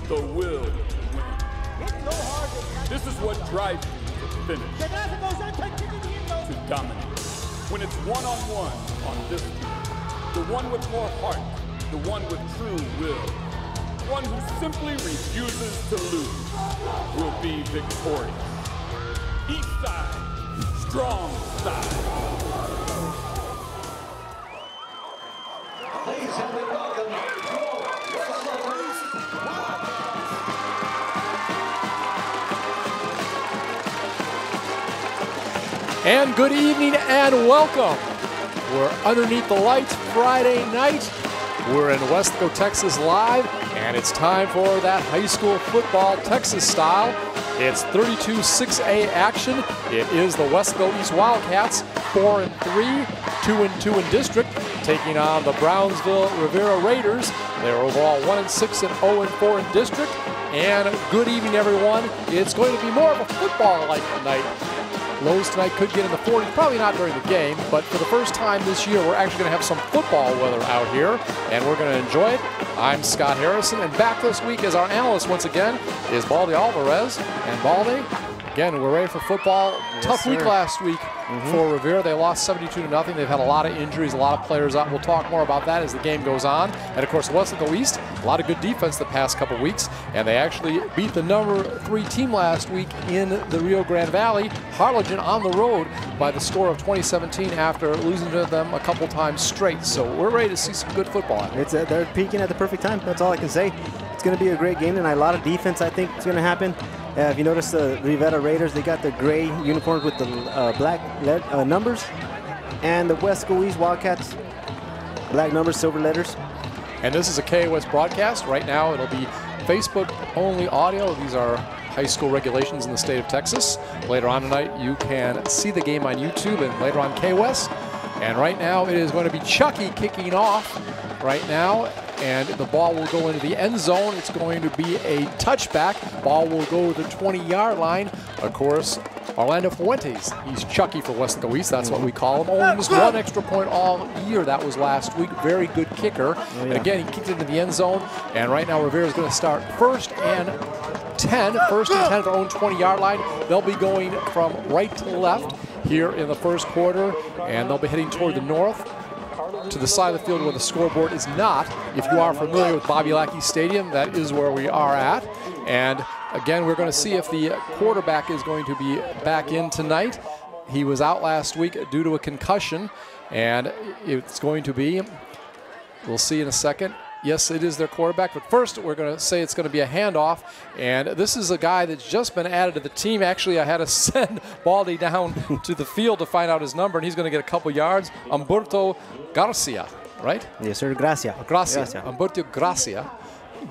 the will to win. This is what drives you to finish, to dominate. When it's one-on-one on this field, the one with more heart, the one with true will, one who simply refuses to lose, will be victorious. East side, strong side. Ladies and gentlemen, welcome And good evening and welcome. We're underneath the lights Friday night. We're in Weslaco, Texas live, and it's time for that high school football Texas style. It's 32-6A action. It is the Weslaco East Wildcats, 4-3, 2-2 in district, taking on the Brownsville Rivera Raiders. They're overall 1-6 and 0-4 in district. And good evening, everyone. It's going to be more of a football-like night. Lows tonight could get in the 40s, probably not during the game, but for the first time this year, we're actually going to have some football weather out here, and we're going to enjoy it. I'm Scott Harrison, and back this week as our analyst once again is Baldy Alvarez. And Baldy, again, we're ready for football. Yes, tough week last week for Rivera. They lost 72-0. They've had a lot of injuries, a lot of players out. We'll talk more about that as the game goes on. And of course, Weslaco East, a lot of good defense the past couple weeks, and they actually beat the number 3 team last week in the Rio Grande Valley, Harlingen, on the road by the score of 2017 after losing to them a couple times straight. So we're ready to see some good football out here. They're peaking at the perfect time. That's all I can say. It's going to be a great game tonight. A lot of defense, I think, is going to happen. If you notice the Rivera Raiders, they got the gray uniforms with the black numbers, and the Weslaco East Wildcats, black numbers, silver letters. And this is a KOS broadcast. Right now it'll be Facebook-only audio. These are high school regulations in the state of Texas. Later on tonight, you can see the game on YouTube and later on KOS. And right now it is going to be Chucky kicking off right now. And the ball will go into the end zone. It's going to be a touchback. Ball will go to the 20-yard line. Of course, Orlando Fuentes, he's Chucky for Weslaco East. That's what we call him. Only missed 1 extra point all year. That was last week. Very good kicker. And again, he kicked it into the end zone. And right now, Rivera is going to start first and 10 at their own 20-yard line. They'll be going from right to left here in the first quarter, and they'll be heading toward the north, to the side of the field where the scoreboard is not. If you are familiar with Bobby Lackey Stadium, that is where we are at. And again, we're going to see if the quarterback is going to be back in tonight. He was out last week due to a concussion, and it's going to be, we'll see in a second. Yes, it is their quarterback, but first we're going to say it's going to be a handoff, and this is a guy that's just been added to the team. Actually, I had to send Baldy down to the field to find out his number, and he's going to get a couple yards. Humberto Garcia, right? Yes, sir. Gracia. Humberto Gracia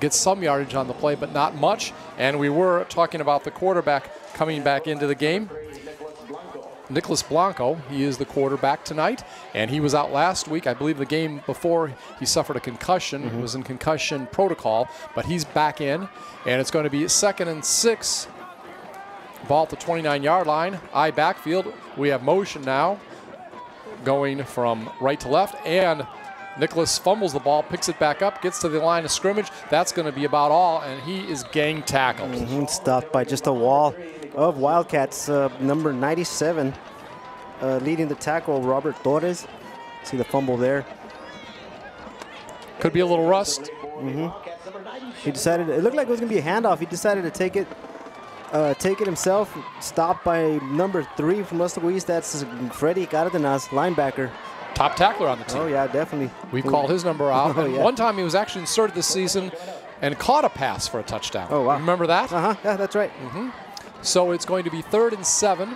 gets some yardage on the play, but not much. And we were talking about the quarterback coming back into the game. Nicholas Blanco, he is the quarterback tonight, and he was out last week. I believe the game before he suffered a concussion. He was in concussion protocol, but he's back in, and it's going to be 2nd and 6. Ball at the 29-yard line. I backfield. We have motion now going from right to left, and Nicholas fumbles the ball, picks it back up, gets to the line of scrimmage. That's going to be about all, and he is gang tackled. Stopped by just a wall of Wildcats. Number 97 leading the tackle, Robert Torres. See the fumble there. Could be a little rust. He decided, it looked like it was going to be a handoff. He decided to take it himself. Stopped by number 3 from Weslaco East. That's Freddie Cardenas, linebacker. Top tackler on the team. Oh, yeah, definitely. We've called his number out. One time he was actually inserted this season and caught a pass for a touchdown. Oh, wow. Remember that? Yeah, that's right. So it's going to be 3rd and 7.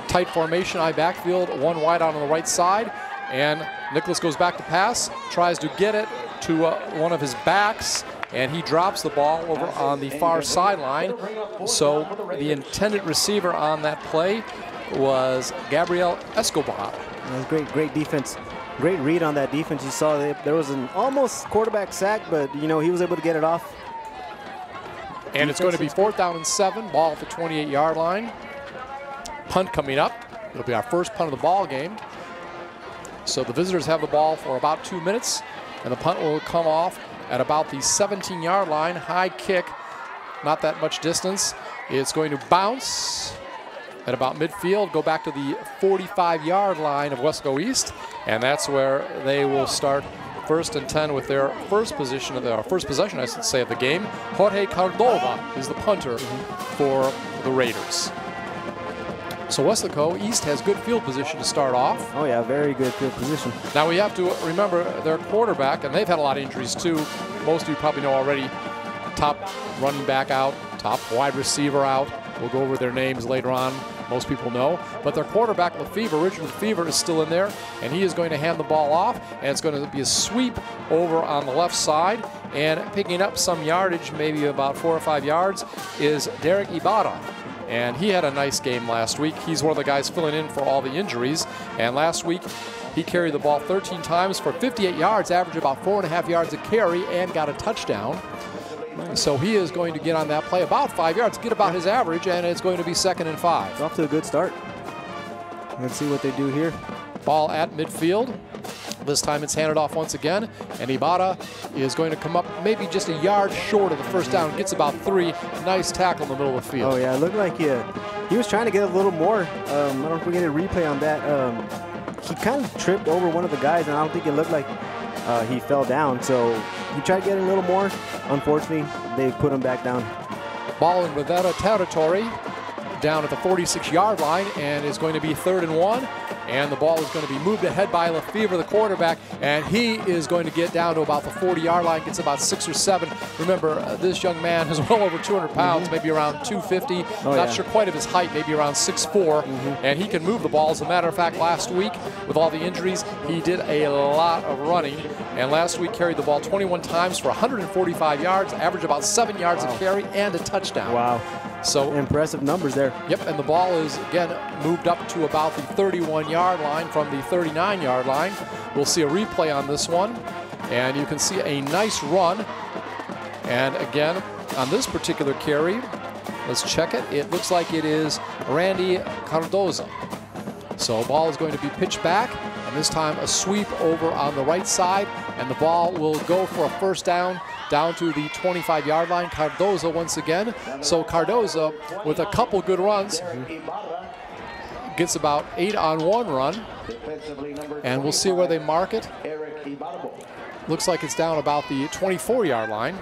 Tight formation, I backfield, 1 wide out on the right side. And Nicholas goes back to pass, tries to get it to one of his backs, and he drops the ball over on the far sideline. So the intended receiver on that play was Gabriel Escobar. That was great defense. Great read on that defense. You saw there was an almost quarterback sack, but you know he was able to get it off. And it's going to be 4th down and 7. Ball at the 28-yard line. Punt coming up. It'll be our first punt of the ball game. So the visitors have the ball for about 2 minutes, and the punt will come off at about the 17-yard line. High kick, not that much distance. It's going to bounce at about midfield, go back to the 45-yard line of Weslaco East, and that's where they will start 1st and 10 with their first possession, I should say, of the game. Jorge Cardova is the punter for the Raiders. So Weslaco East has good field position to start off. Oh yeah, very good field position. Now we have to remember their quarterback, and they've had a lot of injuries too. Most of you probably know already. Top running back out, top wide receiver out. We'll go over their names later on. Most people know. But their quarterback, Richard Lefevre, is still in there, and he is going to hand the ball off, and it's going to be a sweep over on the left side. And picking up some yardage, maybe about 4 or 5 yards, is Derek Ibarra. And he had a nice game last week. He's one of the guys filling in for all the injuries. And last week, he carried the ball 13 times for 58 yards, averaged about 4.5 yards a carry, and got a touchdown. So he is going to get on that play about 5 yards, get about his average, and it's going to be 2nd and 5. It's off to a good start. Let's see what they do here. Ball at midfield. This time it's handed off once again, and Ibarra is going to come up maybe just a yard short of the first down. Gets about 3. Nice tackle in the middle of the field. Oh yeah, it looked like he was trying to get a little more. I don't know if we get a replay on that. He kind of tripped over one of the guys, and I don't think it looked like he fell down. So he tried to get a little more. Unfortunately, they put him back down. Ball in Rivera territory, down at the 46-yard line, and it's going to be 3rd and 1. And the ball is going to be moved ahead by Lefevre, the quarterback, and he is going to get down to about the 40-yard line, gets about 6 or 7. Remember, this young man is well over 200 pounds, maybe around 250. Not sure quite of his height, maybe around 6'4", and he can move the ball. As a matter of fact, last week, with all the injuries, he did a lot of running, and last week carried the ball 21 times for 145 yards, averaged about 7 yards a carry, and a touchdown. Wow. So impressive numbers there. Yep, and the ball is, again, moved up to about the 31-yard line from the 39-yard line. We'll see a replay on this one, and you can see a nice run. And again, on this particular carry, let's check it. It looks like it is Randy Cardoza. So ball is going to be pitched back, and this time a sweep over on the right side, and the ball will go for a first down to the 25-yard line. Cardoza once again. So Cardoza, with a couple good runs, gets about 8 on one run, and we'll see where they mark it. Looks like it's down about the 24-yard line.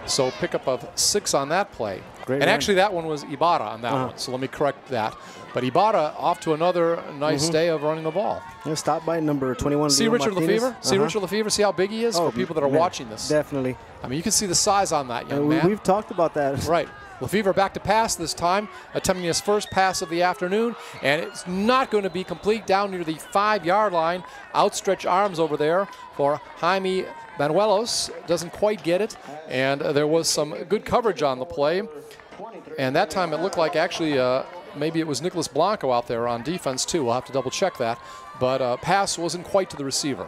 So pickup of 6 on that play. Great and run. Actually, that one was Ibarra on that one, so let me correct that. But Ibarra off to another nice day of running the ball. Yeah, stop by number 21. See Richard Lefevre? See Richard Lefevre? See how big he is for people that are watching this? Definitely. I mean, you can see the size on that young man. We've talked about that. Right. Lefevre back to pass this time, attempting his first pass of the afternoon, and it's not going to be complete down near the 5-yard line. Outstretched arms over there for Jaime Manuelos. Doesn't quite get it, and there was some good coverage on the play. And that time it looked like actually maybe it was Nicholas Blanco out there on defense too. We'll have to double check that. But pass wasn't quite to the receiver.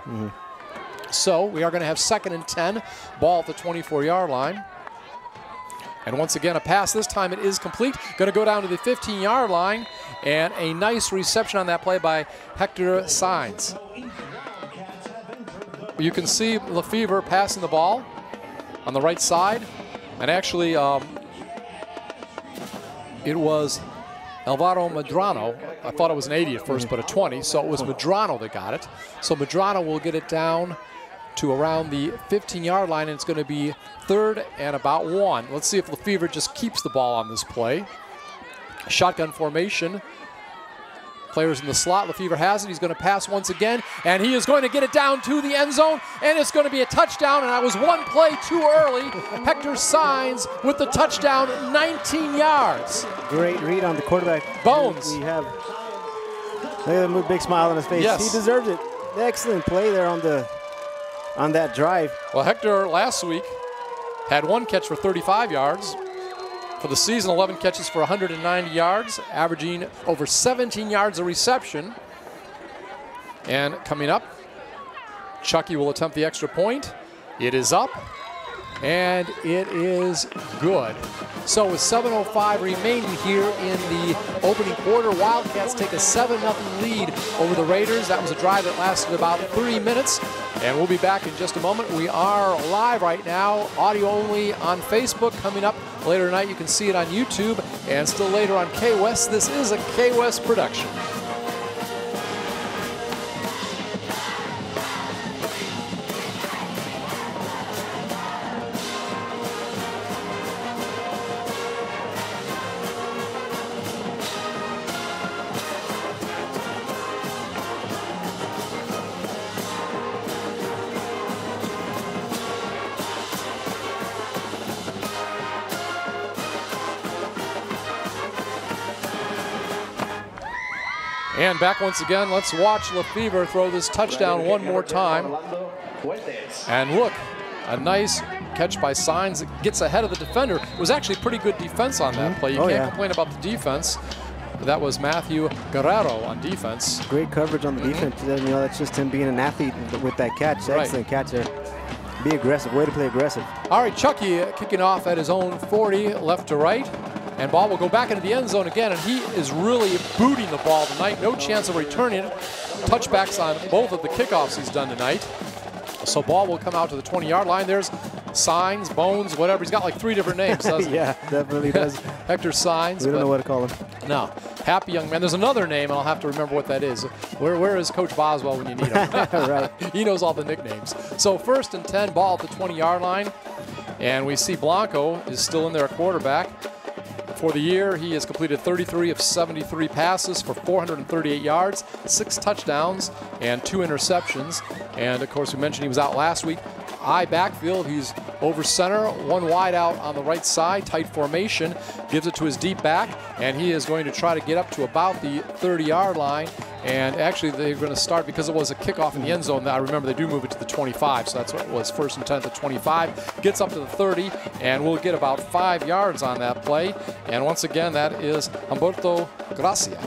So we are going to have 2nd and 10, ball at the 24-yard line. And once again, a pass. This time it is complete. Going to go down to the 15-yard line. And a nice reception on that play by Hector Sainz. You can see Lefevre passing the ball on the right side. And actually, it was Alvaro Medrano. I thought it was an 80 at first, but a 20. So it was Medrano that got it. So Medrano will get it down to around the 15-yard line, and it's going to be 3rd and about 1. Let's see if Lefevre just keeps the ball on this play. Shotgun formation. Players in the slot. Lefevre has it. He's going to pass once again, and he is going to get it down to the end zone, and it's going to be a touchdown, and that was one play too early. Hector Sainz with the touchdown, 19 yards. Great read on the quarterback. Bones. We have, look at the big smile on his face. Yes. He deserves it. Excellent play there on that drive. Well, Hector last week had 1 catch for 35 yards. For the season, 11 catches for 190 yards, averaging over 17 yards a reception. And coming up, Chucky will attempt the extra point. It is up. and it is good. So with 7:05 remaining here in the opening quarter, Wildcats take a 7-0 lead over the Raiders. That was a drive that lasted about 3 minutes, and we'll be back in just a moment. We are live right now, audio only on Facebook. Coming up later tonight, you can see it on YouTube, and still later on K-West. This is a K-West production. And back once again, let's watch Lefevre throw this touchdown one more time. And look, a nice catch by Signs. It gets ahead of the defender. It was actually pretty good defense on that play. You can't complain about the defense. That was Matthew Guerrero on defense. Great coverage on the defense. You know, that's just him being an athlete with that catch. Excellent catch there. Be aggressive. Way to play aggressive. All right, Chucky kicking off at his own 40, left to right. And ball will go back into the end zone again, and he is really booting the ball tonight. No chance of returning it. Touchbacks on both of the kickoffs he's done tonight. So ball will come out to the 20-yard line. There's Signs, Bones, whatever. He's got like 3 different names, doesn't he? Yeah, definitely does. Hector Signs. We don't know what to call him. No. Happy young man. There's another name, and I'll have to remember what that is. Where is Coach Boswell when you need him? Right. He knows all the nicknames. So 1st and 10, ball at the 20-yard line. And we see Blanco is still in there at quarterback. For the year, he has completed 33 of 73 passes for 438 yards, 6 touchdowns, and 2 interceptions. And, of course, we mentioned he was out last week. High backfield. He's over center, 1 wide out on the right side, tight formation. Gives it to his deep back, and he is going to try to get up to about the 30-yard line. And actually, they're going to start, because it was a kickoff in the end zone. I remember they do move it to the 25, so that's what it was, 1st and 10 at the 25. Gets up to the 30, and we'll get about 5 yards on that play. And once again, that is Humberto Gracia.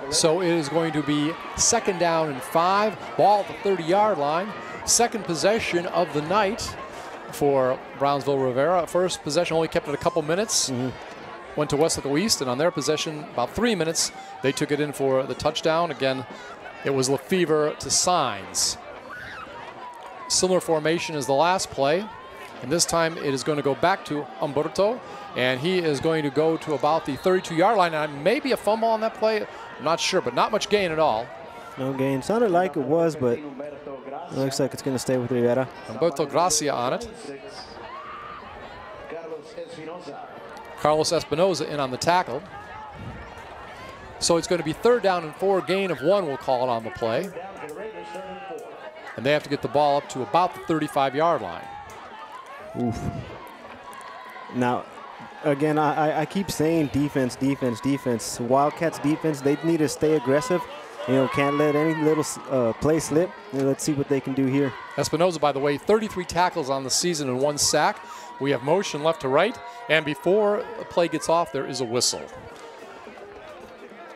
So it is going to be 2nd down and 5, ball at the 30-yard line. 2nd possession of the night for Brownsville Rivera. First possession only kept it a couple minutes. Went to Weslaco East, and on their possession, about 3 minutes, they took it in for the touchdown. Again, it was Lefevre to Signs. Similar formation as the last play, and this time it is going to go back to Humberto, and he is going to go to about the 32-yard line. And maybe a fumble on that play, I'm not sure, but not much gain at all. No gain. Sounded like it was, but it looks like it's going to stay with Rivera. Humberto Gracia on it. Carlos Espinoza in on the tackle. So it's going to be 3rd down and 4, gain of 1, we'll call it on the play. And they have to get the ball up to about the 35-yard line. Oof. Now, again, I keep saying defense, defense, defense. Wildcats defense, they need to stay aggressive. You know, can't let any little play slip. You know, let's see what they can do here. Espinoza, by the way, 33 tackles on the season and 1 sack. We have motion left to right, and before a play gets off, there is a whistle.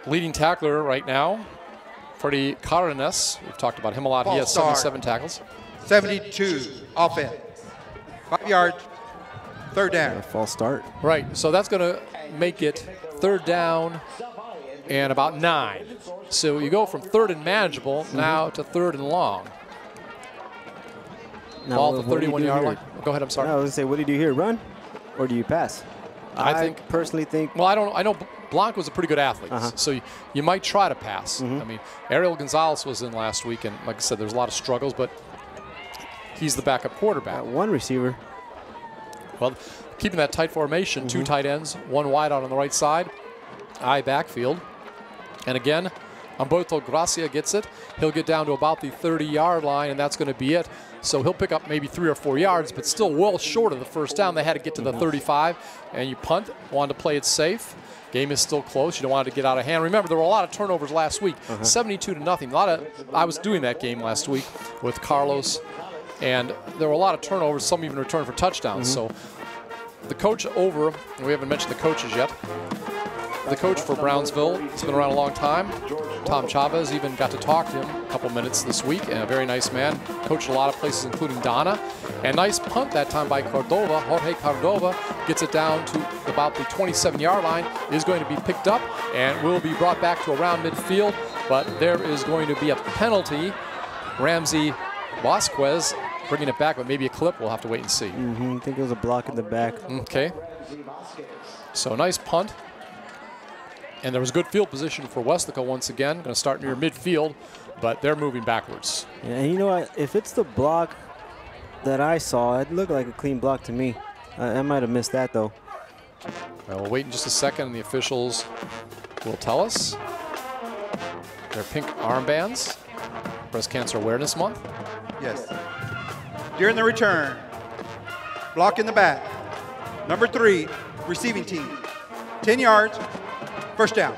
Leading tackler right now, Freddie Cardenas. We've talked about him a lot. He has 77 tackles. 72 offense. 5 yards, 3rd down. False start. Right, so that's going to make it 3rd down and about 9. So you go from 3rd and manageable now to 3rd and long. Now, ball at the 31-yard line. Go ahead, I'm sorry. I was going to say, what do you do here, run or do you pass? I personally think. Well, I know Blanco's a pretty good athlete, so you might try to pass. I mean, Ariel Gonzalez was in last week, and like I said, there's a lot of struggles, but he's the backup quarterback. One receiver. Well, keeping that tight formation, 2 tight ends, 1 wide out on the right side, high backfield. And again, Humberto Gracia gets it. He'll get down to about the 30-yard line, and that's going to be it. So he'll pick up maybe 3 or 4 yards, but still well short of the 1st down. They had to get to the 35, and you punt, wanted to play it safe. Game is still close. You don't want it to get out of hand. Remember, there were a lot of turnovers last week, 72-0. I was doing that game last week with Carlos, and there were a lot of turnovers, some even returned for touchdowns. So the coach over, we haven't mentioned the coaches yet. the coach for Brownsville. He's been around a long time. Tom Chavez, even got to talk to him a couple minutes this week, and a very nice man. Coached a lot of places, including Donna. And nice punt that time by Cordova. Jorge Cordova gets it down to about the 27-yard line, is going to be picked up and will be brought back to around midfield, but there is going to be a penalty. Ramsey Vasquez bringing it back, but maybe a clip. We'll have to wait and see. I think it was a block in the back. Okay. So nice punt. And there was good field position for Weslaco once again. Going to start near midfield, but they're moving backwards. Yeah, and you know what? If it's the block that I saw, it looked like a clean block to me. I might have missed that, though. Well, we'll wait in just a second, and the officials will tell us. They're pink armbands. Breast Cancer Awareness Month. Yes. During the return, block in the back. Number 3, receiving team. 10 yards, first down.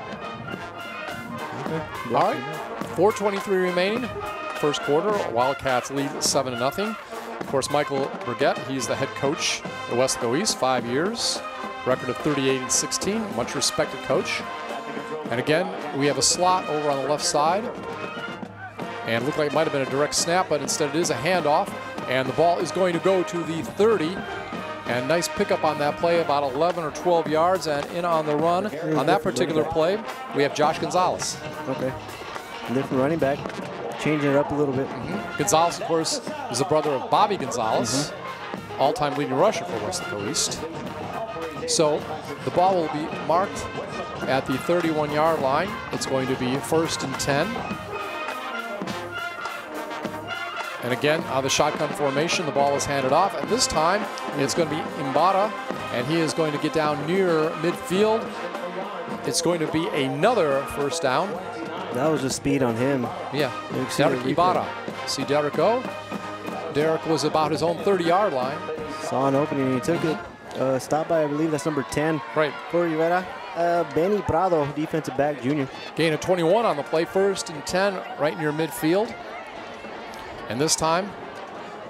All right, 4:23 remaining. First quarter, Wildcats lead 7-0. Of course, Michael Burgett, he's the head coach at Weslaco East, 5 years. Record of 38-16, much respected coach. And again, we have a slot over on the left side. And it looked like it might have been a direct snap, but instead it is a handoff. And the ball is going to go to the 30. And nice pickup on that play, about 11 or 12 yards, and in on the run. On that particular play, we have Josh Gonzalez. Okay. Different running back, changing it up a little bit. Gonzalez, of course, is the brother of Bobby Gonzalez, all-time leading rusher for Weslaco East. So the ball will be marked at the 31-yard line. It's going to be 1st and 10. And again, out of the shotgun formation, the ball is handed off. And this time, it's going to be Imbara, and he is going to get down near midfield. It's going to be another first down. That was just speed on him. Yeah, Derek Ibarra. See Derek go? Derek was about his own 30-yard line. Saw an opening, he took it. Stopped by, I believe that's number 10. Right. For Rivera. Benny Prado, defensive back, junior. Gain of 21 on the play, 1st and 10, right near midfield. And this time,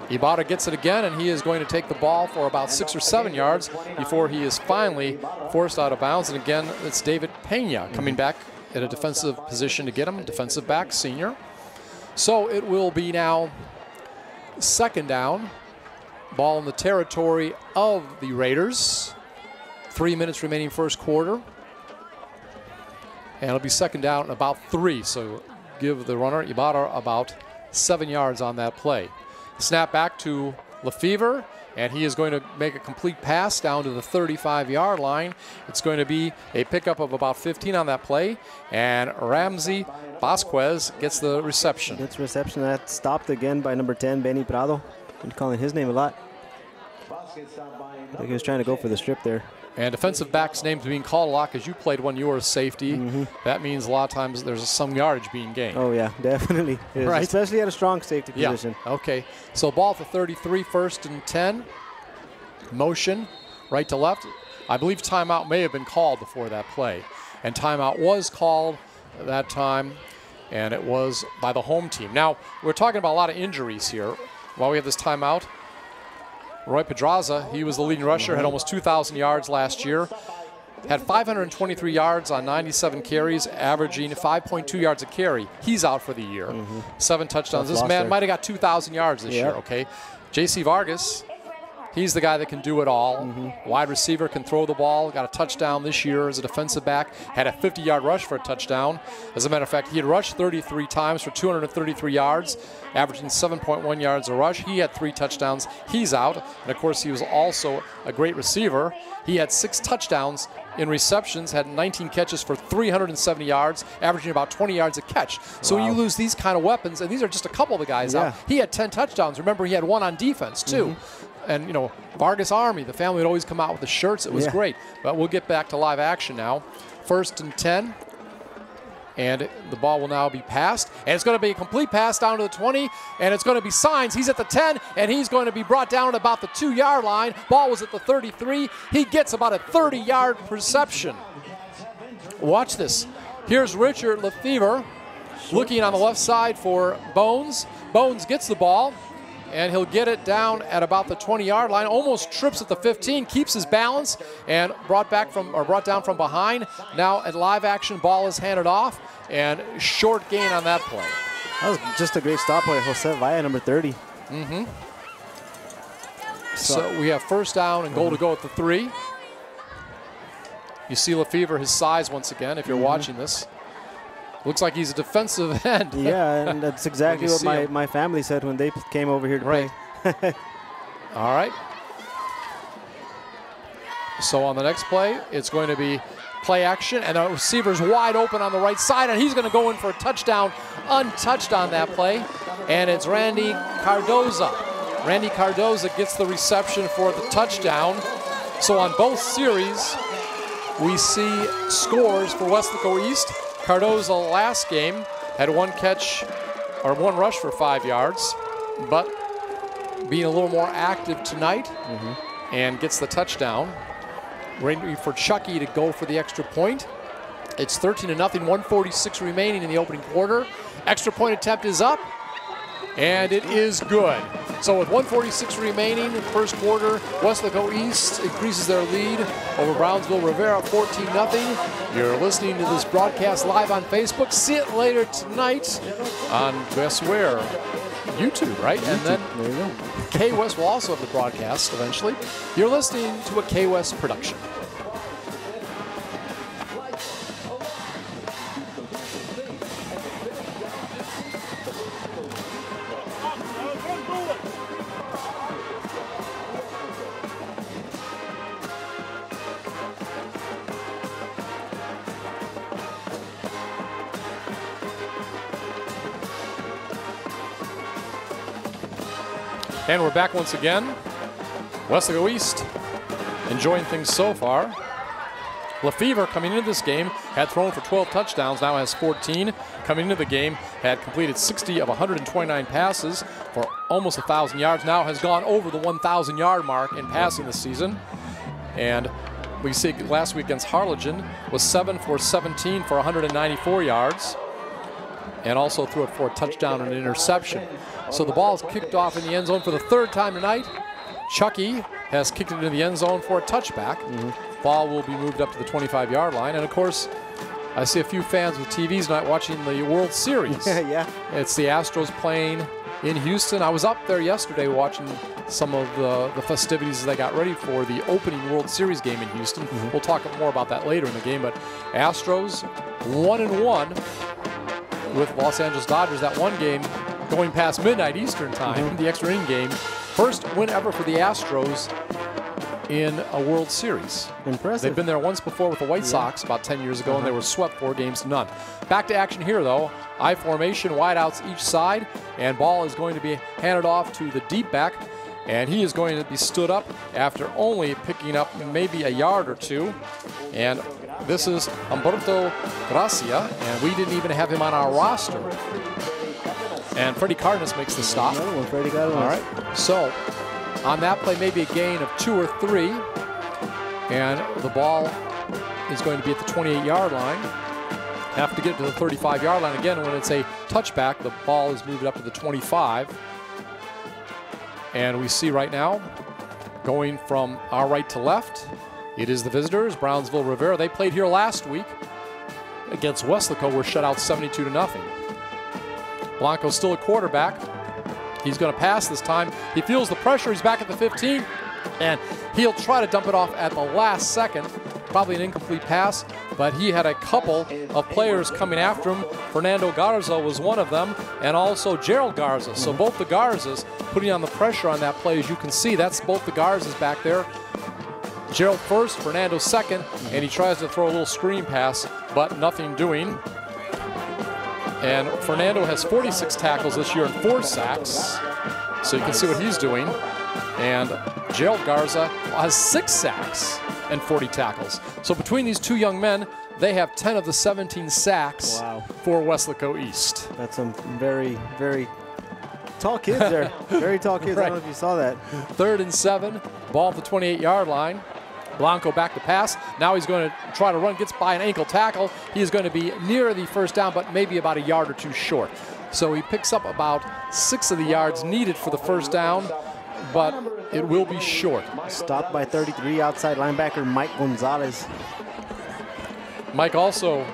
Ibarra gets it again, and he is going to take the ball for about 6 or 7 yards before he is finally forced out of bounds. And again, it's David Pena coming back at a defensive position to get him, defensive back, senior. So it will be now 2nd down, ball in the territory of the Raiders. 3 minutes remaining first quarter. And it'll be 2nd down and about 3, so give the runner, Ibarra, about 7 yards on that play. Snap back to Lefevre, and he is going to make a complete pass down to the 35-yard line. It's going to be a pickup of about 15 on that play, and Ramsey Vasquez gets the reception. Gets reception. That's stopped again by number 10, Benny Prado. Been calling his name a lot. I think he was trying to go for the strip there. And defensive backs' names being called a lot because you played when you were a safety. That means a lot of times there's some yardage being gained. Oh, yeah, definitely. Right. Especially at a strong safety position. Yeah, okay. So ball for 33, 1st and 10. Motion, right to left. I believe timeout may have been called before that play. And timeout was called that time, and it was by the home team. Now, we're talking about a lot of injuries here while we have this timeout. Roy Pedraza, he was the leading rusher, had almost 2,000 yards last year. Had 523 yards on 97 carries, averaging 5.2 yards a carry. He's out for the year. 7 touchdowns. This man might have got 2,000 yards this year, okay? J.C. Vargas, he's the guy that can do it all. Wide receiver, can throw the ball, got a touchdown this year as a defensive back, had a 50-yard rush for a touchdown. As a matter of fact, he had rushed 33 times for 233 yards, averaging 7.1 yards a rush. He had 3 touchdowns. He's out. And, of course, he was also a great receiver. He had 6 touchdowns in receptions, had 19 catches for 370 yards, averaging about 20 yards a catch. So when you lose these kind of weapons, and these are just a couple of the guys out, he had 10 touchdowns. Remember, he had 1 on defense, too. And, you know, Vargas Army, the family would always come out with the shirts. It was great. But we'll get back to live action now. 1st and 10. And the ball will now be passed. And it's going to be a complete pass down to the 20. And it's going to be Signs. He's at the 10. And he's going to be brought down at about the 2-yard line. Ball was at the 33. He gets about a 30-yard reception. Watch this. Here's Richard Lefevre looking on the left side for Bones. Bones gets the ball. and he'll get it down at about the 20-yard line. Almost trips at the 15, keeps his balance, and brought down from behind. Now at live action, ball is handed off, and short gain on that play. That was just a great stop by Jose Vaya, number 30. Mm-hmm. So we have first down and goal to go at the 3. You see Lefevre, his size once again, if you're watching this. Looks like he's a defensive end. Yeah, and that's exactly what my family said when they came over here to play. All right. So on the next play, it's going to be play action, and the receiver's wide open on the right side, and he's going to go in for a touchdown, untouched on that play, and it's Randy Cardoza. Randy Cardoza gets the reception for the touchdown. So on both series, we see scores for Weslaco East. Cardoza last game had one rush for 5 yards, but being a little more active tonight and gets the touchdown. Ready for Chucky to go for the extra point. It's 13-0, 1:46 remaining in the opening quarter. Extra point attempt is up, and it is good. So with 1:46 remaining in the first quarter, Weslaco East increases their lead over Brownsville Rivera 14-0. You're listening to this broadcast live on Facebook. See it later tonight on guess where? YouTube, right? YouTube. And then there you go. K-West will also have the broadcast eventually. You're listening to a K-West production. And we're back once again. Weslaco East enjoying things so far. Lefevre coming into this game had thrown for 12 touchdowns, now has 14. Coming into the game had completed 60 of 129 passes for almost 1,000 yards. Now has gone over the 1,000-yard mark in passing this season. And we see last week against Harlingen was 7 for 17 for 194 yards. And also threw it for a touchdown and an interception. So the ball is kicked off in the end zone for the 3rd time tonight. Chucky has kicked it into the end zone for a touchback. Ball will be moved up to the 25-yard line. And of course, I see a few fans with TVs tonight watching the World Series. Yeah. It's the Astros playing in Houston. I was up there yesterday watching some of the festivities as they got ready for the opening World Series game in Houston. We'll talk more about that later in the game. But Astros 1-1 with Los Angeles Dodgers. That one game going past midnight Eastern time, the extra inning game. First win ever for the Astros in a World Series. Impressive. They've been there once before with the White Sox about 10 years ago, and they were swept 4-0. Back to action here, though. I formation, wideouts each side, and ball is going to be handed off to the deep back, and he is going to be stood up after only picking up maybe a yard or two. And this is Humberto Gracia, and we didn't even have him on our roster. And Freddie Cardenas makes the stop. Another one, Freddie got it. All right. So on that play, maybe a gain of 2 or 3. And the ball is going to be at the 28-yard line. Have to get it to the 35-yard line again. When it's a touchback, the ball is moved up to the 25. And we see right now, going from our right to left, it is the visitors, Brownsville Rivera. They played here last week against Weslaco. We're shut out 72-0. Blanco's still a quarterback. He's going to pass this time. He feels the pressure. He's back at the 15, and he'll try to dump it off at the last second. Probably an incomplete pass, but he had a couple of players coming after him. Fernando Garza was one of them, and also Gerald Garza. So both the Garzas putting on the pressure on that play. As you can see, that's both the Garzas back there. Gerald first, Fernando second, and he tries to throw a little screen pass, but nothing doing. And Fernando has 46 tackles this year and 4 sacks. So you can see what he's doing. And Gerald Garza has 6 sacks and 40 tackles. So between these two young men, they have 10 of the 17 sacks for Weslaco East. That's some very, very tall kids there. Very tall kids. I don't know if you saw that. 3rd and 7, ball at the 28-yard line. Blanco back to pass. Now he's going to try to run, gets by an ankle tackle. He is going to be near the first down, but maybe about a yard or two short. So he picks up about 6 of the yards needed for the first down, but it will be short. Stopped by 33 outside linebacker Mike Gonzalez. Mike also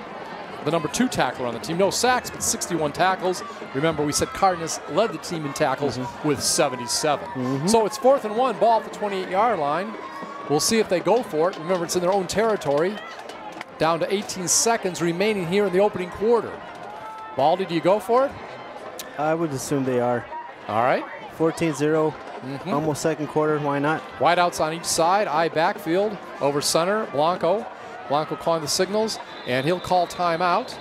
the number 2 tackler on the team. No sacks, but 61 tackles. Remember, we said Cardenas led the team in tackles with 77. So it's 4th and 1, ball at the 28-yard line. We'll see if they go for it. Remember, it's in their own territory. Down to 18 seconds remaining here in the opening quarter. Baldy, do you go for it? I would assume they are. All right. 14-0, almost second quarter. Why not? Wideouts on each side, I backfield, over center, Blanco. Blanco calling the signals, and he'll call timeout.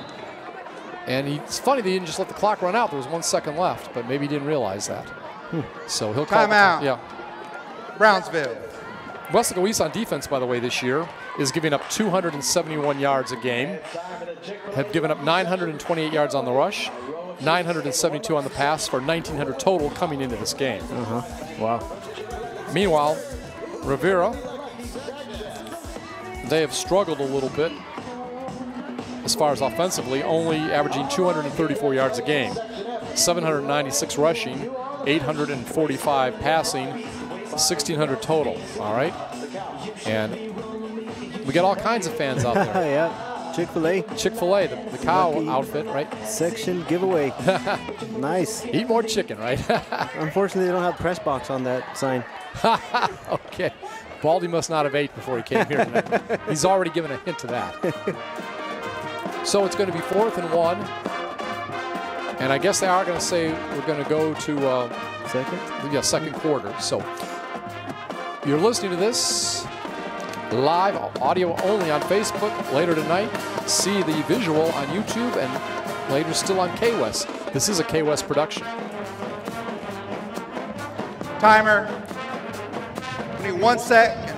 And it's funny they didn't just let the clock run out. There was 1 second left, but maybe he didn't realize that. So he'll call timeout. Yeah. Brownsville. Weslaco East on defense, by the way, this year is giving up 271 yards a game. Have given up 928 yards on the rush, 972 on the pass for 1,900 total coming into this game. Wow. Meanwhile, Rivera, they have struggled a little bit as far as offensively, only averaging 234 yards a game, 796 rushing, 845 passing, 1,600 total, all right? And we got all kinds of fans out there. Yeah, Chick-fil-A. Chick-fil-A, the cow outfit, right? Section giveaway. Nice. Eat more chicken, right? Unfortunately, they don't have press box on that sign. Okay. Baldy must not have ate before he came here tonight. He's already given a hint to that. So it's going to be 4th and 1. And I guess they are going to say we're going to go to second quarter. So you're listening to this live, audio only on Facebook. Later tonight, see the visual on YouTube, and later still on K-West. This is a K-West production. Timer. We need 1 second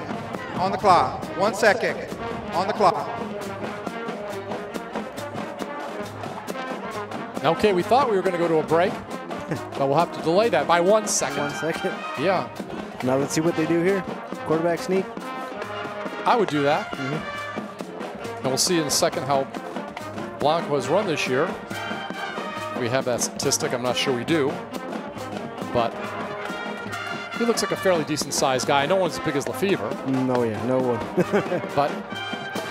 on the clock. 1 second on the clock. Okay, we thought we were going to go to a break, but we'll have to delay that by 1 second. 1 second. Yeah. Now let's see what they do here. Quarterback sneak. I would do that. And we'll see in a second how Blanco has run this year. We have that statistic. I'm not sure we do. But he looks like a fairly decent-sized guy. No one's as big as Lefevre. No, yeah, no one. But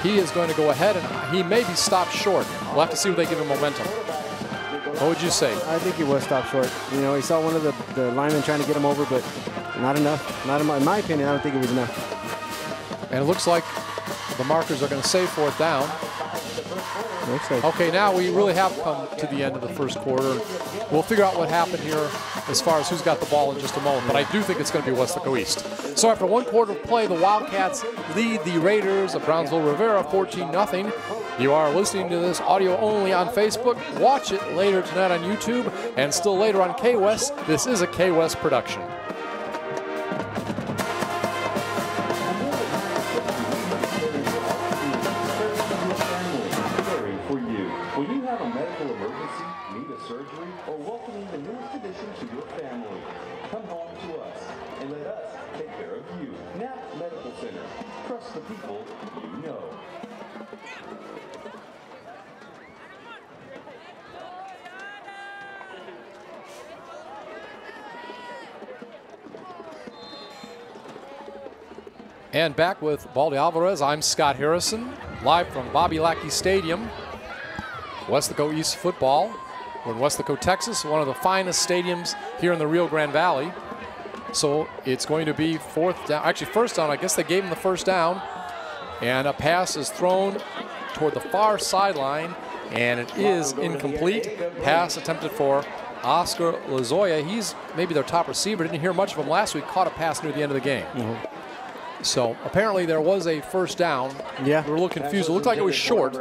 he is going to go ahead, and he may be stopped short. We'll have to see if they give him momentum. What would you say? I think he was stopped short. You know, he saw one of the linemen trying to get him over, but not enough. Not in my opinion, I don't think it was enough. And it looks like the markers are going to say 4th down. Looks like. Okay, now we really have come to the end of the first quarter. We'll figure out what happened here as far as who's got the ball in just a moment, but I do think it's going to be Weslaco East. So after 1 quarter of play, the Wildcats lead the Raiders of Brownsville Rivera 14-0. You are listening to this audio only on Facebook. Watch it later tonight on YouTube and still later on K-West. This is a K-West production. When you have a medical emergency, need a surgery, or welcoming the newest addition to your family, come home to us and let us take care of you. Knapp Medical Center. Trust the people you know. And back with Baldy Alvarez, I'm Scott Harrison, live from Bobby Lackey Stadium. Weslaco East football. We're in Weslaco, Texas, one of the finest stadiums here in the Rio Grande Valley. So it's going to be 4th down, actually 1st down. I guess they gave him the 1st down. And a pass is thrown toward the far sideline, and it is incomplete. Pass attempted for Oscar Lozoya. He's maybe their top receiver. Didn't hear much of him last week. Caught a pass near the end of the game. So apparently there was a 1st down. Yeah. We were a little confused. It looked like it was short,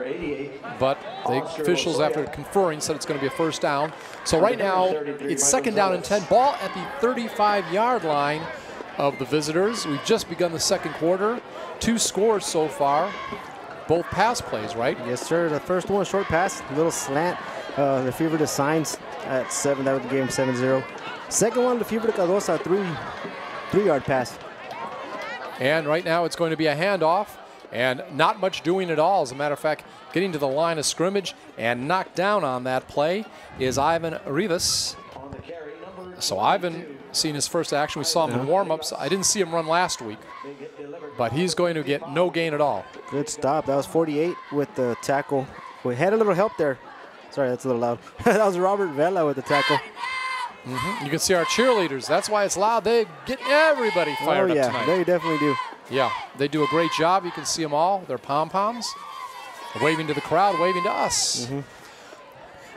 but the officials, after conferring, said it's going to be a 1st down. So right now it's 2nd down and 10. Ball at the 35-yard line of the visitors. We've just begun the second quarter. 2 scores so far. Both pass plays, right? Yes, sir. The first one, short pass, little slant. Lefevre to Signs at 7. That would give him 7-0. Second one, Lefevre to Cardosa, 3-yard pass. And right now it's going to be a handoff, and not much doing at all. As a matter of fact, getting to the line of scrimmage And knocked down on that play is Ivan Rivas. So Ivan seen his first action. We saw him in warm-ups. I didn't see him run last week, but he's going to get no gain at all. Good stop. That was 48 with the tackle. We had a little help there. Sorry, that's a little loud. That was Robert Vela with the tackle. You can see our cheerleaders. That's why it's loud. They get everybody fired up tonight. They definitely do. Yeah, they do a great job. You can see them all. Their pom-poms, waving to the crowd, waving to us.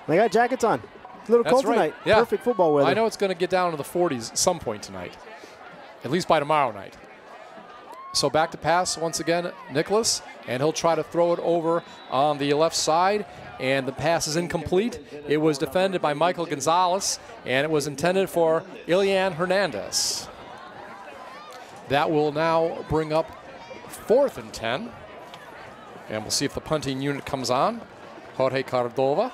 They got jackets on. A little cold tonight. Yeah. Perfect football weather. I know it's going to get down to the 40s at some point tonight, at least by tomorrow night. So back to pass once again, Nicholas, and he'll try to throw it over on the left side, and the pass is incomplete. It was defended by Michael Gonzalez, and it was intended for Ilian Hernandez. That will now bring up 4th and 10, and we'll see if the punting unit comes on. Jorge Cardova.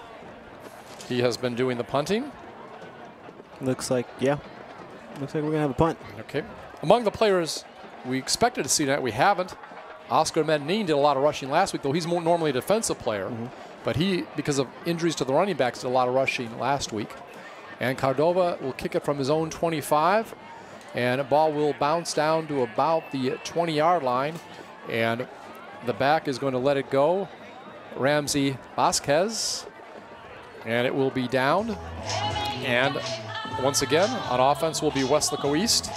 He has been doing the punting. Looks like, yeah. Looks like we're going to have a punt. Okay. Among the players we expected to see tonight, we haven't. Oscar Medellin did a lot of rushing last week, though he's more normally a defensive player. But he, because of injuries to the running backs, did a lot of rushing last week. And Cardova will kick it from his own 25. And the ball will bounce down to about the 20-yard line. And the back is going to let it go. Ramsey Vasquez. And it will be down. And once again, on offense will be Weslaco East.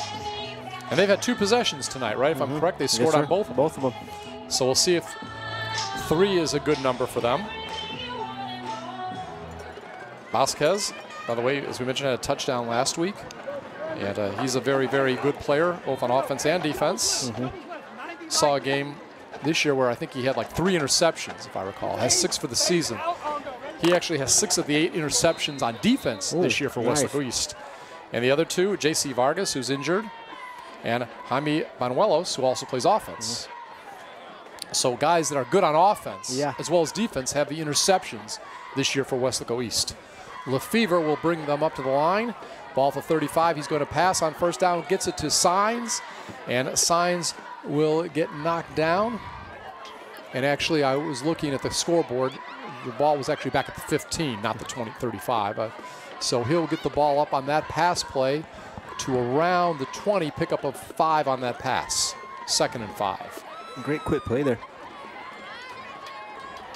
And they've had 2 possessions tonight, right? If I'm correct, they scored on both. Both of them. So we'll see if 3 is a good number for them. Vasquez, by the way, as we mentioned, had a touchdown last week. And he's a very, very good player, both on offense and defense. Saw a game this year where I think he had like 3 interceptions, if I recall. Has 6 for the season. He actually has 6 of the 8 interceptions on defense this year for Weslaco East. And the other 2, J.C. Vargas, who's injured, and Jaime Banuelos, who also plays offense. So guys that are good on offense as well as defense have the interceptions this year for Weslaco East. Lefevre will bring them up to the line. Ball for 35. He's going to pass on first down, gets it to Signs, and Signs will get knocked down. And actually, I was looking at the scoreboard. The ball was actually back at the 15, not the 35. So he'll get the ball up on that pass play to around the 20, pickup of 5 on that pass. 2nd and 5. Great quick play there.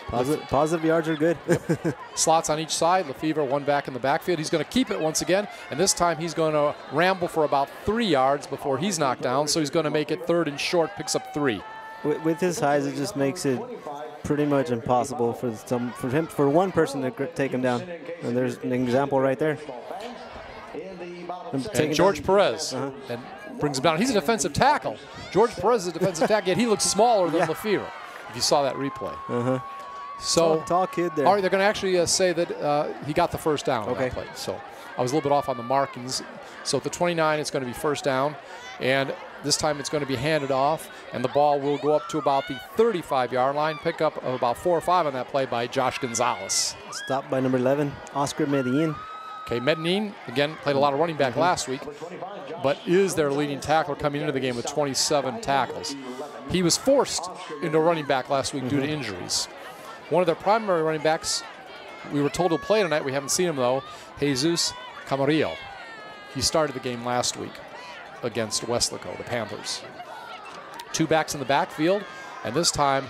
Positive yards are good. Slots on each side. Lefevre, 1 back in the backfield. He's going to keep it once again, and this time he's going to ramble for about 3 yards before he's knocked down, so he's going to make it 3rd and short, picks up 3. With his size, it just makes it pretty much impossible for one person to take him down. And there's an example right there. And George Perez and brings him down. He's a defensive tackle. George Perez is a defensive tackle, yet he looks smaller than Lefevre, if you saw that replay. So tall kid there. All right, they're going to actually say that he got the first down on that play. So I was a little bit off on the markings. So at the 29, it's going to be first down. And this time it's going to be handed off, and the ball will go up to about the 35-yard line. Pickup of about 4 or 5 on that play by Josh Gonzalez. Stopped by number 11, Oscar Medellin. Okay, Medellin, again, played a lot of running back last week, but is their leading tackler coming into the game with 27 tackles. He was forced into running back last week due to injuries. One of their primary running backs, we were told to play tonight. We haven't seen him, though, Jesus Camarillo. He started the game last week against Weslaco, the Panthers. 2 backs in the backfield, and this time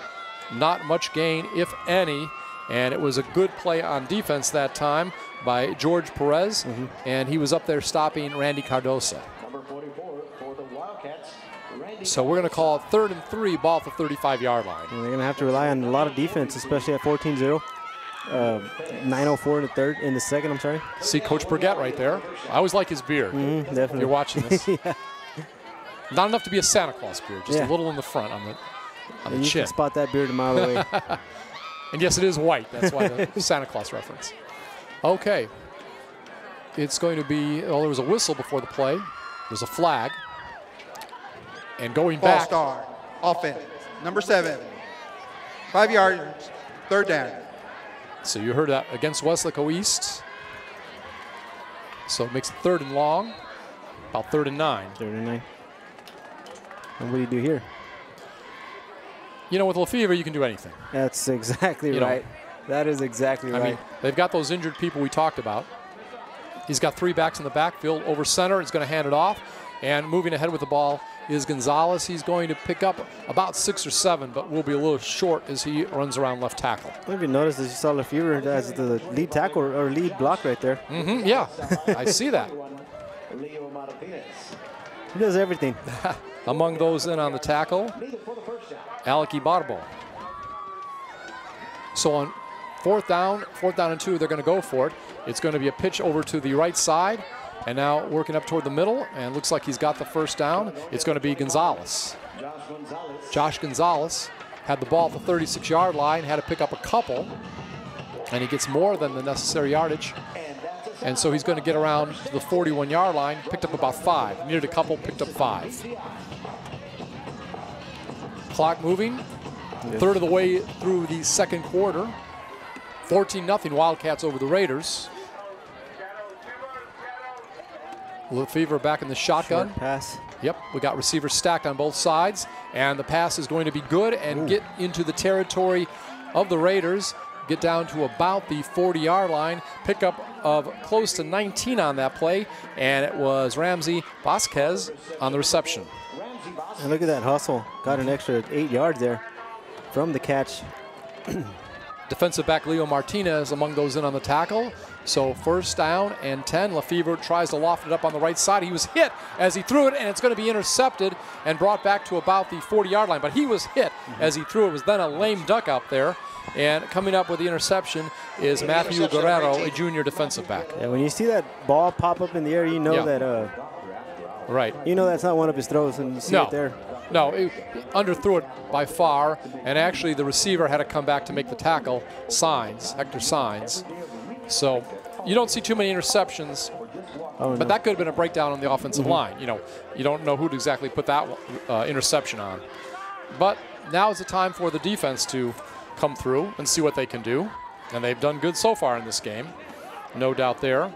not much gain, if any, and it was a good play on defense that time by George Perez, and he was up there stopping Randy Cardosa. Number 44 for the Wildcats, Randy. So we're going to call it 3rd and 3, ball at the 35-yard line. And they're going to have to rely on a lot of defense, especially at 14-0. 9:04 in the second, I'm sorry. See Coach Burgett right there. I always like his beard. Definitely. If you're watching this. Not enough to be a Santa Claus beard, just a little in the front on the you chin. Can spot that beard a mile away. And yes, it is white. That's why the Santa Claus reference. Okay. It's going to be, well, there was a whistle before the play. There's a flag. And going Ball back. start. Offense. Number 7. 5 yards. 3rd down. So you heard that against Weslaco East. So it makes it 3rd and long. About 3rd and 9. 3rd and 9. And what do you do here? You know, with Lefevre, you can do anything. That's exactly You right. That is exactly right. I mean, they've got those injured people we talked about. He's got 3 backs in the backfield over center. He's going to hand it off. And moving ahead with the ball is Gonzalez. He's going to pick up about 6 or 7, but will be a little short as he runs around left tackle. I don't know if you noticed that you saw Lefevre as the lead tackle or lead block right there. Yeah, I see that. He does everything. Among those in on the tackle, Alec Ibarbo. So on fourth down and 2, they're going to go for it. It's going to be a pitch over to the right side, and now working up toward the middle, and looks like he's got the first down. It's going to be Gonzalez. Josh Gonzalez had the ball at the 36-yard line, had to pick up a couple, and he gets more than the necessary yardage. And so he's going to get around to the 41-yard line, picked up about 5. Needed a couple, picked up 5. Clock moving, third of the way through the second quarter. 14-0 Wildcats over the Raiders. Lefevre back in the shotgun. Short pass. Yep, we got receivers stacked on both sides, and the pass is going to be good and get into the territory of the Raiders. Get down to about the 40-yard line. Pickup of close to 19 on that play, and it was Ramsey Vasquez on the reception. And look at that hustle. Got an extra 8 yards there from the catch. Defensive back Leo Martinez among those in on the tackle. So first down and 10. Lefevre tries to loft it up on the right side. He was hit as he threw it, and it's going to be intercepted and brought back to about the 40-yard line. But he was hit as he threw it. It was then a lame duck out there. And coming up with the interception is Matthew Guerrero, a junior defensive back. Yeah, when you see that ball pop up in the air, you know that right. You know that's not one of his throws, and you see it there. No, he underthrew it by far, and actually the receiver had to come back to make the tackle. Hector Signs. So you don't see too many interceptions, but that could have been a breakdown on the offensive line. You know, you don't know who to exactly put that interception on. But now is the time for the defense to come through and see what they can do. And they've done good so far in this game, no doubt there.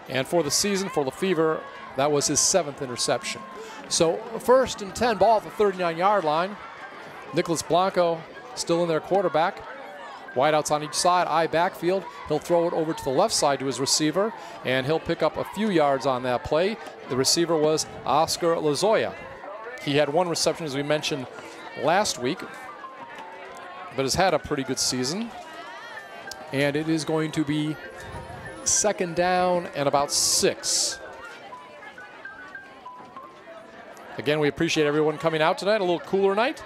And for the season, for Lefevre, that was his 7th interception. So first and 10, ball at the 39-yard line. Nicholas Blanco still in there, quarterback. Wideouts on each side, I backfield. He'll throw it over to the left side to his receiver, and he'll pick up a few yards on that play. The receiver was Oscar Lozoya. He had 1 reception, as we mentioned last week, but has had a pretty good season. And it is going to be second down and about 6. Again, we appreciate everyone coming out tonight. A little cooler night,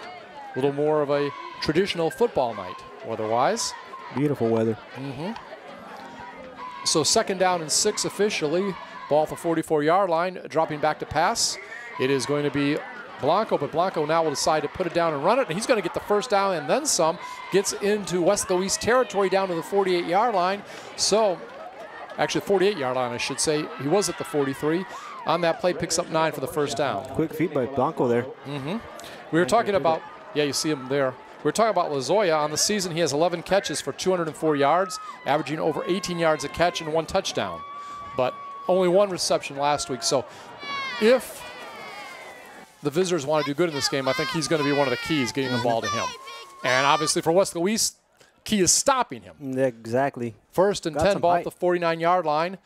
a little more of a traditional football night weather-wise. Beautiful weather. So second down and 6 officially. Ball at the 44-yard line, dropping back to pass. It is going to be Blanco, but Blanco now will decide to put it down and run it, and he's going to get the first down and then some. Gets into Weslaco East territory down to the 48-yard line. So, actually 48-yard line, I should say. He was at the 43. On that play, picks up 9 for the first down. Quick feet by Blanco there. We were talking about, yeah, you see him there. We were talking about Lozoya. On the season, he has 11 catches for 204 yards, averaging over 18 yards a catch and 1 touchdown. But only 1 reception last week. So if the visitors want to do good in this game, I think he's going to be one of the keys, getting the ball to him. And obviously for Weslaco East, key is stopping him. Exactly. First and 10, ball at the 49-yard line.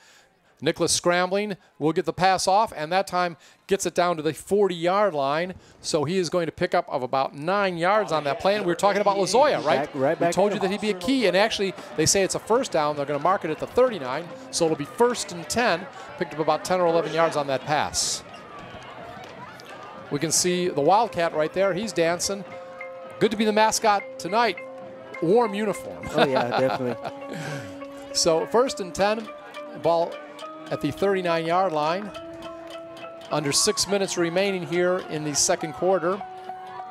Nicholas scrambling, will get the pass off, and that time gets it down to the 40-yard line. So he is going to pick up of about 9 yards on that play. And we were talking about Lozoya, right? Right back. We told you that he'd be a key, and actually they say it's a first down. They're going to mark it at the 39, so it'll be first and 10. Picked up about 10 or 11 yards on that pass. We can see the Wildcat right there. He's dancing. Good to be the mascot tonight. Warm uniform. Oh, yeah, definitely. So first and 10, ball at the 39-yard line. Under 6 minutes remaining here in the second quarter.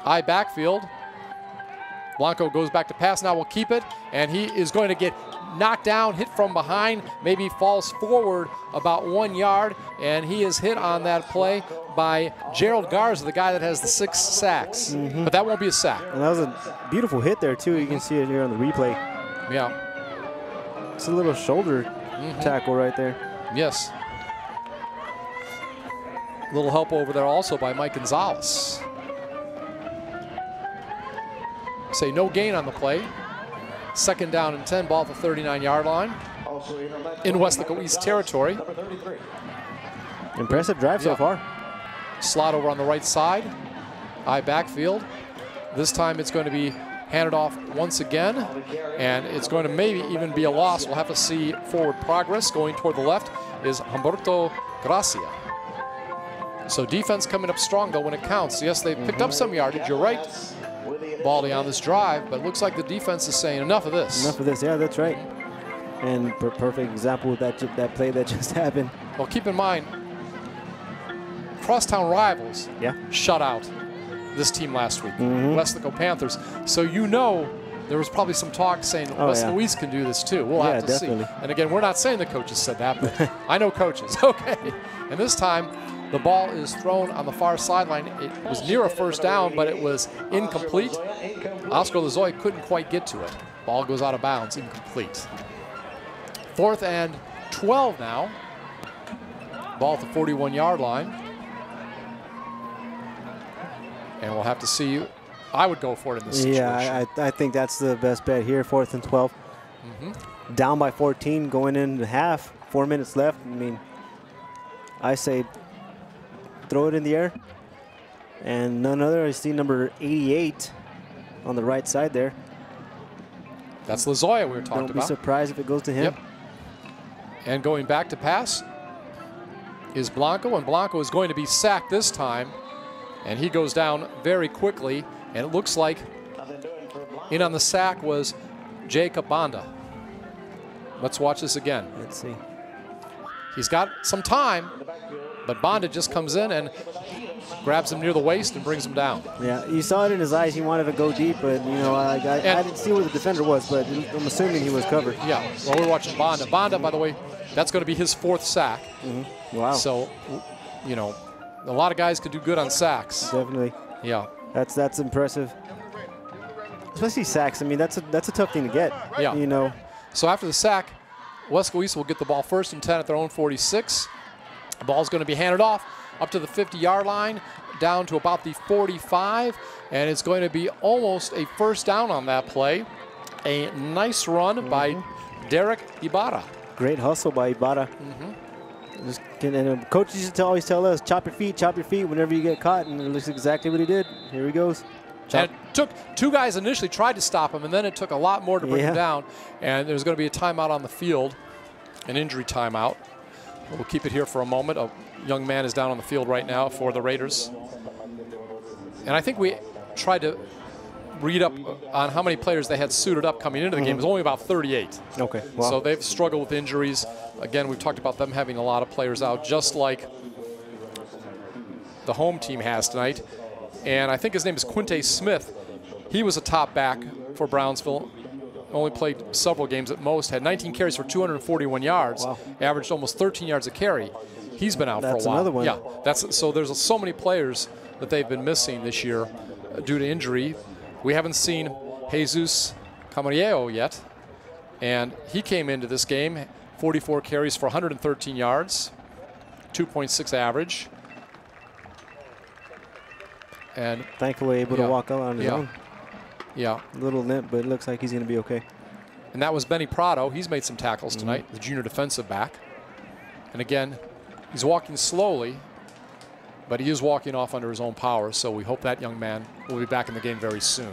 I backfield. Blanco goes back to pass. Now will keep it, and he is going to get knocked down, hit from behind, maybe falls forward about 1 yard, and he is hit on that play by Gerald Garza, the guy that has the 6 sacks. But that won't be a sack. And that was a beautiful hit there, too. You can see it here on the replay. Yeah. It's a little shoulder tackle right there. Yes. A little help over there also by Mike Gonzalez. Say no gain on the play. Second down and 10, ball at the 39-yard line in Weslaco East territory. Impressive drive so far. Slot over on the right side, high backfield. This time it's going to be handed off once again, and it's going to maybe even be a loss. We'll have to see forward progress. Going toward the left is Humberto Gracia. So defense coming up strong, though, when it counts. Yes, they picked up some yardage. You're right, Baldy, on this drive, but it looks like the defense is saying enough of this. Enough of this, yeah, that's right. And perfect example of that play that just happened. Well, keep in mind, crosstown rivals shut out this team last week, Weslaco Panthers. So you know there was probably some talk saying Weslaco East can do this too. We'll have to see. And again, we're not saying the coaches said that, but I know coaches. Okay. And this time, the ball is thrown on the far sideline. It was near a first down, but it was incomplete. Oscar Lozoya couldn't quite get to it. Ball goes out of bounds, incomplete. 4th and 12 now. Ball at the 41-yard line. And we'll have to see. I would go for it in this situation. Yeah, I think that's the best bet here, 4th and 12. Down by 14, going into half, 4 minutes left. I mean, I say throw it in the air. And none other, I see number 88 on the right side there. That's Lozoya we were talking about. Don't be surprised if it goes to him. Yep. And going back to pass is Blanco, and Blanco is going to be sacked this time. And he goes down very quickly, and it looks like in on the sack was Jacob Banda. Let's watch this again. Let's see. He's got some time, but Banda just comes in and grabs him near the waist and brings him down. Yeah, you saw it in his eyes. He wanted to go deep, but, you know, I didn't see where the defender was, but I'm assuming he was covered. Yeah, well, we're watching Banda. Banda, by the way, that's going to be his 4th sack. Wow. So, you know, a lot of guys could do good on sacks. Definitely. Yeah. That's impressive. Especially sacks. I mean, that's a tough thing to get. Yeah. You know. So after the sack, Weslaco East will get the ball 1st and 10 at their own 46. The ball's going to be handed off up to the 50-yard line, down to about the 45, and it's going to be almost a first down on that play. A nice run by Derek Ibarra. Great hustle by Ibarra. And coaches used to always tell us, chop your feet whenever you get caught, and it looks exactly what he did. Here he goes. And it took 2 guys initially tried to stop him, and then it took a lot more to bring him down. And there's going to be a timeout on the field, an injury timeout. We'll keep it here for a moment. A young man is down on the field right now for the Raiders. And I think we tried to read up on how many players they had suited up coming into the game. It was only about 38. Okay. Wow. So they've struggled with injuries. Again, we've talked about them having a lot of players out, just like the home team has tonight. And I think his name is Quinte Smith. He was a top back for Brownsville. Only played several games at most. Had 19 carries for 241 yards. Wow. Averaged almost 13 yards a carry. He's been out for a while. That's another one. Yeah. So there's so many players that they've been missing this year due to injury. We haven't seen Jesus Camarillo yet, and he came into this game 44 carries for 113 yards, 2.6 average. And thankfully able to walk out on his own. Yeah. A little limp, but it looks like he's going to be okay. And that was Benny Prado. He's made some tackles tonight, the junior defensive back. And again, he's walking slowly, but he is walking off under his own power, so we hope that young man will be back in the game very soon.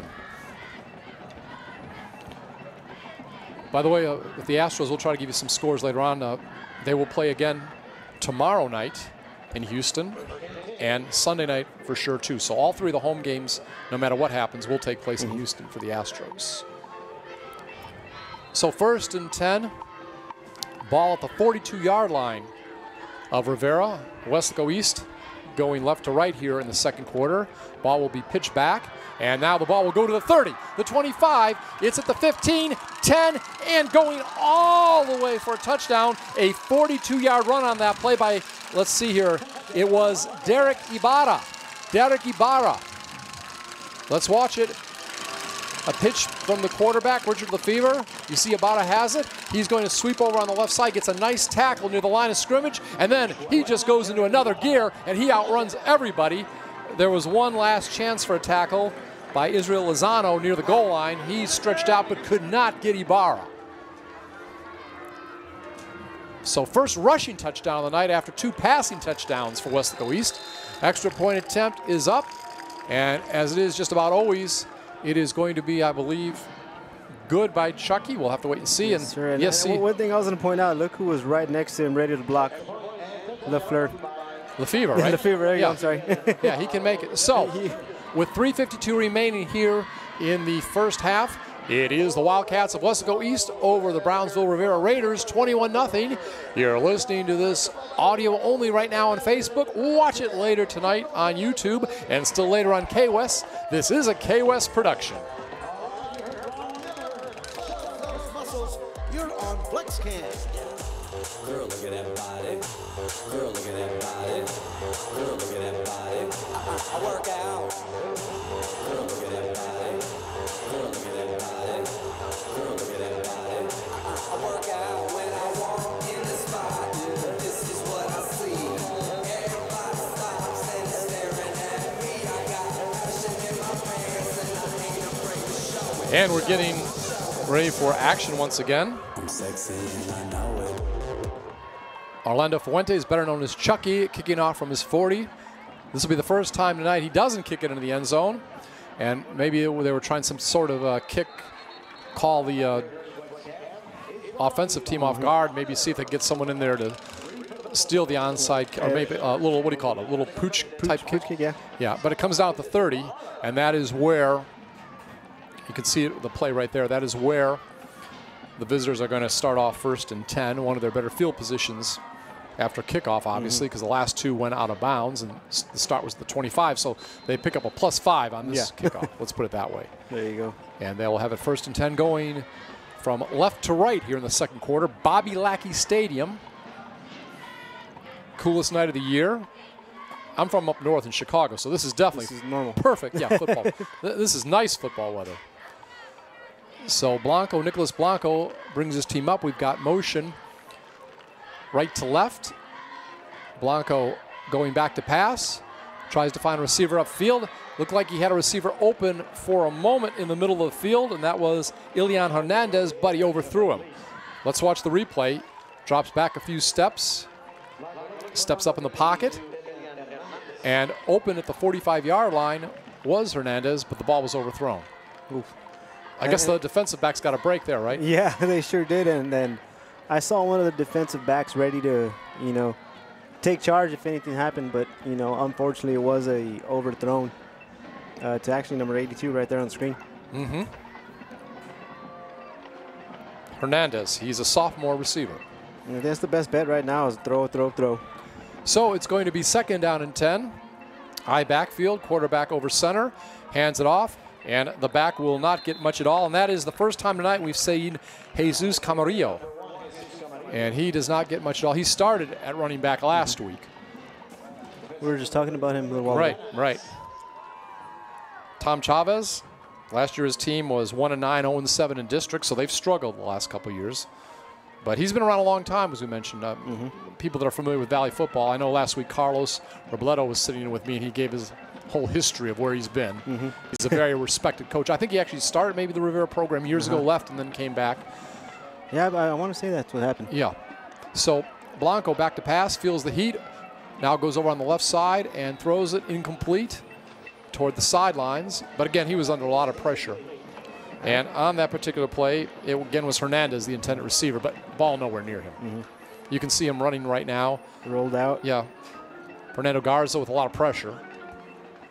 By the way, with the Astros, we'll try to give you some scores later on. They will play again tomorrow night in Houston, and Sunday night for sure, too. So all 3 of the home games, no matter what happens, will take place in Houston for the Astros. So 1st and 10, ball at the 42-yard line of Rivera. Weslaco East going left to right here in the second quarter. Ball will be pitched back, and now the ball will go to the 30, the 25. It's at the 15, 10, and going all the way for a touchdown. A 42-yard run on that play by, let's see here, it was Derek Ibarra. Derek Ibarra. Let's watch it. A pitch from the quarterback, Richard Lefevre. You see Ibarra has it. He's going to sweep over on the left side, gets a nice tackle near the line of scrimmage, and then he just goes into another gear, and he outruns everybody. There was one last chance for a tackle by Israel Lozano near the goal line. He stretched out but could not get Ibarra. So first rushing touchdown of the night after 2 passing touchdowns for Weslaco East. Extra point attempt is up, and as it is just about always, it is going to be, I believe, good by Chucky. We'll have to wait and see. Yes, sir. Yes, see. One thing I was going to point out, look who was right next to him, ready to block. Lefevre, right? Lefevre, there you go, I'm sorry. Yeah, he can make it. So, with 3:52 remaining here in the first half, it is the Wildcats of Weslaco East over the Brownsville Rivera Raiders, 21-0. You're listening to this audio only right now on Facebook. Watch it later tonight on YouTube and still later on K-West. This is a K-West production. You're on FlexCam. Girl, look at that body. Girl, look at that body. Girl, look at that body. I work out. Girl, look at that body. Girl, look at that body. Girl, look at that body. I work out when I walk in the spot. This is what I see. Everybody stops and is staring at me. I got passion in my pants and I ain't afraid to show it. And we're getting ready for action once again. I'm sexy and I know it. Orlando Fuentes, better known as Chucky, kicking off from his 40. This will be the first time tonight he doesn't kick it into the end zone. And maybe they were trying some sort of kick, call the offensive team off guard, maybe see if they can get someone in there to steal the onside, or maybe a little, what do you call it, a little pooch type kick? Yeah. Yeah, but it comes out to 30, and that is where, you can see the play right there, that is where the visitors are going to start off 1st and 10, one of their better field positions after kickoff, obviously, because the last 2 went out of bounds, and the start was the 25, so they pick up a +5 on this kickoff. Let's put it that way. There you go. And they will have it 1st and 10 going from left to right here in the second quarter. Bobby Lackey Stadium. Coolest night of the year. I'm from up north in Chicago, so this is definitely This is normal. perfect. Yeah, football. This is nice football weather. So Nicholas Blanco brings his team up. We've got motion right to left. Blanco going back to pass. Tries to find a receiver upfield. Looked like he had a receiver open for a moment in the middle of the field, and that was Ilian Hernandez, but he overthrew him. Let's watch the replay. Drops back a few steps. Steps up in the pocket. And open at the 45-yard line was Hernandez, but the ball was overthrown. Oof. I guess the defensive backs got a break there, right? Yeah, they sure did. And then I saw one of the defensive backs ready to, take charge if anything happened. But, unfortunately, it was a overthrown to actually number 82 right there on the screen. Mm-hmm. Hernandez, he's a sophomore receiver. And that's the best bet right now is throw, throw, throw. So it's going to be 2nd down and 10. High backfield, quarterback over center, hands it off. And the back will not get much at all. And that is the first time tonight we've seen Jesus Camarillo. And he does not get much at all. He started at running back last week. We were just talking about him a little while ago. Right. Tom Chavez, last year his team was 1-9, 0-7 in district, so they've struggled the last couple of years. But he's been around a long time, as we mentioned. People that are familiar with Valley football, I know last week Carlos Robledo was sitting in with me, and he gave his whole history of where he's been. He's a very respected coach. I think he actually started maybe the Rivera program years ago, left, and then came back. Yeah, but I want to say that's what happened. Yeah. So Blanco back to pass, feels the heat, now goes over on the left side and throws it incomplete toward the sidelines. But again, he was under a lot of pressure. And on that particular play, it again was Hernandez, the intended receiver, but ball nowhere near him. You can see him running right now. Rolled out. Yeah. Fernando Garza with a lot of pressure.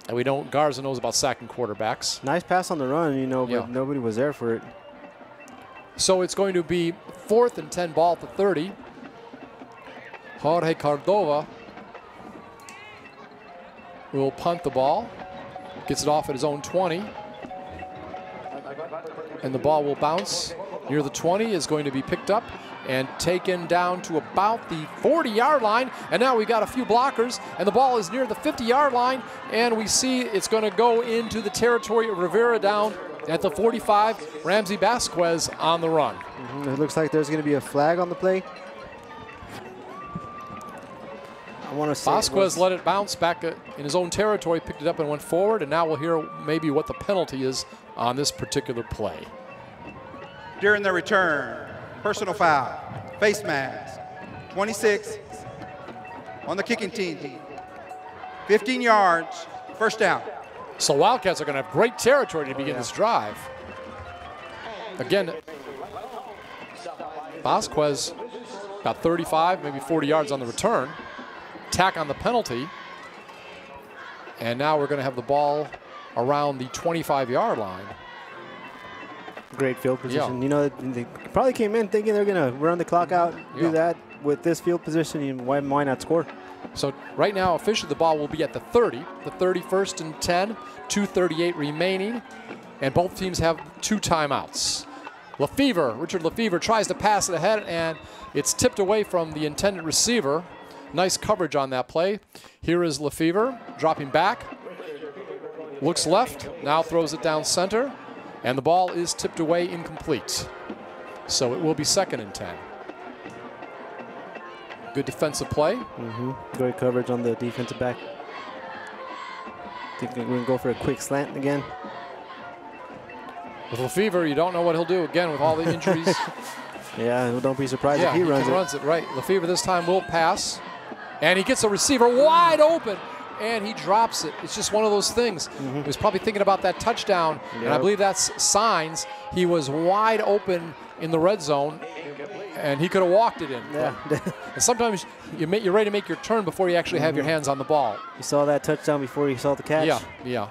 And we know Garza knows about sacking quarterbacks. Nice pass on the run, but nobody was there for it. So it's going to be 4th and 10 ball at the 30. Jorge Cordova will punt the ball. Gets it off at his own 20. And the ball will bounce near the 20, is going to be picked up and taken down to about the 40-yard line. And now we've got a few blockers, and the ball is near the 50-yard line, and we see it's going to go into the territory of Rivera down at the 45. Ramsey Vasquez on the run. It looks like there's going to be a flag on the play. I want to say Vasquez let it bounce back in his own territory, picked it up and went forward, and now we'll hear maybe what the penalty is on this particular play. During the return, personal foul, face mask, 26 on the kicking team. 15 yards, first down. So Wildcats are going to have great territory to begin this drive. Again, Vasquez about 35, maybe 40 yards on the return. Tack on the penalty. And now we're going to have the ball around the 25-yard line. Great field position. Yeah. You know, they probably came in thinking they're going to run the clock out, do that. With this field position, why not score? So right now, officially, the ball will be at the 30, the 31st and 10, 2:38 remaining, and both teams have 2 timeouts. Richard Lefevre tries to pass it ahead, and it's tipped away from the intended receiver. Nice coverage on that play. Here is Lefevre dropping back, looks left, now throws it down center, and the ball is tipped away incomplete. So it will be 2nd and 10. Good defensive play. Great coverage on the defensive back. Think we're going to go for a quick slant again. With Lefevre, you don't know what he'll do again with all the injuries. Yeah, don't be surprised if he runs it. Right. Lefevre this time will pass. And he gets a receiver wide open, and he drops it. It's just one of those things. He was probably thinking about that touchdown, and I believe that's signs. He was wide open in the red zone, and he could have walked it in. Yeah. And sometimes you're ready to make your turn before you actually have your hands on the ball. You saw that touchdown before you saw the catch. Yeah.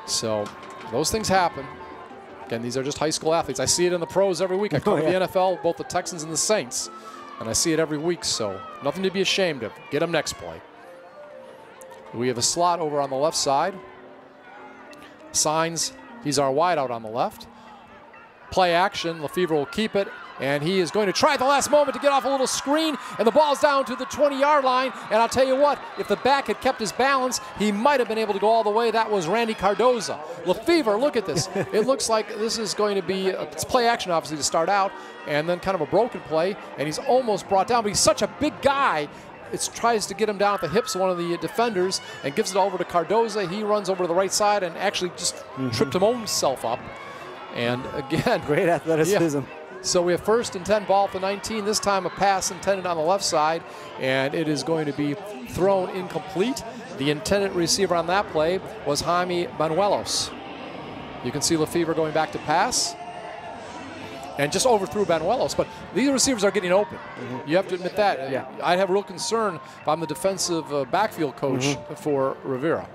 So those things happen. Again, these are just high school athletes. I see it in the pros every week. I cover the NFL, both the Texans and the Saints, and I see it every week, so nothing to be ashamed of. Get them next play. We have a slot over on the left side. Signs, he's our wideout on the left. Play action, Lefevre will keep it, and he is going to try at the last moment to get off a little screen, and the ball's down to the 20-yard line, and I'll tell you what, if the back had kept his balance, he might have been able to go all the way. That was Randy Cardoza. Lefevre, look at this. It looks like this is going to be, it's play action obviously to start out, and then kind of a broken play, and he's almost brought down, but he's such a big guy. It tries to get him down at the hips of one of the defenders and gives it over to Cardoza. He runs over to the right side and actually just tripped himself up. And again, great athleticism. So we have 1st and 10, ball at the 19. This time a pass intended on the left side, and it is going to be thrown incomplete. The intended receiver on that play was Jaime Banuelos. You can see Lefevre going back to pass and just overthrew Banuelos. But these receivers are getting open. You have to admit that. Yeah. I'd have real concern if I'm the defensive backfield coach for Rivera.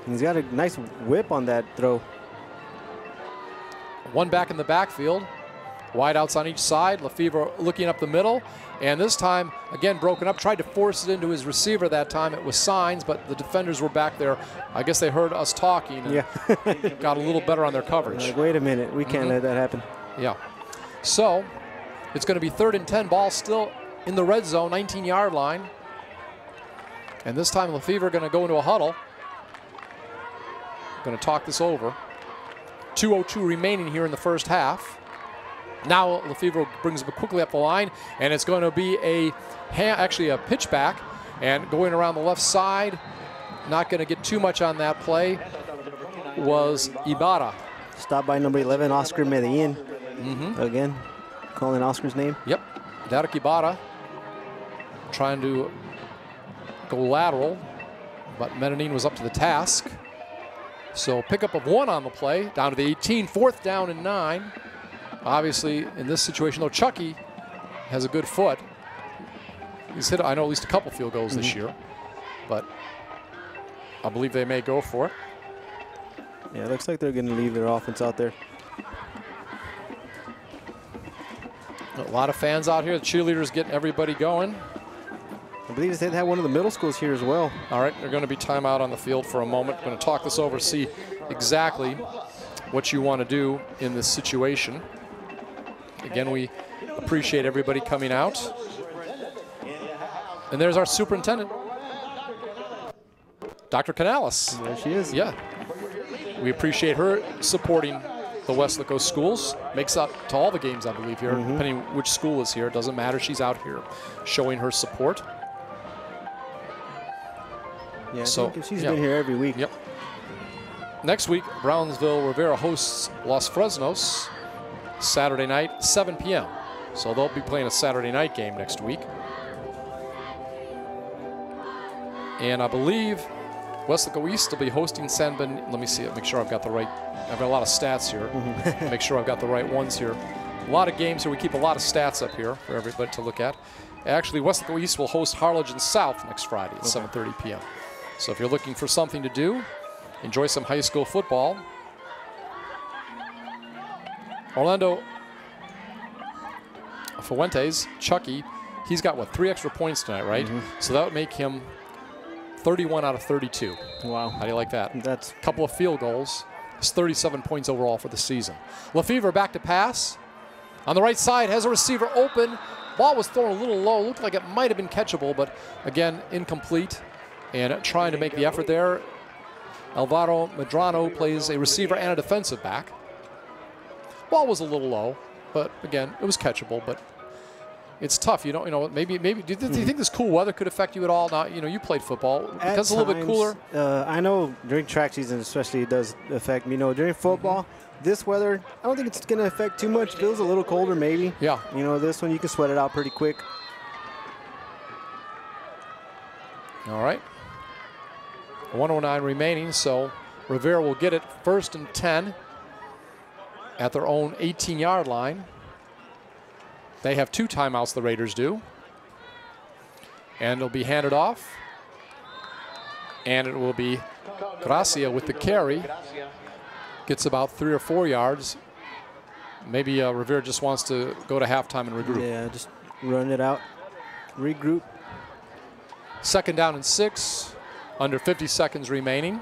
He's got a nice whip on that throw. One back in the backfield. Wideouts on each side. Lefevre looking up the middle. And this time, again, broken up. Tried to force it into his receiver that time. It was Signs, but the defenders were back there. I guess they heard us talking and got a little better on their coverage. Like, wait a minute. We can't let that happen. Yeah. So it's going to be 3rd and 10. Ball still in the red zone, 19-yard line. And this time Lefevre going to go into a huddle. Going to talk this over. 2:02 remaining here in the first half. Now Lefevre brings him quickly up the line, and it's going to be actually a pitch back, and going around the left side. Not going to get too much on that play was Ibarra. Stopped by number 11, Oscar Medellin. Again, calling Oscar's name. Yep, Derek Ibarra trying to go lateral, but Medellin was up to the task. So pickup of 1 on the play, down to the 18, 4th down and 9. Obviously, in this situation, though, Chucky has a good foot. He's hit, I know, at least a couple field goals this year, but I believe they may go for it. Yeah, it looks like they're going to leave their offense out there. A lot of fans out here. The cheerleaders getting everybody going. I believe they had one of the middle schools here as well. All right, they're going to be timeout on the field for a moment. Going to talk this over, see exactly what you want to do in this situation. Again, we appreciate everybody coming out. And there's our superintendent, Dr. Canales. There she is. Yeah. We appreciate her supporting the Weslaco schools. Makes up to all the games, I believe, here, depending which school is here. It doesn't matter. She's out here showing her support. Yeah, so she's been here every week. Yep. Next week, Brownsville Rivera hosts Los Fresnos Saturday night, 7 p.m. So they'll be playing a Saturday night game next week. And I believe Weslaco East will be hosting San Ben. Let me see it, make sure I've got the right. I've got a lot of stats here. Make sure I've got the right ones here. A lot of games here. We keep a lot of stats up here for everybody to look at. Actually, Weslaco East will host Harlingen South next Friday at 7:30 p.m. So if you're looking for something to do, enjoy some high school football. Orlando Fuentes, Chucky, he's got, what, 3 extra points tonight, right? So that would make him 31 out of 32. Wow. How do you like that? That's a couple of field goals. It's 37 points overall for the season. Lefevre back to pass. On the right side, has a receiver open. Ball was thrown a little low. Looked like it might have been catchable, but again, incomplete. And trying to make the effort there. Alvaro Medrano plays a receiver and a defensive back. Ball was a little low, but again, it was catchable. But it's tough, you know. Maybe. Do you think this cool weather could affect you at all? Now, you played football because it's a little bit cooler. I know during track season, especially, it does affect me. During football, this weather, I don't think it's going to affect too much. Feels a little colder, maybe. Yeah. This one you can sweat it out pretty quick. All right. 1:09 remaining, so Rivera will get it 1st and 10 at their own 18-yard line. They have 2 timeouts, the Raiders do. And it'll be handed off. And it will be Gracia with the carry. Gets about 3 or 4 yards. Maybe Rivera just wants to go to halftime and regroup. Yeah, just run it out, regroup. 2nd down and 6. Under 50 seconds remaining.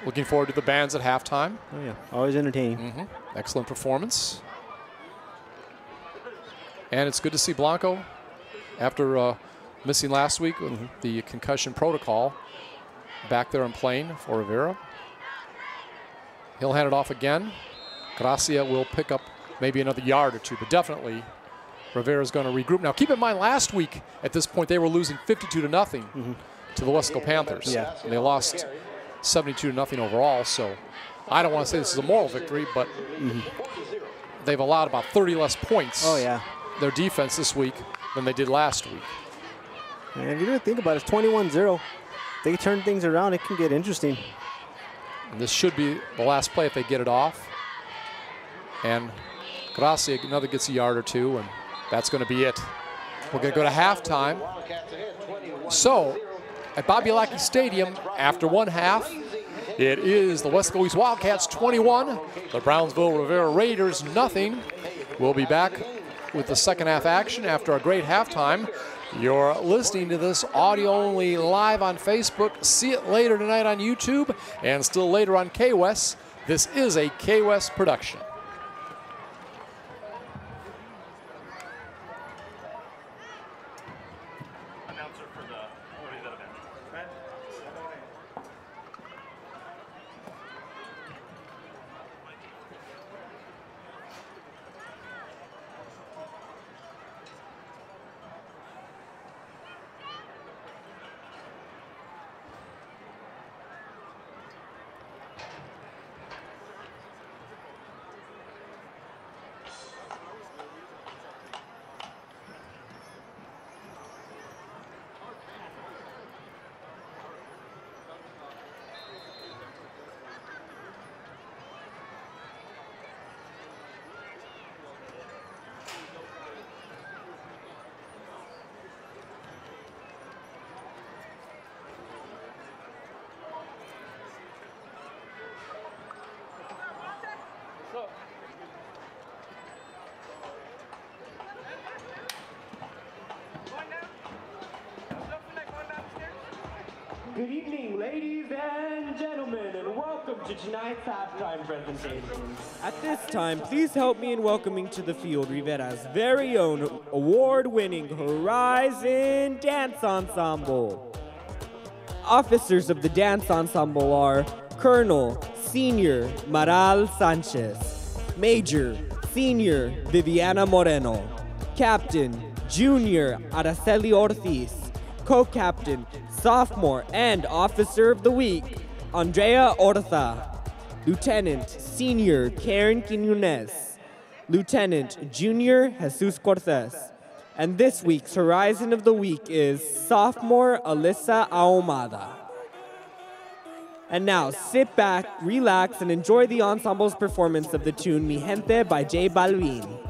Looking forward to the bands at halftime. Oh, yeah. Always entertaining. Excellent performance. And it's good to see Blanco, after missing last week with the concussion protocol, back there and playing for Rivera. He'll hand it off again. Gracia will pick up maybe another yard or 2, but definitely Rivera's going to regroup. Now, keep in mind, last week at this point, they were losing 52-0 to the Weslaco Panthers. Yeah. And they lost 72-0 overall. So I don't want to say this is a moral victory, but they've allowed about 30 less points. Oh, yeah. Their defense this week than they did last week. And if you really think about it, it's 21-0. They turn things around, it can get interesting. And this should be the last play if they get it off. And Gracia another gets a yard or 2, and that's going to be it. We're going to go to halftime. So, at Bobby Lackey Stadium, after 1 half, it is the Weslaco East Wildcats 21, the Brownsville Rivera Raiders nothing. We'll be back with the 2nd half action after a great halftime. You're listening to this audio only live on Facebook. See it later tonight on YouTube and still later on KWES. This is a KWES production. Good evening, ladies and gentlemen, and welcome to tonight's halftime presentation. At this time, please help me in welcoming to the field Rivera's very own award-winning Horizon Dance Ensemble. Officers of the dance ensemble are Colonel Senior Maral Sanchez, Major Senior Viviana Moreno, Captain Junior Araceli Ortiz, co-captain, sophomore, and officer of the week, Andrea Orta. Lieutenant, senior, Karen Quiñones. Lieutenant, junior, Jesus Cortez. And this week's Horizon of the Week is sophomore, Alyssa Ahumada. And now, sit back, relax, and enjoy the ensemble's performance of the tune Mi Gente by J Balvin.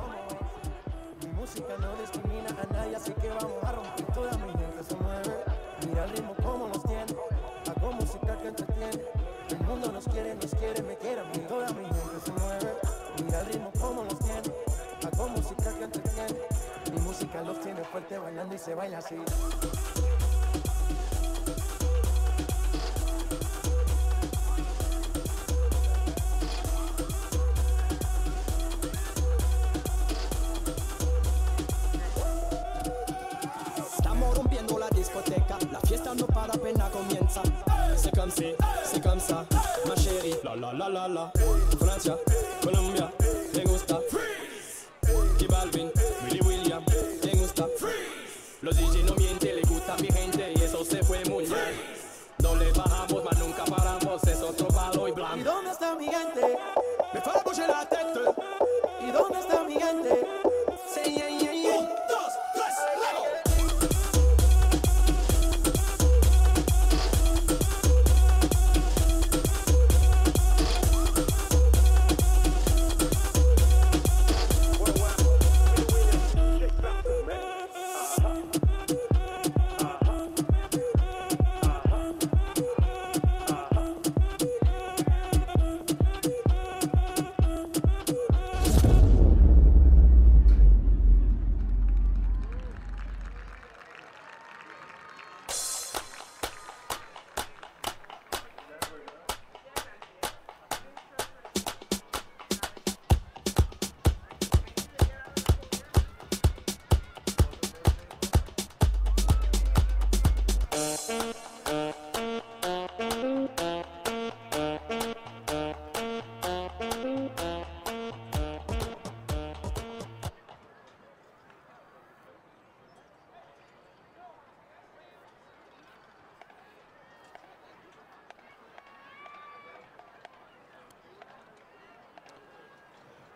Los tiene fuerte bailando y se baila así. Estamos rompiendo la discoteca, la fiesta no para, apenas comienza. C'est comme ça, ma chérie. La la la la la. Francia, Colombia, me gusta. J Balvin, Willy William. Los DJ no mienten, le gusta a mi gente y eso se fue muy bien. No le bajamos, mas nunca paramos, es otro palo y blanco. ¿Y dónde está mi gente? Me fue a bouger la tête. ¿Y dónde está mi gente? Say yeah, yeah, yeah. 1, 2, 3,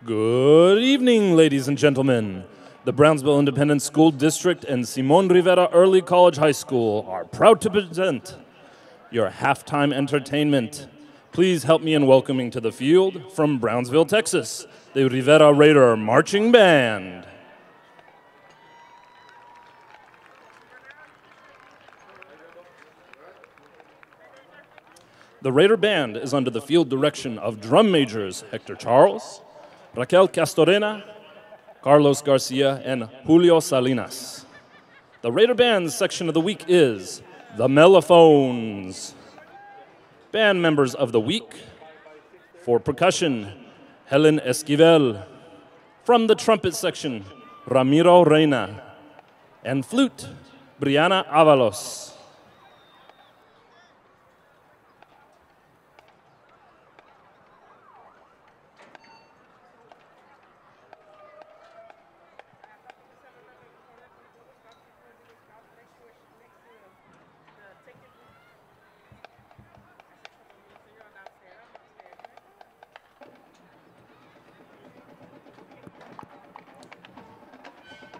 Good evening, ladies and gentlemen. The Brownsville Independent School District and Simon Rivera Early College High School are proud to present your halftime entertainment. Please help me in welcoming to the field from Brownsville, Texas, the Rivera Raider Marching Band. The Raider Band is under the field direction of drum majors Hector Charles, Raquel Castorena, Carlos Garcia, and Julio Salinas. The Raider Band's section of the week is the Mellophones. Band members of the week: for percussion, Helen Esquivel. From the trumpet section, Ramiro Reina. And flute, Brianna Avalos.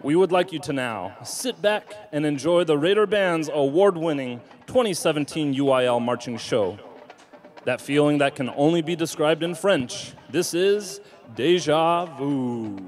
We would like you to now sit back and enjoy the Raider Band's award-winning 2017 UIL marching show. That feeling that can only be described in French. This is Deja Vu.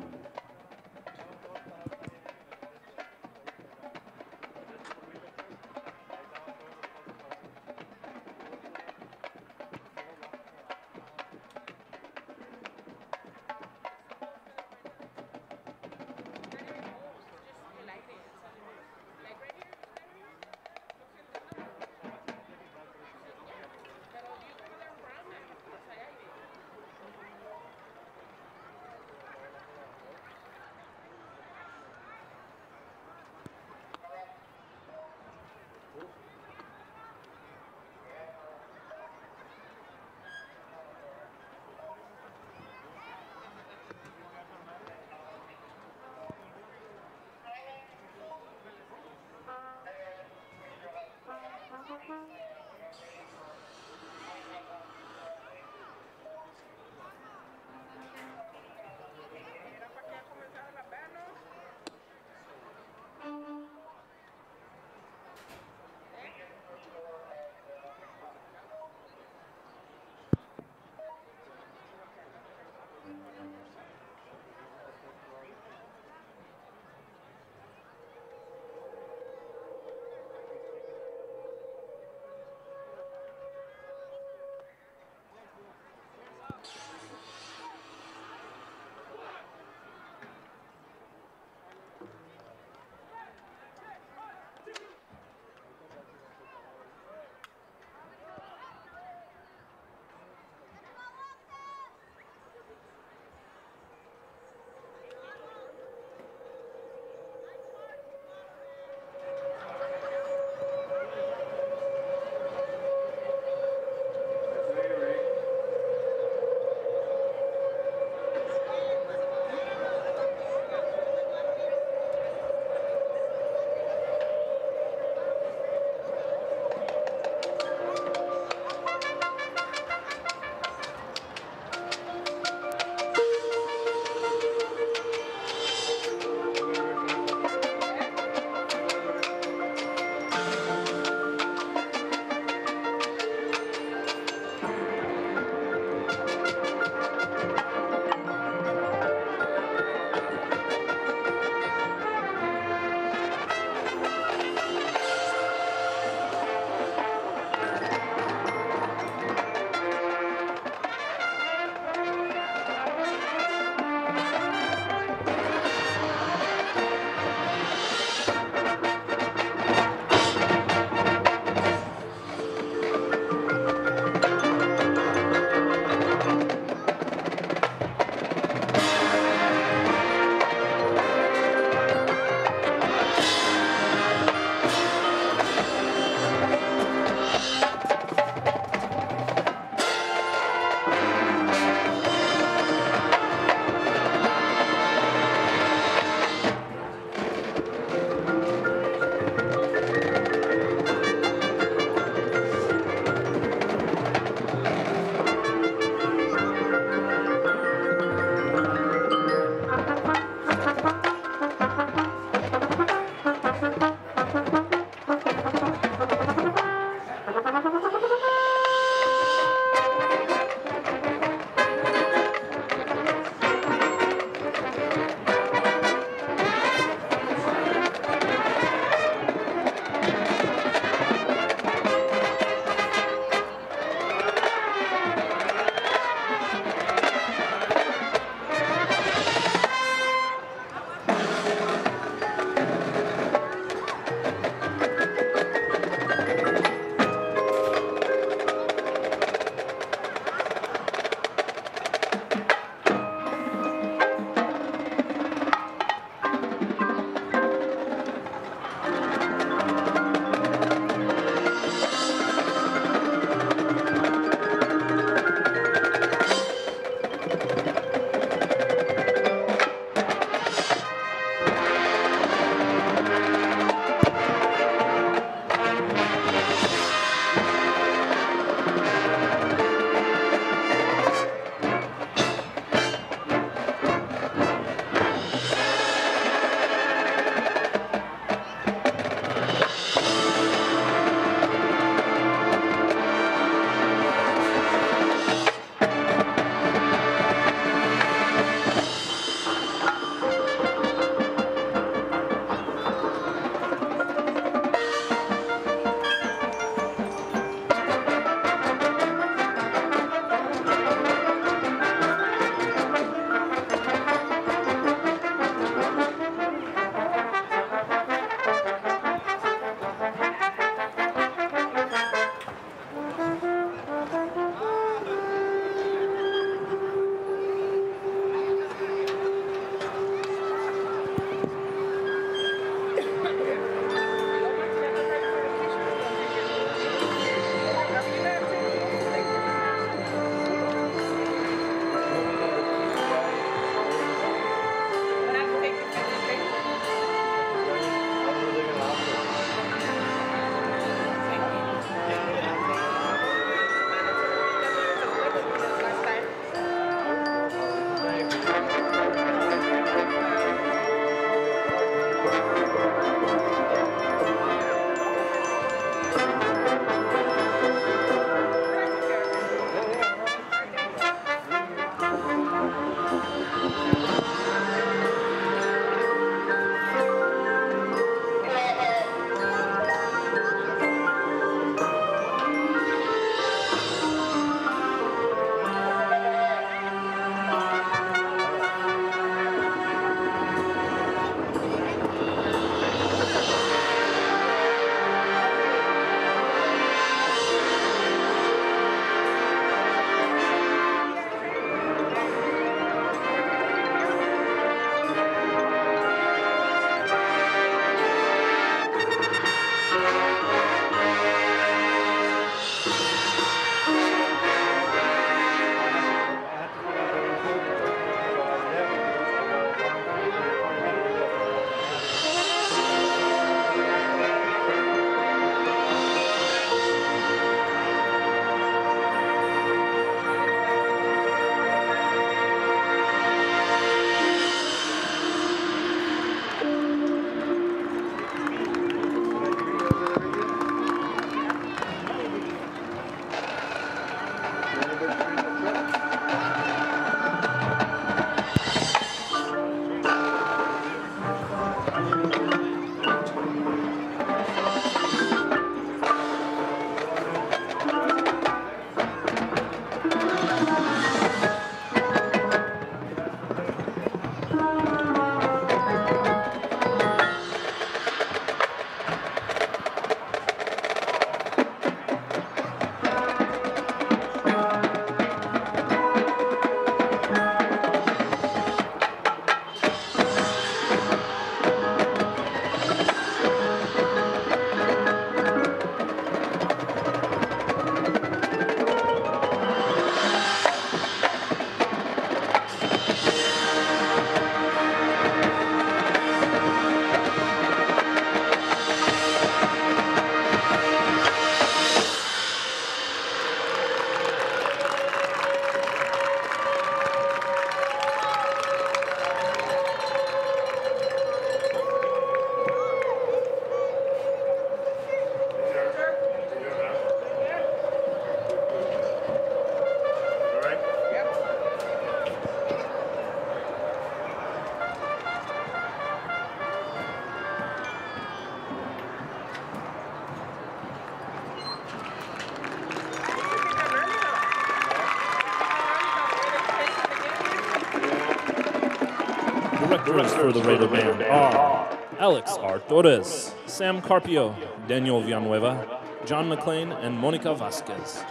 directors for the Raider Band are Alex R. Torres, Sam Carpio, Daniel Villanueva, John McLean, and Monica Vasquez.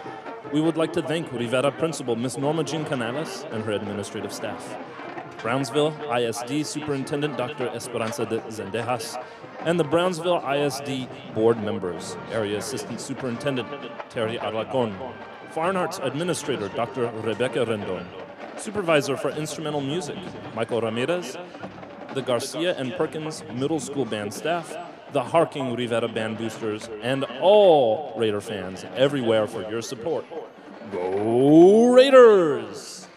We would like to thank Rivera Principal Ms. Norma Jean Canales and her administrative staff, Brownsville ISD Superintendent Dr. Esperanza de Zendejas, and the Brownsville ISD Board members, Area Assistant Superintendent Terry Arlacon, Fine Arts Administrator Dr. Rebecca Rendon, Supervisor for Instrumental Music Michael Ramirez, the Garcia and Perkins Middle School Band staff, the Harking Rivera Band boosters, and all Raider fans everywhere for your support. Go Raiders!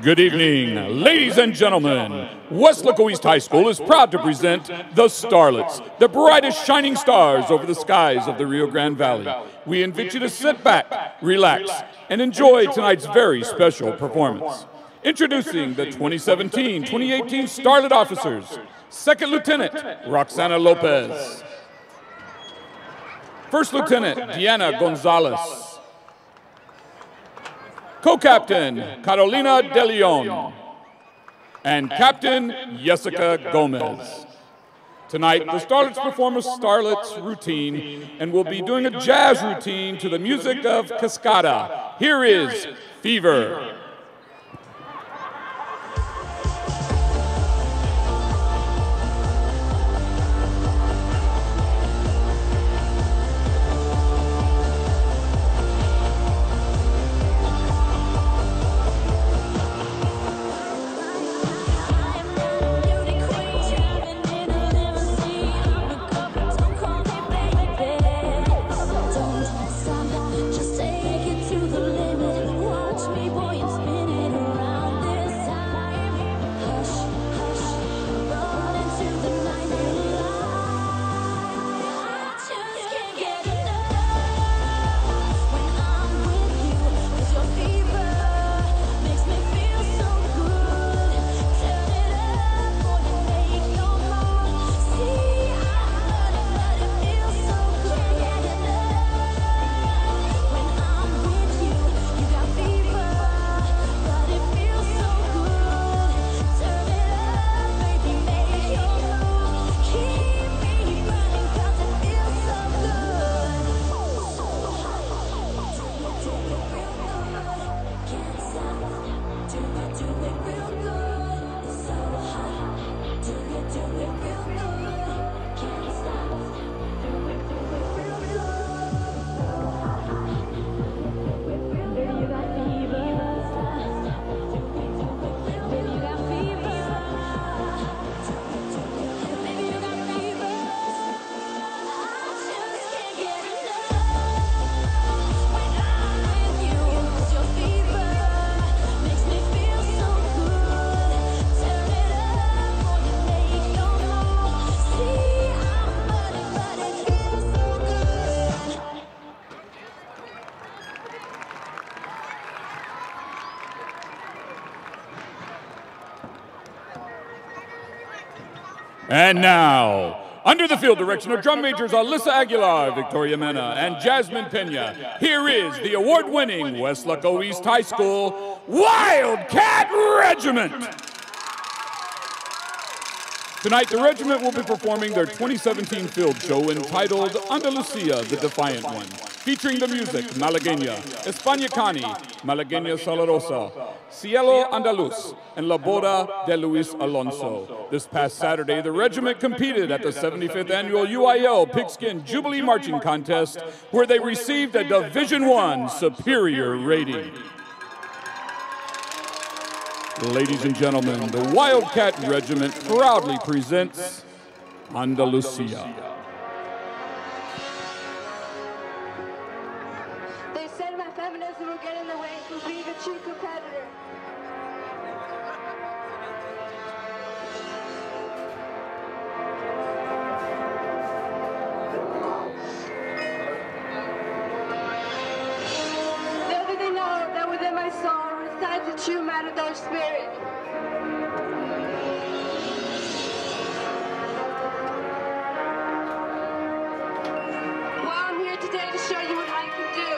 Good evening, ladies and gentlemen. Weslaco East High School is proud to present the Starlets, the brightest shining stars over the skies of the Rio Grande Valley. We invite you to sit back, relax, and enjoy tonight's very special performance. Introducing the 2017-2018 Starlet officers, Second Lieutenant Roxana Lopez, First Lieutenant Diana Gonzalez, Co-Captain Carolina De Leon, and Captain Jessica Gomez. Tonight, the Starlets perform a Starlets routine and will be doing a jazz routine to the music of Cascada. Here is Fever. And now, under the field direction of drum majors Alyssa Aguilar, Victoria Mena, and Jasmine Pena, here is the award-winning Weslaco East High School Wildcat Regiment. Tonight, the regiment will be performing their 2017 field show entitled Andalusia, the Defiant One. featuring the music Malagueña, España Cani, Malagueña Salarosa, Cielo Andaluz, and La Boda de Luis Alonso. This past Saturday, the regiment competed at the 75th Annual UIL Pigskin Jubilee Marching Contest, where they received a Division I superior rating. Ladies and gentlemen, the Wildcat Regiment proudly presents Andalusia. They said my feminism would get in the way from being a true competitor. Little do they know that within my soul resides the true matador spirit. Well, I'm here today to show you what I can do.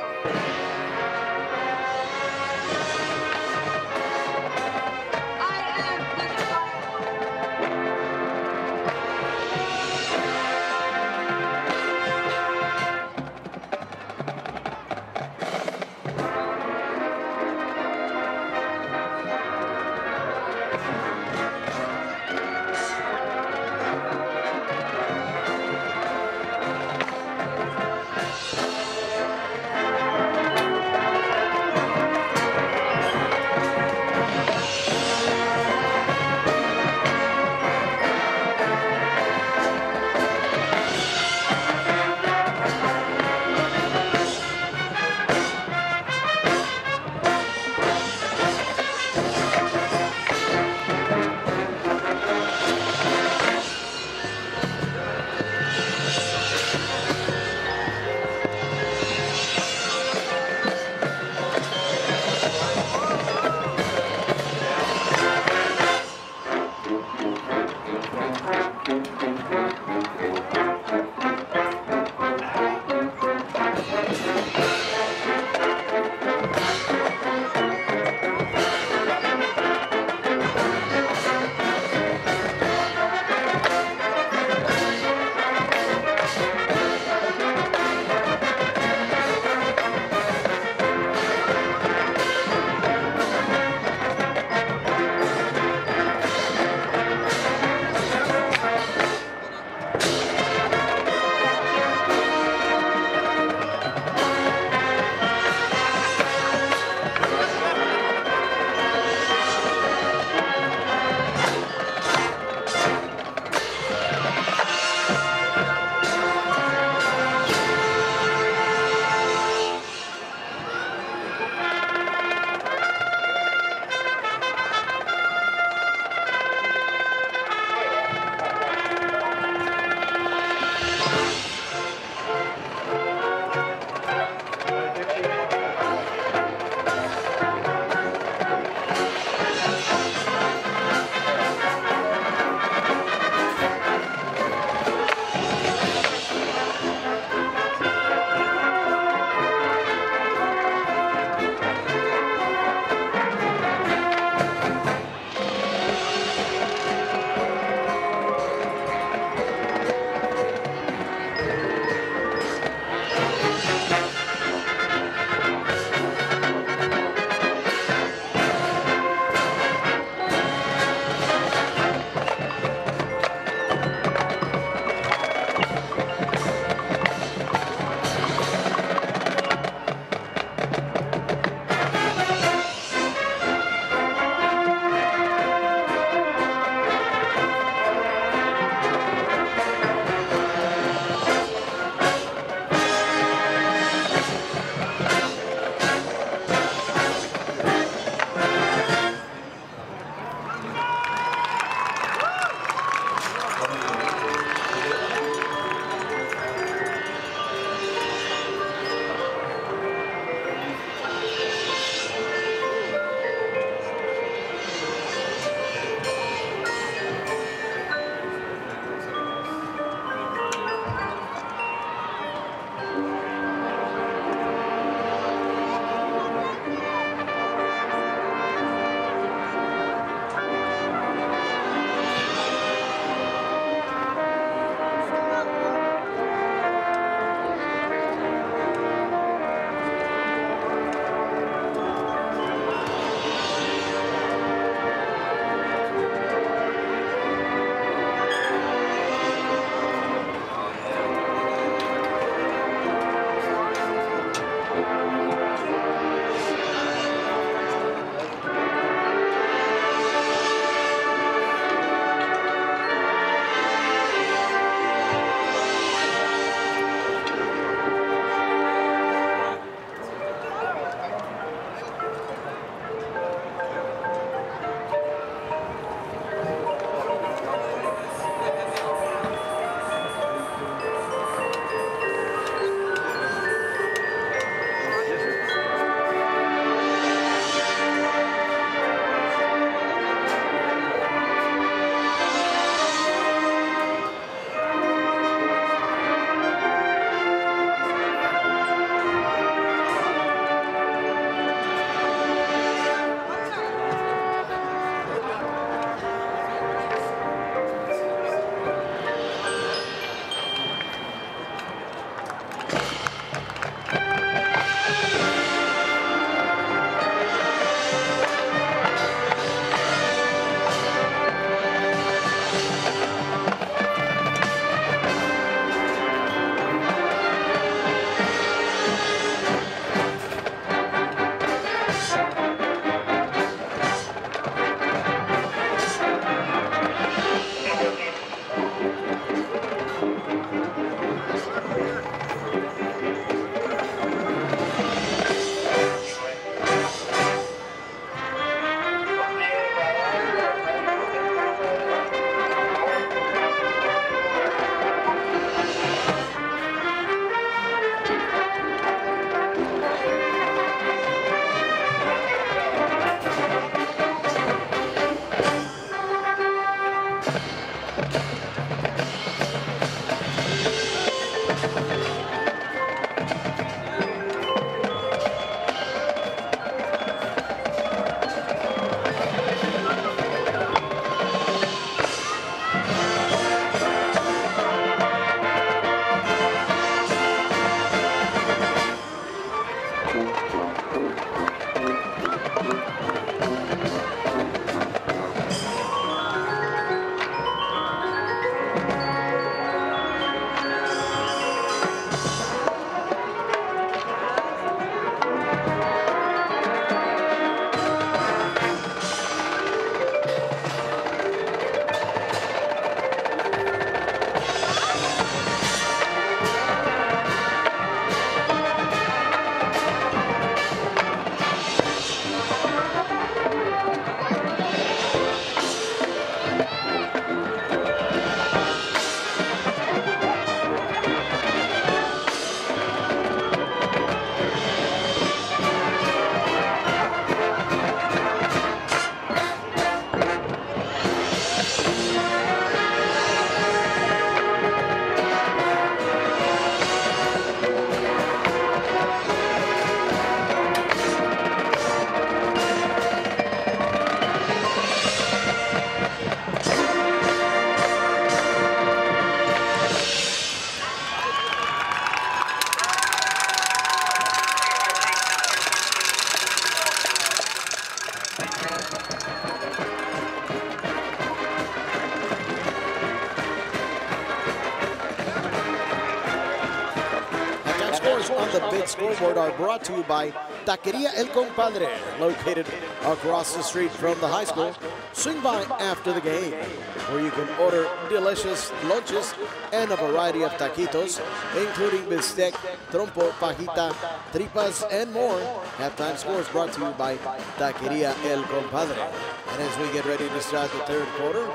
I am the Scores on the big scoreboard are brought to you by Taqueria El Compadre, located across the street from the high school. Swing by after the game, where you can order delicious lunches and a variety of taquitos, including bistec, trompo, fajita, tripas, and more. Halftime scores brought to you by Taqueria El Compadre. And as we get ready to start the third quarter,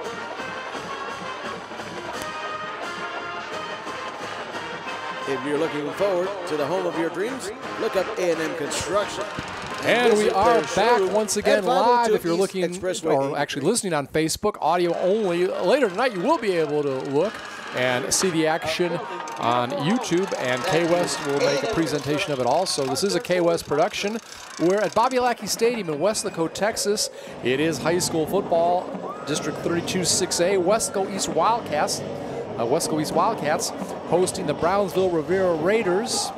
if you're looking forward to the home of your dreams, look up A&M Construction. And we are back once again live. If you're looking or actually listening on Facebook, audio only, later tonight you will be able to look and see the action on YouTube, and K-West will make a presentation of it also. This is a K-West production. We're at Bobby Lackey Stadium in Weslaco, Texas. It is high school football, District 32 6A, Weslaco East Wildcats. Hosting the Brownsville Rivera Raiders.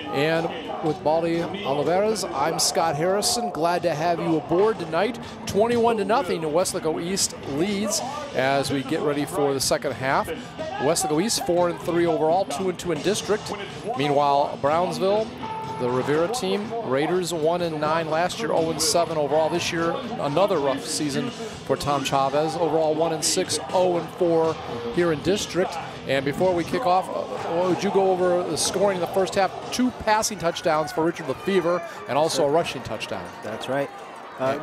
And with Baldy Oliveras, I'm Scott Harrison. Glad to have you aboard tonight. 21-0, Weslaco East leads as we get ready for the second half. Weslaco East 4-3 overall, 2-2 in district. Meanwhile, Brownsville, the Rivera team, Raiders 1-9 last year, 0-7 overall. This year, another rough season for Tom Chavez. Overall 1-6, 0-4 here in district. And before we kick off, would you go over the scoring in the first half? 2 passing touchdowns for Richard Lefevre and also a rushing touchdown. That's right.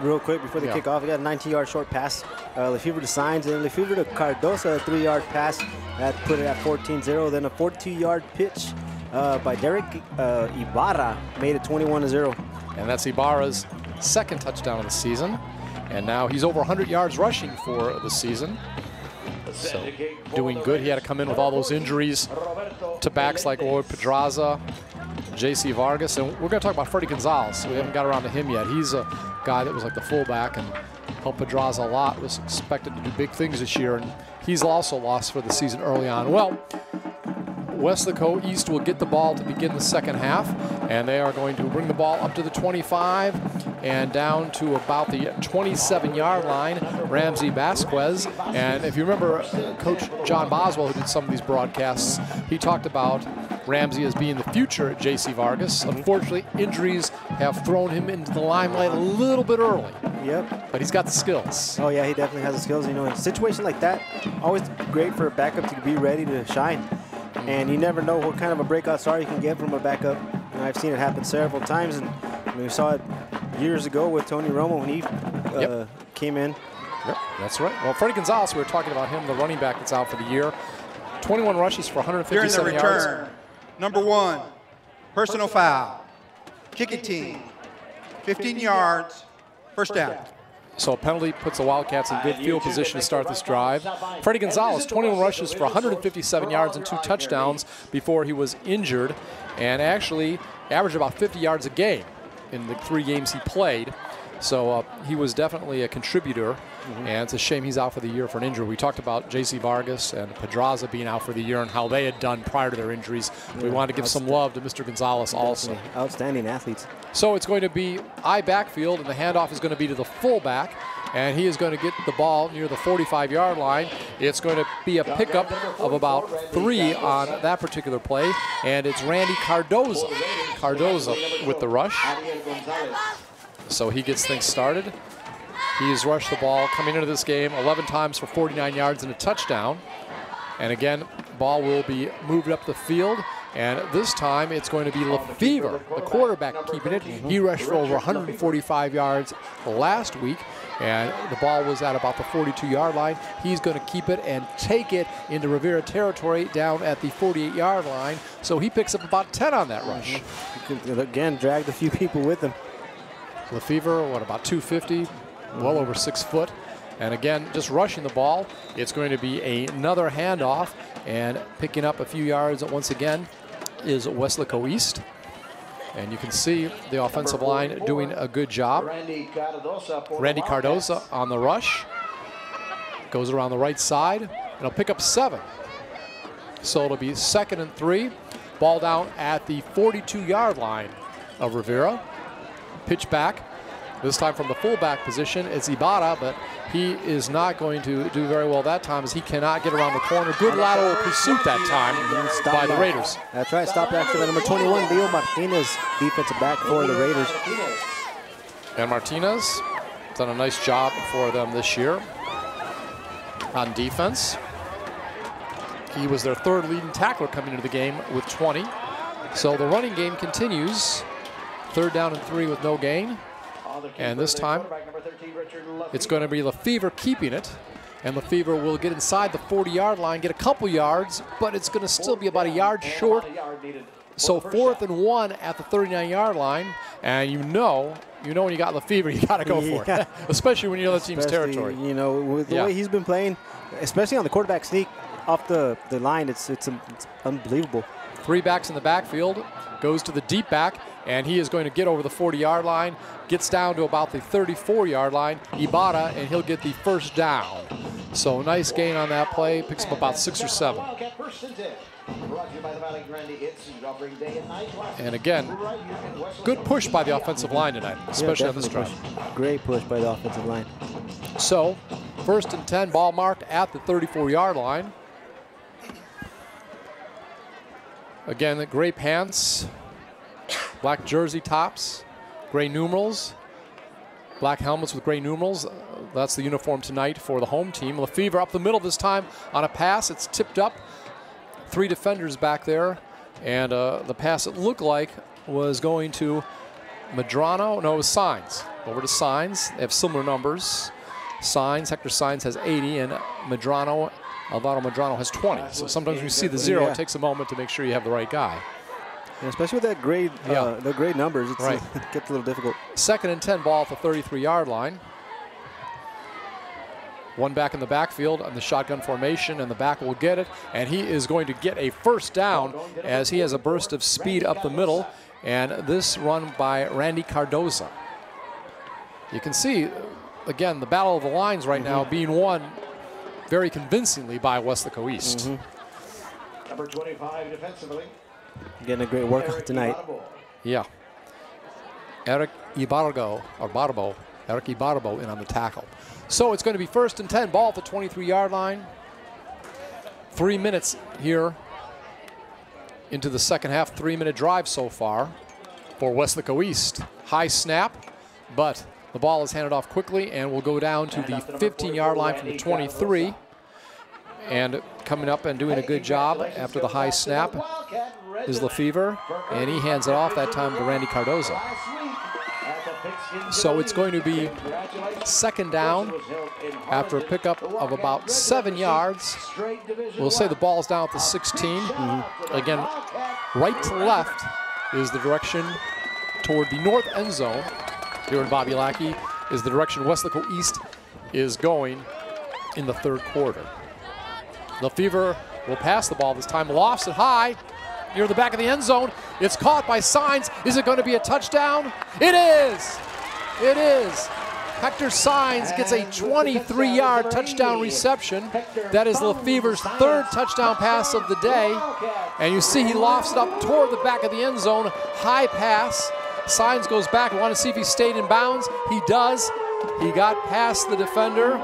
Real quick before they kick off, we got a 19-yard short pass. Lefevre to Signs, and Lefevre to Cardosa, a 3-yard pass that put it at 14-0. Then a 42-yard pitch by Derek Ibarra made it 21-0. And that's Ibarra's second touchdown of the season. And now he's over 100 yards rushing for the season. So doing good. He had to come in with all those injuries to backs like Lloyd Pedraza, J.C. Vargas. And we're going to talk about Freddie Gonzalez. We haven't got around to him yet. He's a guy that was like the fullback and helped Pedraza a lot. Was expected to do big things this year. And he's also lost for the season early on. Well, Weslaco East will get the ball to begin the second half, and they are going to bring the ball up to the 25 and down to about the 27-yard line. Ramsey Vasquez, and if you remember Coach John Boswell, who did some of these broadcasts, he talked about Ramsey as being the future at J.C. Vargas. Unfortunately, injuries have thrown him into the limelight a little bit early. Yep. But he's got the skills. Oh, yeah, he definitely has the skills. You know, in a situation like that, always great for a backup to be ready to shine. And you never know what kind of a breakout star you can get from a backup. And I've seen it happen several times, and we saw it years ago with Tony Romo when he came in. Yep, that's right. Well, Freddie Gonzalez, we were talking about him, the running back that's out for the year. 21 rushes for 157 yards. During the return, number 1, personal foul. Kicking team, 15 yards, first down. So a penalty puts the Wildcats in good field position to start this drive. Freddie Gonzalez, 21 rushes for 157 yards and 2 touchdowns before he was injured, and actually averaged about 50 yards a game in the 3 games he played. So he was definitely a contributor, and it's a shame he's out for the year for an injury. We talked about J.C. Vargas and Pedraza being out for the year and how they had done prior to their injuries. We wanted to give some love to Mr. Gonzalez also. Outstanding athletes. So it's going to be I backfield, and the handoff is going to be to the fullback, and he is going to get the ball near the 45-yard line. It's going to be a pickup of about 3 on that particular play, and it's Randy Cardoza with the rush. So he gets things started. He's rushed the ball coming into this game 11 times for 49 yards and a touchdown. And again, ball will be moved up the field. And this time it's going to be Lefevre, the quarterback, keeping it. He rushed for over 145 yards last week. And the ball was at about the 42-yard line. He's going to keep it and take it into Rivera territory down at the 48-yard line. So he picks up about 10 on that rush. He could, again, dragged a few people with him. Lefevre, what, about 250, well over 6 foot. And again, just rushing the ball. It's going to be another handoff, and picking up a few yards once again is Weslaco East. And you can see the offensive line doing a good job. Randy Cardoza on the rush. Goes around the right side, and he'll pick up 7. So it'll be 2nd and 3. Ball down at the 42-yard line of Rivera. Pitch back This time from the fullback position, it's Ibarra, but he is not going to do very well that time as he cannot get around the corner. Good lateral pursuit that time by the Raiders. That's right, stop back to the number 21, Leo Martinez, defensive back for the Raiders. And Martinez done a nice job for them this year on defense. He was their third leading tackler coming into the game with 20. So the running game continues. 3rd down and 3 with no gain. And this time, it's going to be Lefevre keeping it. And Lefevre will get inside the 40-yard line, get a couple yards, but it's going to still be about a yard short. So 4th and 1 at the 39-yard line. And you know when you got Lefevre, you got to go for it, especially when you're in the other team's territory. You know, with the way he's been playing, especially on the quarterback sneak off the line, it's unbelievable. 3 backs in the backfield, goes to the deep back, and he is going to get over the 40-yard line, gets down to about the 34-yard line, Ibarra, and he'll get the 1st down. So nice gain on that play, picks up about 6 or 7. And again, good push by the offensive line tonight, especially on this drive. Great push by the offensive line. So 1st and 10, ball marked at the 34-yard line. Again, the gray pants, black jersey tops, gray numerals, black helmets with gray numerals. That's the uniform tonight for the home team. Lefevre up the middle this time on a pass. It's tipped up. 3 defenders back there. And the pass, it looked like, was going to Medrano. No, it was Signs. Over to Signs. They have similar numbers. Signs, Hector Signs has 80, and Alvaro Medrano has 20. So sometimes when you see the 0, it takes a moment to make sure you have the right guy. Yeah, especially with that grade, the grade numbers, it gets a little difficult. 2nd and 10, ball at the 33-yard line. 1 back in the backfield on the shotgun formation, and the back will get it. And he is going to get a 1st down as he has a burst of speed up the middle. And this run by Randy Cardoza. You can see, again, the battle of the lines right now being won very convincingly by Weslaco East. Number 25 defensively. Getting a great workout tonight. Yeah. Eric Ibarbo in on the tackle. So it's going to be 1st and 10, ball at the 23-yard line. 3 minutes here into the second half, 3-minute drive so far for Weslaco East. High snap, but the ball is handed off quickly and will go down to the 15-yard line from the 23. And coming up and doing a good job after the high snap is Lefevre, and he hands it off that time to Randy Cardoza. So it's going to be 2nd down after a pickup of about 7 yards. We'll say the ball's down at the 16. Again, right to left is the direction toward the north end zone here in Bobby Lackey, is the direction Weslaco East is going in the 3rd quarter. Lefevre will pass the ball this time, lofts it high near the back of the end zone. It's caught by Signs. Is it going to be a touchdown? It is. It is. Hector Signs gets a 23-yard touchdown reception. That is Lefevre's 3rd touchdown pass of the day. And you see he lofts it up toward the back of the end zone. High pass. Signs goes back. We want to see if he stayed in bounds. He does. He got past the defender,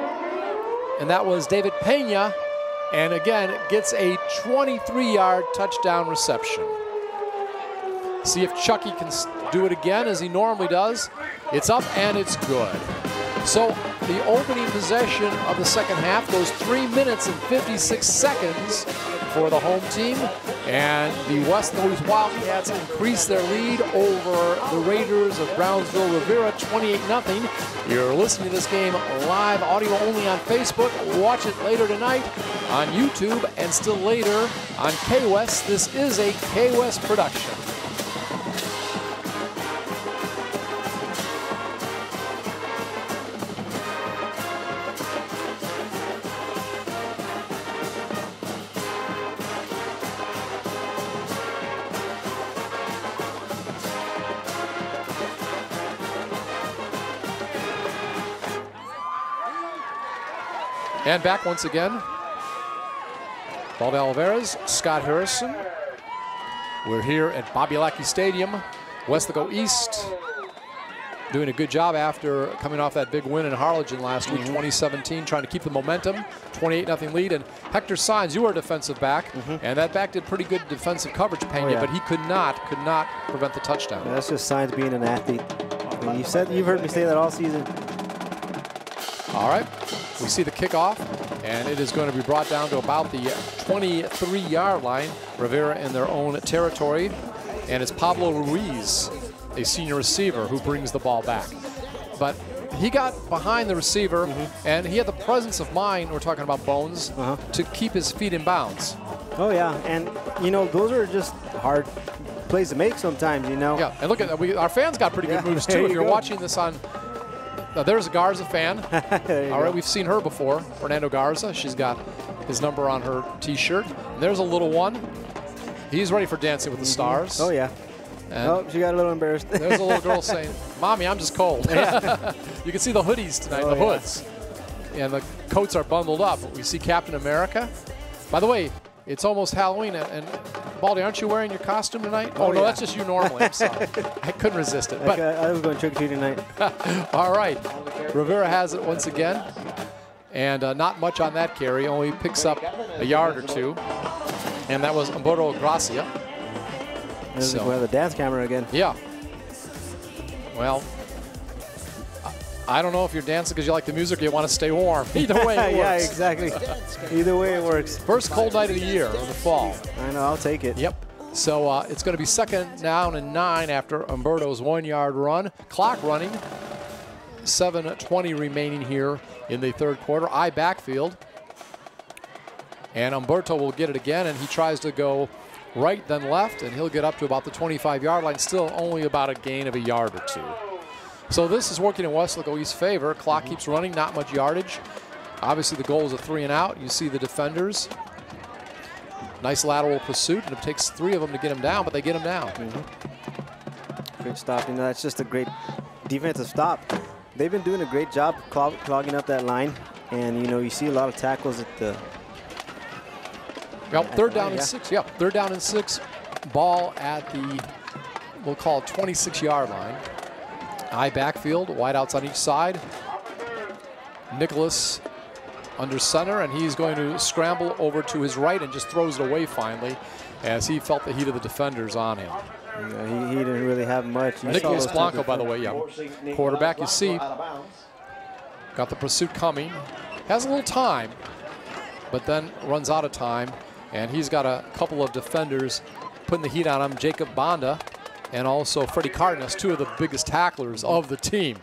and that was David Pena. And again, gets a 23-yard touchdown reception. See if Chucky can do it again as he normally does. It's up and it's good. So the opening possession of the second half goes 3 minutes and 56 seconds for the home team. And the Weslaco East Wildcats increase their lead over the Raiders of Brownsville Rivera, 28-0. You're listening to this game live, audio only on Facebook. Watch it later tonight on YouTube and still later on K-West. This is a K-West production. And back once again, Balde Alvarez, Scott Harrison. We're here at Bobby Lackey Stadium, Weslaco East doing a good job after coming off that big win in Harlingen last week, 2017, trying to keep the momentum, 28-0 lead. And Hector Saenz, you were a defensive back, and that back did pretty good defensive coverage, Pena, but he could not prevent the touchdown. Yeah, that's just Saenz being an athlete. I mean, you've heard me say that all season. All right, we see the kickoff, and it is going to be brought down to about the 23-yard line. Rivera in their own territory, and it's Pablo Ruiz, a senior receiver, who brings the ball back. But he got behind the receiver, and he had the presence of mind, we're talking about Bones, to keep his feet in bounds. Oh, yeah, and, you know, those are just hard plays to make sometimes, you know. Yeah, and look at that. Our fans got pretty good moves, too. If you're watching this on... there's a Garza fan. All right, we've seen her before, Fernando Garza. She's got his number on her T-shirt. And there's a little one. He's ready for Dancing with the Stars. Oh, yeah. And she got a little embarrassed. There's a little girl saying, "Mommy, I'm just cold." You can see the hoodies tonight, the hoods. And the coats are bundled up. We see Captain America. By the way, it's almost Halloween. And Baldy, aren't you wearing your costume tonight? Oh, no, that's just you normally. I'm sorry. I couldn't resist it. But I was going trick-or-treating tonight. All right. Rivera has it once again. And not much on that carry. Only picks up a yard or two. And that was Humberto Gracia. We have the dance camera again. Yeah. Well, I don't know if you're dancing because you like the music or you want to stay warm. Either way, it works. Yeah, exactly. Either way, it works. First cold night of the year, of the fall. I know, I'll take it. Yep. So it's going to be 2nd down and 9 after Humberto's 1-yard run. Clock running. 7:20 remaining here in the third quarter. Backfield. And Humberto will get it again, and he tries to go right then left, and he'll get up to about the 25-yard line, still only about a gain of a yard or two. So this is working in Weslaco East's favor. Clock keeps running, not much yardage. Obviously the goal is a 3-and-out. You see the defenders. Nice lateral pursuit, and it takes 3 of them to get him down, but they get him down. Great stop. You know, that's just a great defensive stop. They've been doing a great job clogging up that line, and, you know, you see a lot of tackles at the... Yep, 3rd down and 6. Yep, 3rd down and 6. Ball at the, we'll call it 26-yard line. Backfield, wideouts on each side. Nicholas under center, and he's going to scramble over to his right and just throws it away finally as he felt the heat of the defenders on him. Yeah, he didn't really have much. Nicholas Blanco, by the way, quarterback, you see, got the pursuit coming. Has a little time, but then runs out of time. And he's got a couple of defenders putting the heat on him. Jacob Banda and also Freddie Cardenas, 2 of the biggest tacklers of the team.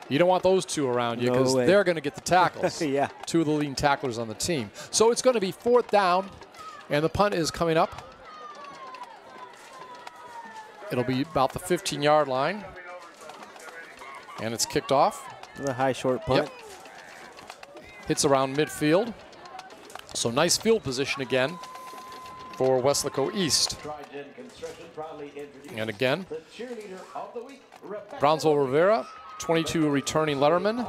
You don't want those 2 around you because they're going to get the tackles. 2 of the leading tacklers on the team. So it's going to be 4th down, and the punt is coming up. It'll be about the 15-yard line, and it's kicked off. The high short punt. Hits around midfield. So nice field position again for Weslaco East. And again, Brownsville Rivera, 22 returning lettermen,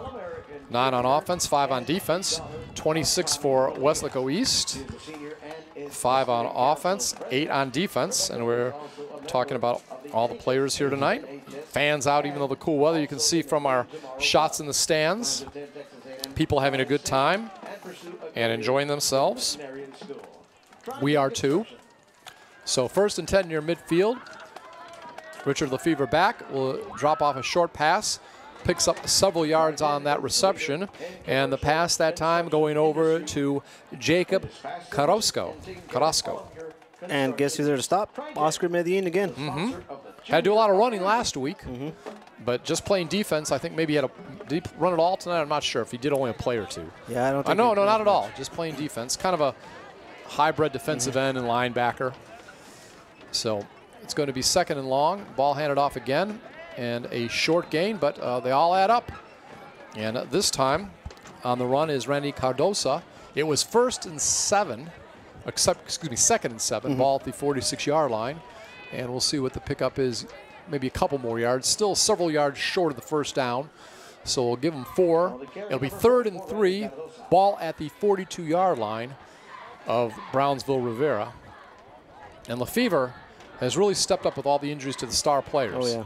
9 on offense, 5 on defense, 26 for Weslaco East, 5 on offense, 8 on defense, and we're talking about all the players here tonight. Fans out, even though the cool weather, you can see from our shots in the stands, people having a good time and enjoying themselves. We are too. So 1st and 10 near midfield. Richard Lefevre back will drop off a short pass, picks up several yards on that reception, and the pass that time going over to Jacob Carrasco. And guess who's there to stop? Oscar Medellin again. Had to do a lot of running last week, but just playing defense. I think maybe he had did he run it all tonight? I'm not sure if he did only a play or 2. Yeah, I don't think no, not at all. Just playing defense. Kind of a hybrid defensive end and linebacker. So it's going to be 2nd and long. Ball handed off again, and a short gain, but they all add up. And this time on the run is Randy Cardosa. It was 1st and 7, excuse me, 2nd and 7. Ball at the 46-yard line, and we'll see what the pickup is. Maybe a couple more yards. Still several yards short of the 1st down. So we'll give them 4. It'll be 3rd and 3. Ball at the 42-yard line of Brownsville Rivera. And Lefevre has really stepped up with all the injuries to the star players. Oh, yeah.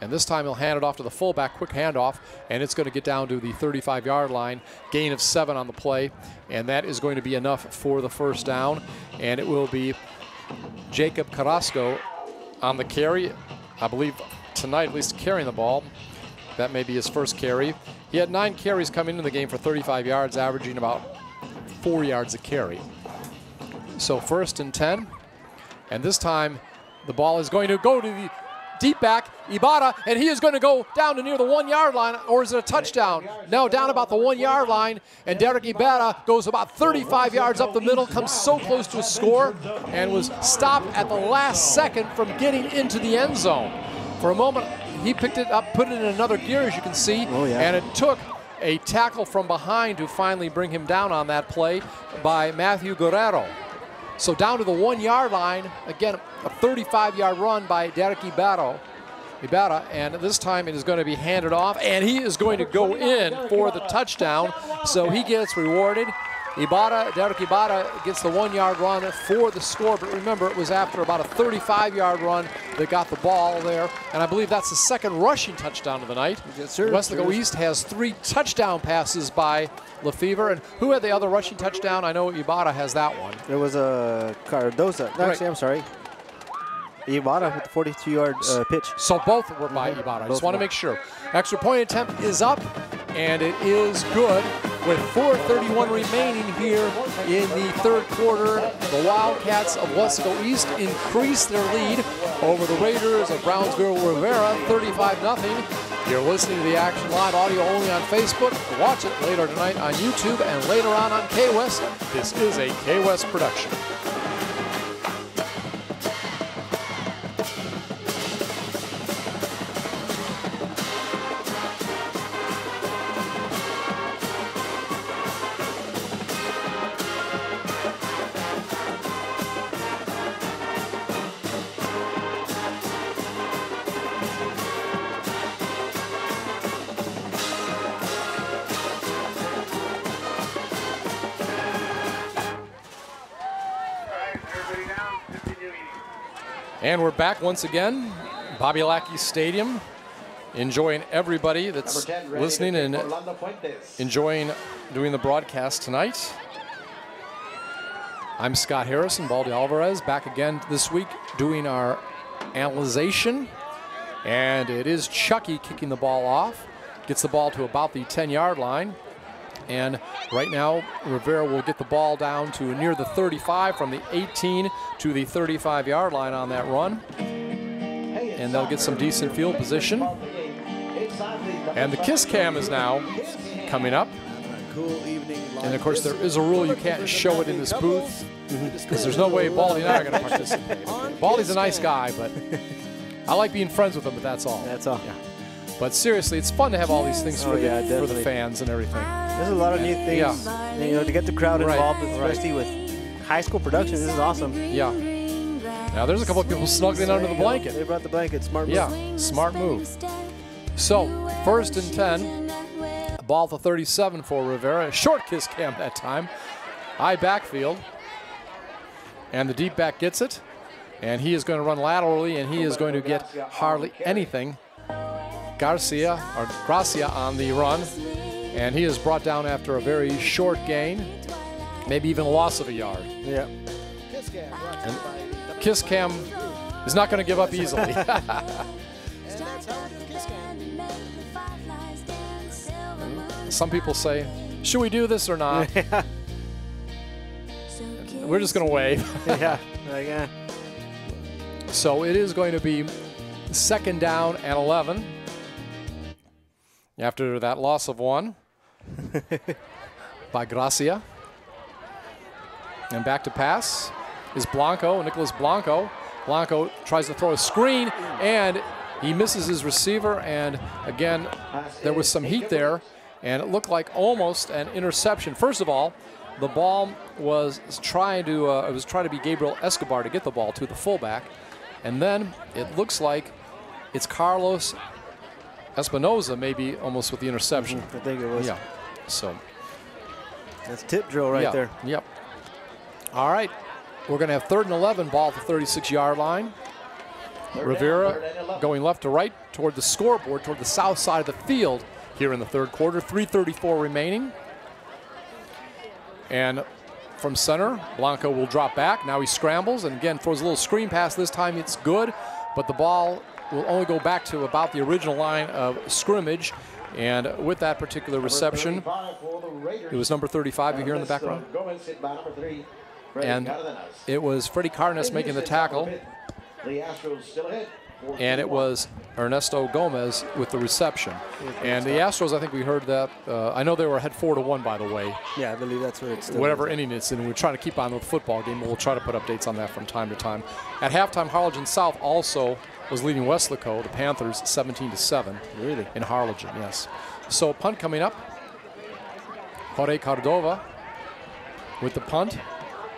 And this time he'll hand it off to the fullback, quick handoff, and it's going to get down to the 35-yard line. Gain of 7 on the play, and that is going to be enough for the first down. And it will be Jacob Carrasco on the carry. I believe tonight at least carrying the ball. That may be his first carry. He had 9 carries coming into the game for 35 yards, averaging about 4 yards a carry. So 1st and 10. And this time the ball is going to go to the deep back, Ibarra, and he is going to go down to near the 1-yard line, or is it a touchdown? No, down about the 1-yard line, and Derek Ibarra goes about 35 yards up the middle, comes so close to a score, and was stopped at the last second from getting into the end zone. For a moment, he picked it up, put it in another gear, as you can see, and it took a tackle from behind to finally bring him down on that play by Matthew Guerrero. So down to the 1-yard line, again, a 35-yard run by Derek Ibarra, and this time it is going to be handed off, and he is going to go in for the touchdown, so he gets rewarded. Derek Ibarra gets the 1-yard run for the score, but remember, it was after about a 35-yard run that got the ball there, and I believe that's the second rushing touchdown of the night. Yes, sir. Weslaco East has 3 touchdown passes by Lefevre, and who had the other rushing touchdown? I know Ibarra has that one. It was a Cardoza. No, actually, I'm sorry. Ibarra with the 42-yard pitch. So both were by Ibarra. I just want to make sure. Extra point attempt is up, and it is good. With 4:31 remaining here in the 3rd quarter, the Wildcats of Weslaco East increase their lead over the Raiders of Brownsville Rivera, 35-0. You're listening to the action live, audio only on Facebook. Watch it later tonight on YouTube and later on K-West. This is a K-West production. And we're back once again, Bobby Lackey Stadium, enjoying everybody that's listening and enjoying doing the broadcast tonight. I'm Scott Harrison, Baldy Alvarez, back again this week doing our analyzation. And it is Chucky kicking the ball off, gets the ball to about the 10-yard line. And right now, Rivera will get the ball down to near the 35 from the 18 to the 35-yard line on that run. And they'll get some decent field position. And the kiss cam is now coming up. And of course, there is a rule you can't show it in this booth, because there's no way Baldy and I are going to participate. Baldy's a nice guy, but I like being friends with him, but that's all. That's all. Yeah. But seriously, it's fun to have all these things for the fans and everything. There's a lot of new things, you know, to get the crowd involved, especially with high school production. This is awesome. Yeah. Now there's a couple of people snuggling under the blanket. They brought the blanket. Smart move. Yeah, smart move. So 1st and 10. Ball to 37 for Rivera. Short kiss cam that time. High backfield. And the deep back gets it. And he is going to run laterally, and he is going to get hardly anything. Gracia on the run, and he is brought down after a very short gain, maybe even a loss of a yard. Yeah. And kiss cam is not going to give up easily. Some people say, should we do this or not? We're just going to wave. Yeah. So it is going to be 2nd down and 11. After that loss of 1 by Gracia. And back to pass is Blanco, Nicholas Blanco. Blanco tries to throw a screen, and he misses his receiver. And again, there was some heat there, and it looked like almost an interception. First of all, the ball was trying to be Gabriel Escobar to get the ball to the fullback. And then it looks like it's Carlos Espinoza, maybe almost with the interception. I think it was. Yeah. So that's tip drill right there. Yep. All right. We're going to have 3rd and 11, ball at the 36-yard line. Rivera going left to right toward the scoreboard, toward the south side of the field here in the third quarter. 3:34 remaining. And from center, Blanco will drop back. Now he scrambles and again throws a little screen pass. This time it's good, but the ball will only go back to about the original line of scrimmage. And with that particular reception, it was number 35 you hear in the background. And it was Freddie Cardenas making the tackle. And it was Ernesto Gomez with the reception. And the Astros, I think we heard that. I know they were ahead 4-1, by the way. Yeah, I believe that's what it's still. Whatever inning it's in, we're trying to keep on with the football game, but we'll try to put updates on that from time to time. At halftime, Harlingen South also was leading Weslaco, the Panthers, 17-7. Really? In Harlingen, yes. So punt coming up. Jorge Cordova with the punt.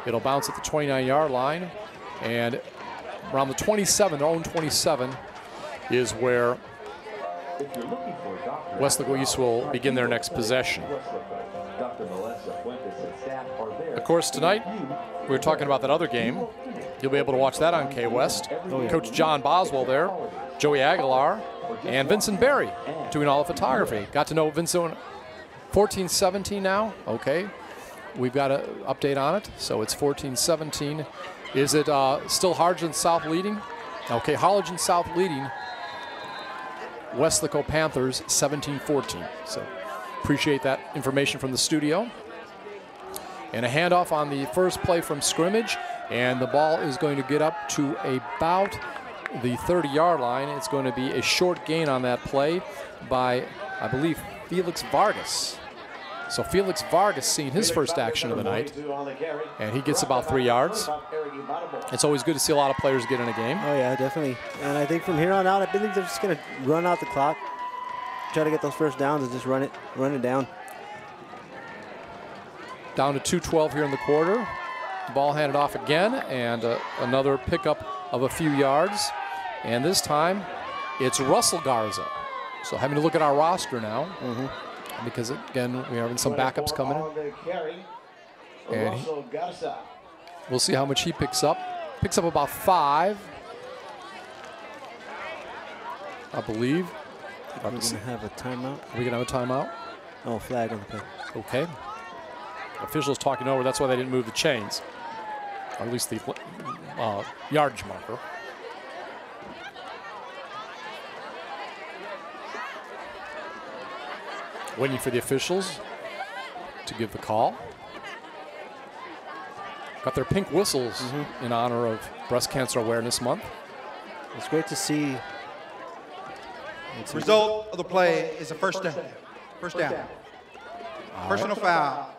It'll bounce at the 29-yard line. And around the 27, their own 27, is where Weslaco East will begin their next possession. Of course, tonight, we were talking about that other game. You'll be able to watch that on K-West. Coach John Boswell there, Joey Aguilar, and Vincent Berry doing all the photography. Got to know Vincent 14-17 now. Okay. We've got an update on it. So it's 14-17. Is it still Harlingen South leading? Okay, Harlingen South leading. Weslaco Panthers 17-14. So appreciate that information from the studio. And a handoff on the first play from scrimmage. And the ball is going to get up to about the 30-yard line. It's going to be a short gain on that play by, I believe, Felix Vargas. So Felix Vargas seeing his first action of the night, and he gets about 3 yards. It's always good to see a lot of players get in a game. Oh yeah, definitely. And I think from here on out, I believe they're just going to run out the clock, try to get those first downs and just run it down. Down to 2:12 here in the quarter. Ball handed off again, and another pickup of a few yards. And this time, it's Russell Garza. So having to look at our roster now. Because, again, we're having some backups coming in. And we'll see how much he picks up. Picks up about 5, I believe. We're going to have a timeout. Are we going to have a timeout? Oh, flag on the play. Okay. Officials talking over. That's why they didn't move the chains. Or at least the yardage marker. Waiting for the officials to give the call. Got their pink whistles in honor of Breast Cancer Awareness Month. It's great to see. Result of the play is a first down. First down. Personal foul.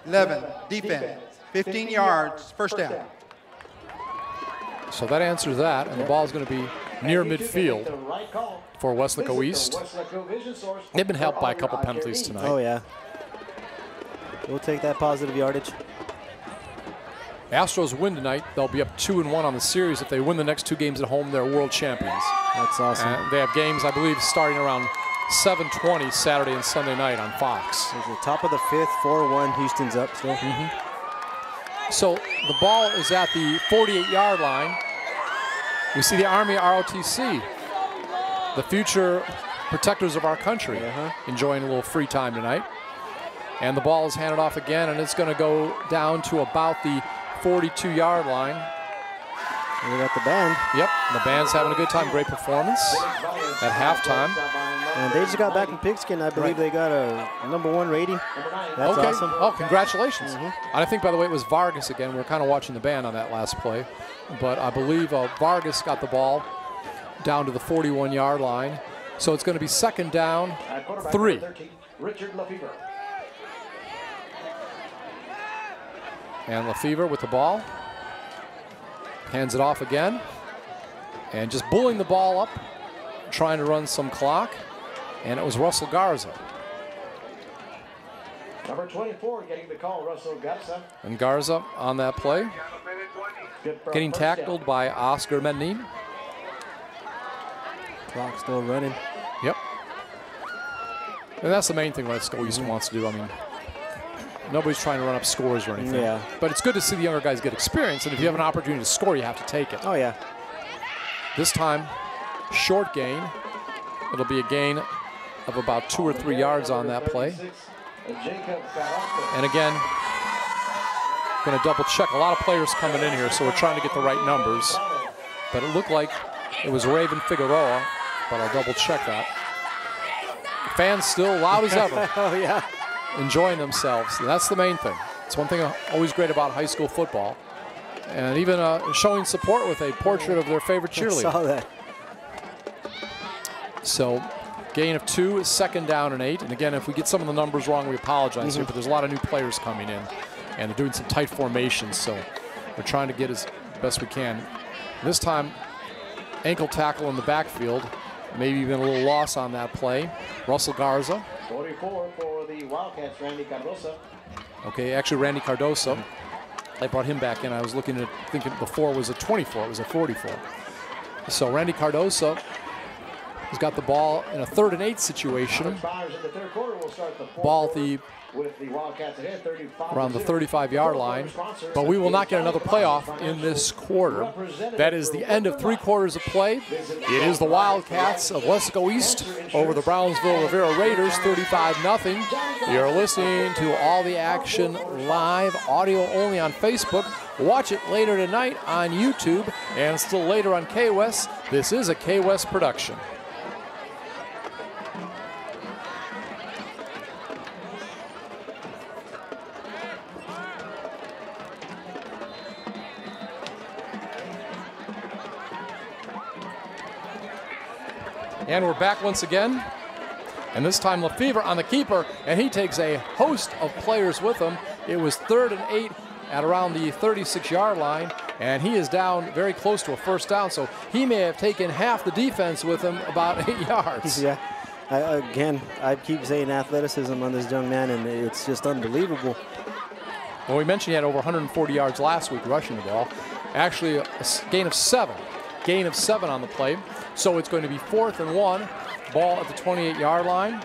11, defense. 15 yards, first down. So that answers that, and the ball is going to be near midfield for Weslaco East. They've been helped by a couple penalties tonight. Oh, yeah. We'll take that positive yardage. Astros win tonight. They'll be up 2-1 on the series. If they win the next 2 games at home, they're world champions. That's awesome. And they have games, I believe, starting around 7:20 Saturday and Sunday night on Fox. It's the top of the 5th, 4-1. Houston's up still. So the ball is at the 48-yard line. We see the Army ROTC, the future protectors of our country, enjoying a little free time tonight. And the ball is handed off again, and it's going to go down to about the 42-yard line. And we got the band. Yep, the band's having a good time. Great performance at halftime. And they just got back from Pigskin. I believe they got a #1 rating. That's awesome. Oh, congratulations. And I think, by the way, it was Vargas again. We were kind of watching the band on that last play. But I believe Vargas got the ball down to the 41-yard line. So it's going to be second down, 3. And Lefevre with the ball. Hands it off again. And just bullying the ball up, trying to run some clock. And it was Russell Garza. Number 24 getting the call, Russell Garza. And Garza on that play. Getting tackled by Oscar Medellin. Clock still running. Yep. And that's the main thing Weslaco East wants to do. I mean, nobody's trying to run up scores or anything. Yeah. But it's good to see the younger guys get experience. And if you have an opportunity to score, you have to take it. Oh, yeah. This time, short gain. It'll be a gain of about 2 or 3 yards on that play. And again, going to double check. A lot of players coming in here, so we're trying to get the right numbers. But it looked like it was Raven Figueroa, but I'll double check that. Fans still loud as ever. Oh, yeah. Enjoying themselves. And that's the main thing. It's one thing always great about high school football. And even showing support with a portrait of their favorite cheerleader. I saw that. So gain of 2 is 2nd down and 8. And again, if we get some of the numbers wrong, we apologize here, but there's a lot of new players coming in. And they're doing some tight formations, so we're trying to get as best we can. This time, ankle tackle in the backfield. Maybe even a little loss on that play. Russell Garza. 44 for the Wildcats, Randy Cardoso. Okay, actually Randy Cardoso. I brought him back in. I was looking at thinking before it was a 24, it was a 44. So Randy Cardoso has got the ball in a 3rd and 8 situation. Ball at the around the 35-yard line, but we will not get another playoff in this quarter. That is the end of 3 quarters of play. It is the Wildcats of Weslaco East over the Brownsville Rivera Raiders, 35-0. You're listening to all the action live, audio only on Facebook. Watch it later tonight on YouTube and still later on K-West. This is a K-West production. And we're back once again. And this time Lefevre on the keeper, and he takes a host of players with him. It was 3rd and 8 at around the 36-yard line, and he is down very close to a 1st down, so he may have taken half the defense with him, about 8 yards. Yeah. Again, I keep saying athleticism on this young man, and it's just unbelievable. Well, we mentioned he had over 140 yards last week rushing the ball. Actually, a gain of 7. Gain of 7 on the play. So it's going to be 4th and 1. Ball at the 28-yard line.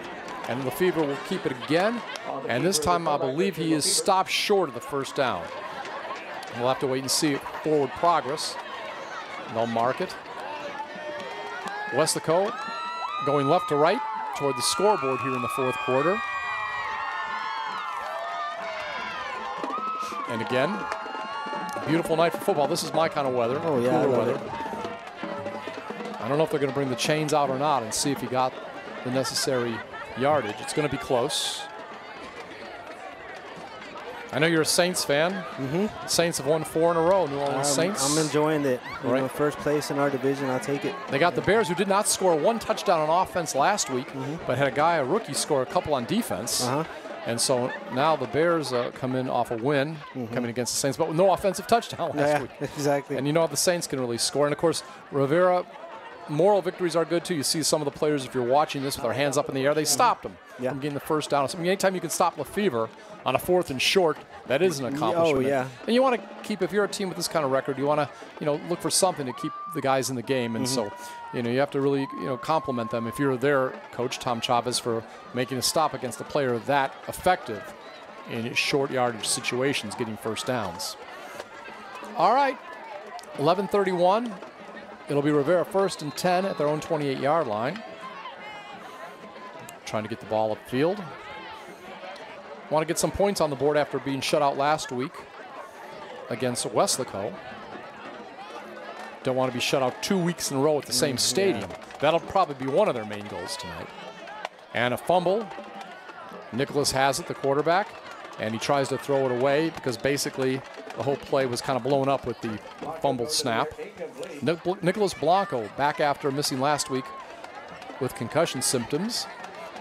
And Lefevre will keep it again. And this time, I believe he is stopped short of the 1st down. We'll have to wait and see forward progress. They'll mark it. Weslaco going left to right toward the scoreboard here in the 4th quarter. And again, a beautiful night for football. This is my kind of weather. Oh, yeah, cooler weather. I don't know if they're going to bring the chains out or not and see if he got the necessary yardage. It's going to be close. I know you're a Saints fan. Mm-hmm. Saints have won 4 in a row, New Orleans Saints. I'm enjoying it. You Right. know, 1st place in our division, I'll take it. They got the Bears, who did not score 1 touchdown on offense last week, but had a rookie, score a couple on defense. And so now the Bears come in off a win, coming against the Saints, but with no offensive touchdown last week. Exactly. And you know how the Saints can really score. And, of course, Rivera, moral victories are good, too. You see some of the players, if you're watching this with their hands up in the air, they stopped them from getting the 1st down. So, I mean, anytime you can stop Lefevre on a 4th and short, that is an accomplishment. Oh, yeah. And you want to keep, if you're a team with this kind of record, you want to, look for something to keep the guys in the game. And so, you have to really, compliment them if you're their coach, Tom Chavez, for making a stop against a player that effective in short yardage situations, getting 1st downs. All right, 11:31. It'll be Rivera 1st and 10 at their own 28-yard line. Trying to get the ball upfield. Want to get some points on the board after being shut out last week against Weslaco. Don't want to be shut out 2 weeks in a row at the same stadium. That'll probably be one of their main goals tonight. And a fumble. Nicholas has it, the quarterback, and he tries to throw it away because basically the whole play was kind of blown up with the fumble snap. Nicholas Blanco back after missing last week with concussion symptoms.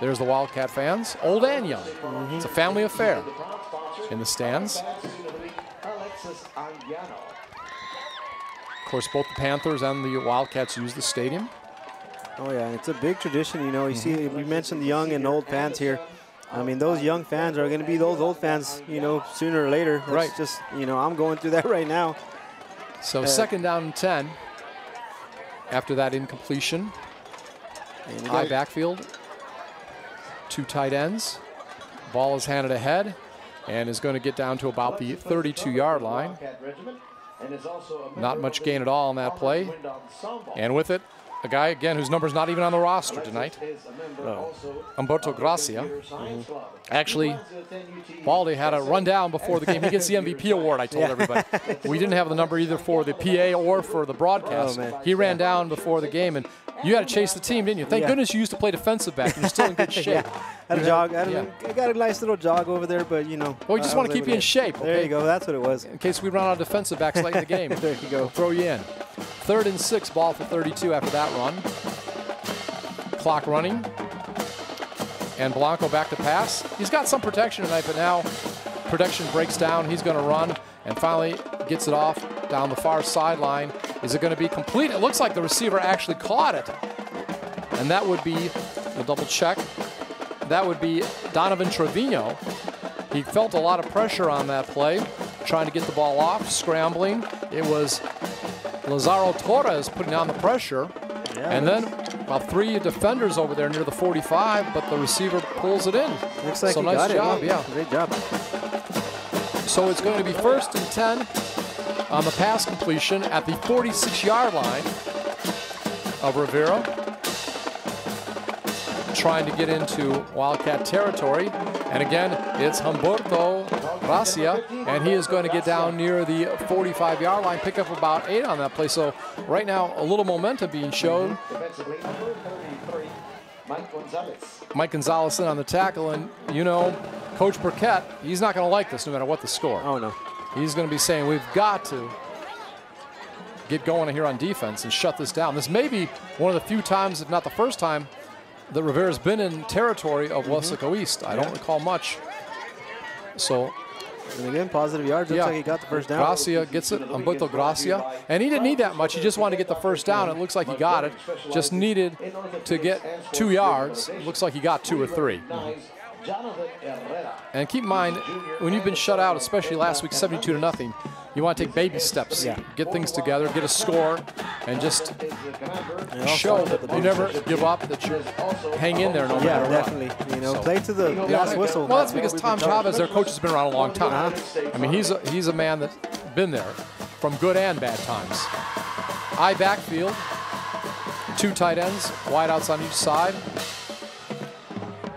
There's the Wildcat fans, old and young. It's a family affair in the stands. Of course, both the Panthers and the Wildcats use the stadium. Oh, yeah, it's a big tradition. You see, we mentioned the young and old fans here. I mean, those young fans are going to be those old fans, sooner or later. That's just, I'm going through that right now. So 2nd down and 10 after that incompletion. High backfield. 2 tight ends. Ball is handed ahead and is going to get down to about the 32-yard line. Not much gain at all on that play. And with it, a guy, again, whose number's not even on the roster tonight, Humberto Gracia. Actually, Balde had a rundown before the game. He gets the MVP award, I told everybody. We didn't have the number either for the PA or for the broadcast. He ran down before the game, and you had to chase the team, didn't you? Thank goodness you used to play defensive back, and you're still in good shape. Had a jog. I got a nice little jog over there, but, you know. Well, we just want to keep you in shape. Okay? There you go. That's what it was. In case we run out of defensive backs late in the game. There you go. We'll throw you in. 3rd and 6, ball for 32 after that run. Clock running. And Blanco back to pass. He's got some protection tonight, but now protection breaks down. He's going to run and finally gets it off down the far sideline. Is it going to be complete? It looks like the receiver actually caught it. And that would be, we'll double check, that would be Donovan Trevino. He felt a lot of pressure on that play, trying to get the ball off, scrambling. It was Lazaro Torres putting on the pressure. And then about 3 defenders over there near the 45, but the receiver pulls it in. Looks like so he nice got job, it. yeah. Great job. So it's going to be 1st and 10 on the pass completion at the 46-yard line of Rivera. Trying to get into Wildcat territory. And again, it's Humberto Gracia, and he is going to get down near the 45-yard line, pick up about 8 on that play. So right now, a little momentum being shown. Mike Gonzalez in on the tackle, and you know, Coach Burkett, he's not going to like this no matter what the score. Oh, no. He's going to be saying, we've got to get going here on defense and shut this down. This may be one of the few times, if not the first time, that Rivera's been in territory of Weslaco East. I don't recall much. So, and again, positive yards. Looks like he got the first down. Gracia gets it, Humberto Gracia. And he didn't need that much. He just wanted to get the first down. It looks like he got it. Just needed to get 2 yards. It looks like he got 2 or 3. And keep in mind, when you've been shut out, especially last week, 72-0, you want to take baby steps, get things together, get a score, and just show that you never give up, that you hang in there no matter what. Definitely. You know, play to the last whistle. Well, that's because Tom Chavez, their coach, has been around a long time. I mean, he's a man that's been there from good and bad times. I backfield, 2 tight ends, wide outs on each side.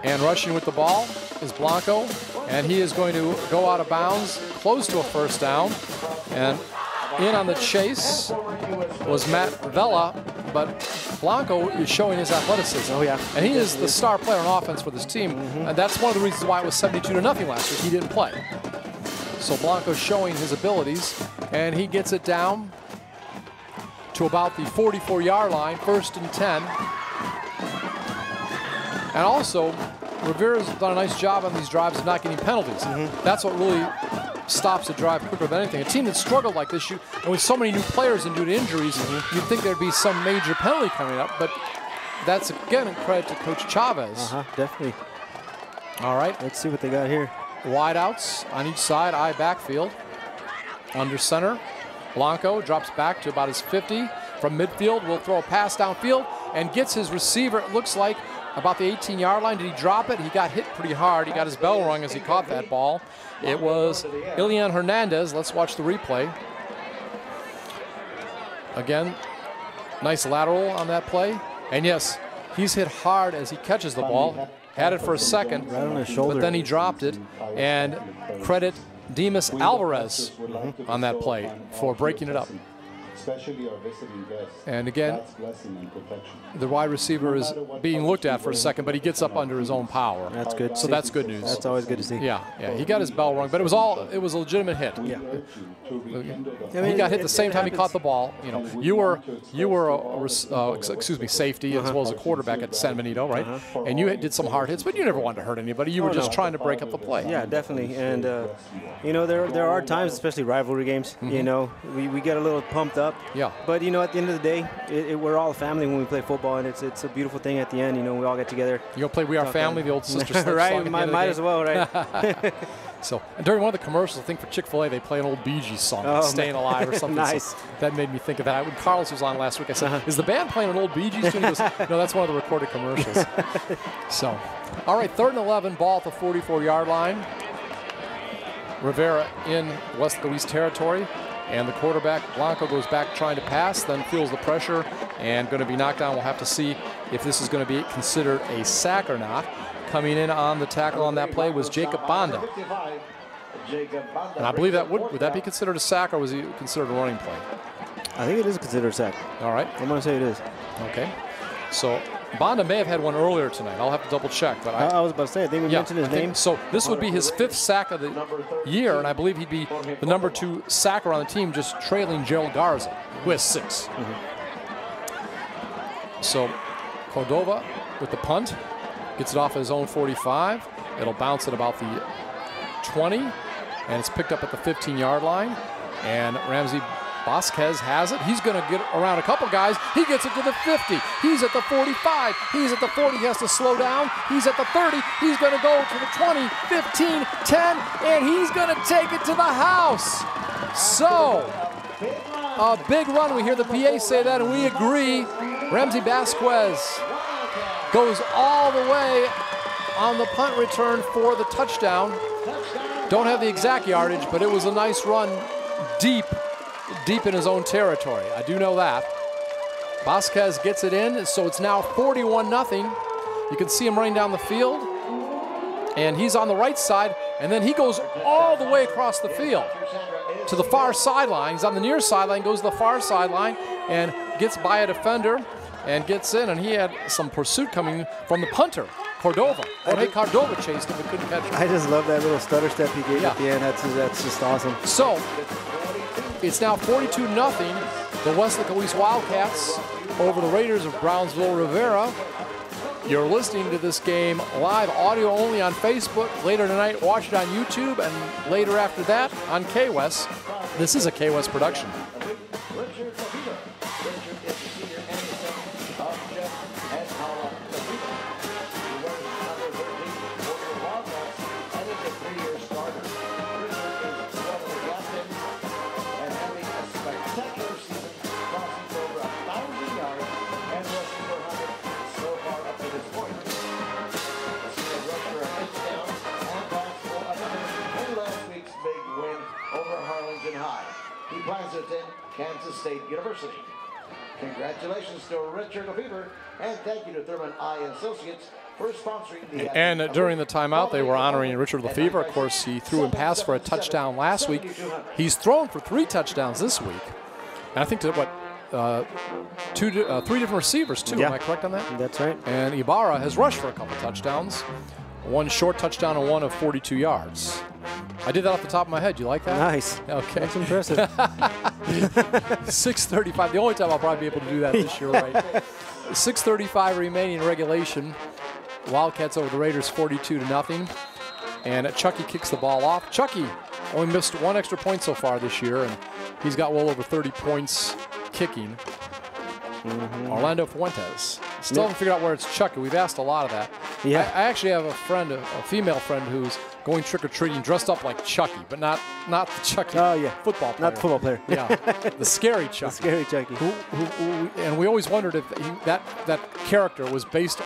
And rushing with the ball is Blanco, and he is going to go out of bounds, close to a first down. And in on the chase was Matt Vela, but Blanco is showing his athleticism. Oh, yeah. And he is the star player on offense for this team, and that's one of the reasons why it was 72-0 last week. He didn't play. So Blanco's showing his abilities, and he gets it down to about the 44-yard line, 1st and 10. And also, Rivera's done a nice job on these drives of not getting penalties. That's what really stops a drive quicker than anything. A team that struggled like this, and with so many new players and due to injuries, you'd think there'd be some major penalty coming up, but that's, again, a credit to Coach Chavez. Definitely. All right. Let's see what they got here. Wide outs on each side, I backfield. Under center, Blanco drops back to about his 50. From midfield, will throw a pass downfield and gets his receiver, it looks like, about the 18-yard line. Did he drop it? He got hit pretty hard. He got his bell rung as he caught that ball. It was Ilian Hernandez. Let's watch the replay. Again, nice lateral on that play. And yes, he's hit hard as he catches the ball. Had it for a second, right on his shoulder, but then he dropped it. And credit Demas Alvarez on that play for breaking it up. And again, the wide receiver is being looked at for a second, but he gets up under his own power. That's good. So that's good news. That's always good to see. Yeah, he got his bell rung, but it was a legitimate hit. Yeah. He got hit the same time he caught the ball. You know, you were safety as well as a quarterback at San Benito, right? And you did some hard hits, but you never wanted to hurt anybody. You were just trying to break up the play. Yeah, definitely. And you know, there are times, especially rivalry games. You know, we get a little pumped up. Yeah. But you know, at the end of the day, we're all a family when we play football, and it's a beautiful thing at the end. You know, we all get together. You gonna play "We Are Family," the old sister sledge right? song Might as well, right? So during one of the commercials, I think for Chick-fil-A, they play an old Bee Gees song, "Staying Alive" or something. Nice. So that made me think of that. When Carlos was on last week, I said, "Is the band playing an old Bee Gees tune?" He goes, "No, that's one of the recorded commercials." So, all right, 3rd and 11, ball at the 44-yard line. Rivera in Weslaco East territory. And the quarterback, Blanco, goes back trying to pass, then feels the pressure and going to be knocked down. We'll have to see if this is going to be considered a sack or not. Coming in on the tackle on that play was Jacob Banda. And I believe that would that be considered a sack, or was he considered a running play? I think it is considered a sack. All right. I'm going to say it is. Okay. So Banda may have had one earlier tonight. I'll have to double check. But I was about to say, I think we mentioned his name. So this would be his 5th sack of the year, and I believe he'd be the number 2 sacker on the team, just trailing Gerald Garza, who has 6. So Cordova with the punt, gets it off his own 45. It'll bounce at about the 20, and it's picked up at the 15-yard line. And Ramsey Vasquez has it. He's going to get around a couple guys. He gets it to the 50. He's at the 45. He's at the 40. He has to slow down. He's at the 30. He's going to go to the 20, 15, 10, and he's going to take it to the house. So, a big run. We hear the PA say that, and we agree. Ramsey Vasquez goes all the way on the punt return for the touchdown. Don't have the exact yardage, but it was a nice run deep in his own territory. I do know that. Vasquez gets it in, so it's now 41-0. You can see him running down the field, and he's on the right side, and then he goes all the way across the field to the far sideline. He's on the near sideline, goes to the far sideline, and gets by a defender and gets in, and he had some pursuit coming from the punter, Cordova. Jorge Cordova chased him but couldn't catch him. I just love that little stutter step he gave at the end. That's just awesome. So, it's now 42-0. The Weslaco East Wildcats over the Raiders of Brownsville Rivera. You're listening to this game live, audio only on Facebook. Later tonight, watch it on YouTube, and later after that on KWES. This is a KWES production. Kansas State University. Congratulations to Richard Lefevre, and thank you to Thurman Eye Associates for sponsoring the... And during the timeout, they were honoring Richard Lefevre. Of course, he threw and passed for a touchdown last week. He's thrown for 3 touchdowns this week. And I think to what, 3 different receivers, too. Am I correct on that? That's right. And Ibarra has rushed for a couple touchdowns. 1 short touchdown and 1 of 42 yards. I did that off the top of my head. You like that? Nice. Okay. That's impressive. 6:35. The only time I'll probably be able to do that this year, right? 6:35 remaining in regulation. Wildcats over the Raiders 42-0. And Chucky kicks the ball off. Chucky only missed 1 extra point so far this year, and he's got well over 30 points kicking. Orlando Fuentes. Still haven't figured out where it's Chucky. We've asked a lot of that. Yeah. I actually have a friend, a female friend, who's going trick-or-treating dressed up like Chucky, but not the Chucky football player. Not the football player. Yeah, the scary Chucky. The scary Chucky. And we always wondered if that character was based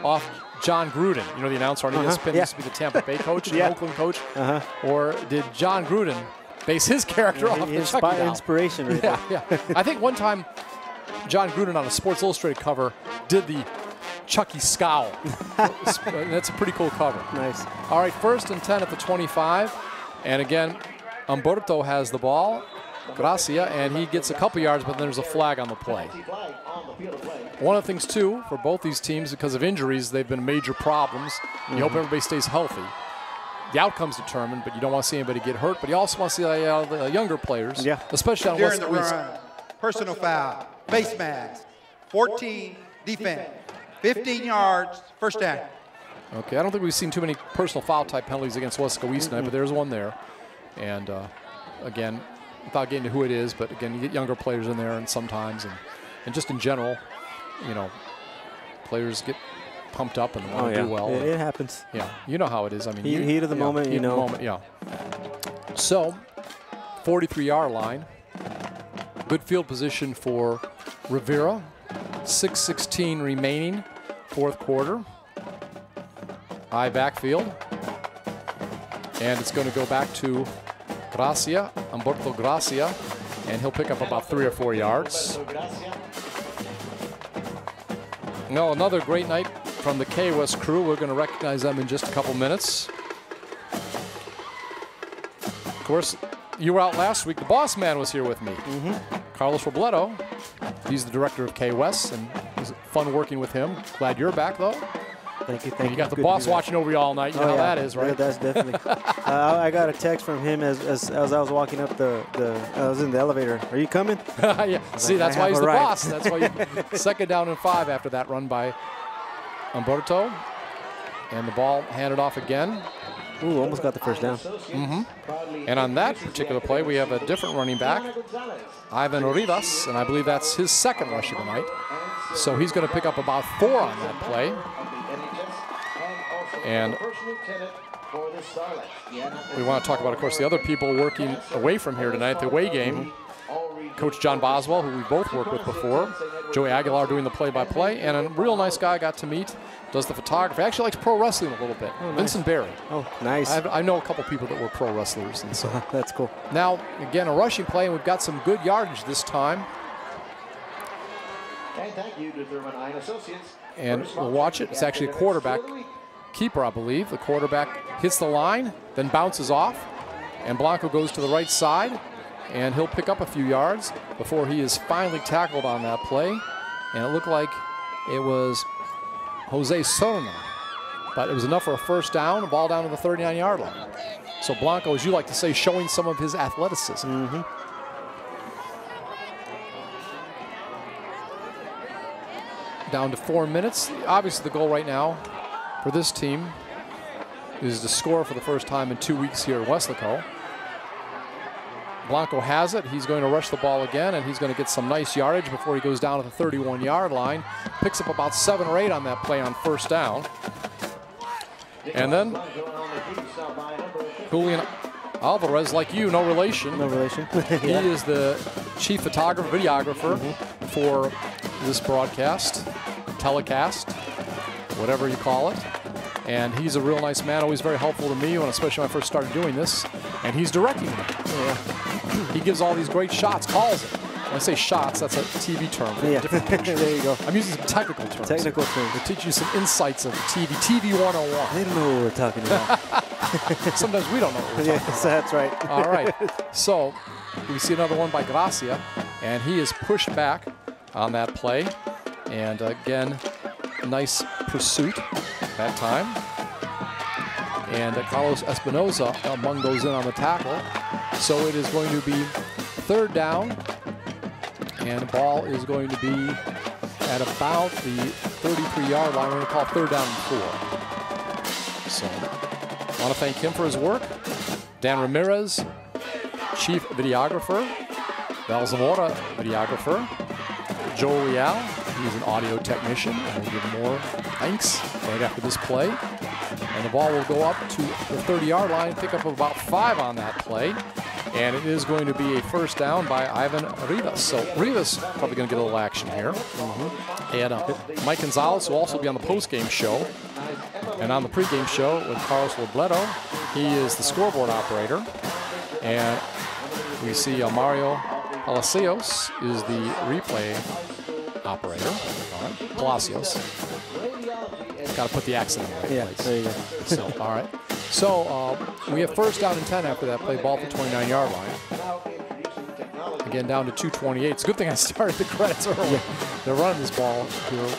off John Gruden, you know, the announcer on ESPN, used to be the Tampa Bay coach, the Oakland coach, or did John Gruden base his character off the Chucky doll? Inspiration right there. Yeah. I think one time John Gruden on a Sports Illustrated cover did the Chucky scowl. That's a pretty cool cover. Nice. All right, 1st and 10 at the 25. And again, Umberto has the ball, Gracia, and he gets a couple yards, but then there's a flag on the play. One of the things, too, for both these teams, because of injuries, they've been major problems. You hope everybody stays healthy. The outcome's determined, but you don't want to see anybody get hurt. But you also want to see the younger players, especially on during the run. Personal foul, face mask, 14 defense, 15 yards, first down. Okay, I don't think we've seen too many personal foul type penalties against Weslaco East tonight, but there's one there. And again, without getting to who it is, but again, you get younger players in there, and sometimes, and just in general, you know, players get pumped up and want to do well. It happens. Yeah, you know how it is. I mean, heat of the moment, you know. So, 43-yard line. Good field position for Rivera. 6:16 remaining, 4th quarter. High backfield. And it's going to go back to Gracia Humberto Gracia, and he'll pick up about 3 or 4 yards. No, another great night from the K-West crew. We're going to recognize them in just a couple minutes. Of course, you were out last week. The boss man was here with me. Carlos Robledo. He's the director of K-West, and it was fun working with him. Glad you're back, though. Thank you, thank you. You got the boss watching over you all night. You know how that is, right? Yeah, that's definitely. I got a text from him as I was walking up I was in the elevator. Are you coming? Yeah. See, that's why he's the boss. That's why you second down and 5 after that run by Humberto. And the ball handed off again. Ooh, almost got the first down. And on that particular play, we have a different running back, Ivan Rivas, and I believe that's his second rush of the night. So he's going to pick up about 4 on that play. And we want to talk about, of course, the other people working away from here tonight, the away game. Coach John Boswell, who we both worked with before. Joey Aguilar doing the play-by-play. And a real nice guy I got to meet, does the photography. Actually likes pro wrestling a little bit. Oh, nice. Vincent Berry. Oh, nice. I know a couple people that were pro wrestlers. And so that's cool. Now, again, a rushing play, and we've got some good yardage this time. And thank you to Thurman Iron Associates. And we'll watch it. It's actually a quarterback keeper, I believe. The quarterback hits the line, then bounces off, and Blanco goes to the right side, and he'll pick up a few yards before he is finally tackled on that play. And it looked like it was Jose Serna, but it was enough for a first down, a ball down to the 39-yard line. So Blanco, as you like to say, showing some of his athleticism. Down to 4 minutes. Obviously, the goal right now for this team is to score for the first time in 2 weeks here at Weslaco. Blanco has it. He's going to rush the ball again, and he's going to get some nice yardage before he goes down to the 31-yard line. Picks up about 7 or 8 on that play on first down. And then Julian Alvarez, like you, no relation. No relation. He is the chief photographer, videographer for this broadcast, telecast, whatever you call it. And he's a real nice man, always very helpful to me, especially when I first started doing this. And he's directing me. He gives all these great shots, calls it. When I say shots, that's a TV term for different pictures. There you go. I'm using some technical terms. Technical terms. To teach you some insights of TV. TV 101. They don't know what we're talking about. Sometimes we don't know what we're talking about. That's right. All right. So we see another one by Gracia, and he is pushed back on that play. And again, nice pursuit that time. And Carlos Espinoza among those in on the tackle. So it is going to be third down, and the ball is going to be at about the 33-yard line. We're going to call third down and 4. So I want to thank him for his work. Dan Ramirez, chief videographer. Val Zamora, videographer. Joe Leal, he's an audio technician, and we'll give more thanks right after this play. And the ball will go up to the 30-yard line, pick up about 5 on that play. And it is going to be a first down by Ivan Rivas. So Rivas probably going to get a little action here. And Mike Gonzalez will also be on the post-game show. And on the pregame show with Carlos Robledo, he is the scoreboard operator. And we see Mario Palacios is the replay operator. All right. Palacios. Got to put the accent in the right place. There you go. So, all right. So we have first down and 10 after that play, ball at the 29-yard line. Again, down to 2:28. It's a good thing I started the credits early. They're running this ball here.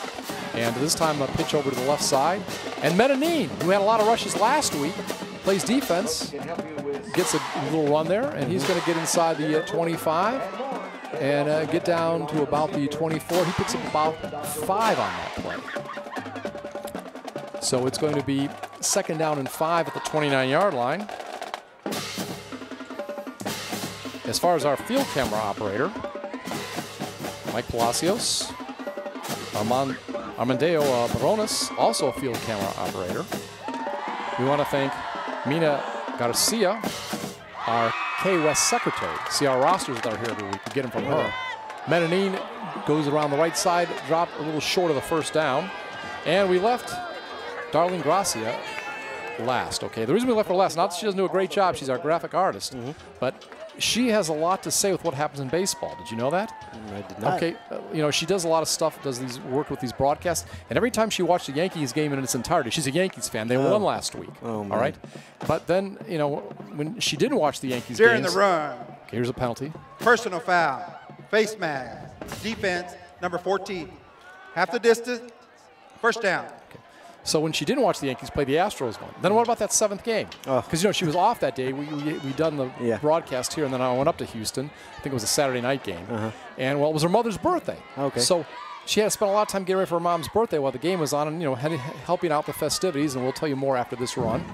And this time a pitch over to the left side. And Medellin, who had a lot of rushes last week, plays defense, gets a little run there, and he's going to get inside the 25 and get down to about the 24. He picks up about 5 on that play. So it's going to be second down and 5 at the 29-yard line. As far as our field camera operator, Mike Palacios, Armandeo Barones, also a field camera operator. We want to thank Mina Garcia, our K-West secretary. See our rosters that are here every week. We get them from her. Medellin goes around the right side, dropped a little short of the first down. And we left Darlene Gracia last. Okay, the reason we left her last, not that she doesn't do a great job, she's our graphic artist, but she has a lot to say with what happens in baseball. Did you know that? I did not. Okay, she does a lot of stuff, does these work with these broadcasts, and every time she watched the Yankees game in its entirety, she's a Yankees fan. They won last week. Oh, man. All right, but then when she didn't watch the Yankees During games, the run, okay, here's a penalty. personal foul, face mask, defense, number 14. Half the distance, first down. So when she didn't watch the Yankees play, the Astros won. Then what about that 7th game? Because she was off that day. We done the broadcast here, and then I went up to Houston. I think it was a Saturday night game. And it was her mother's birthday. Okay. So she had to spend a lot of time getting ready for her mom's birthday while the game was on, and helping out the festivities. And we'll tell you more after this run.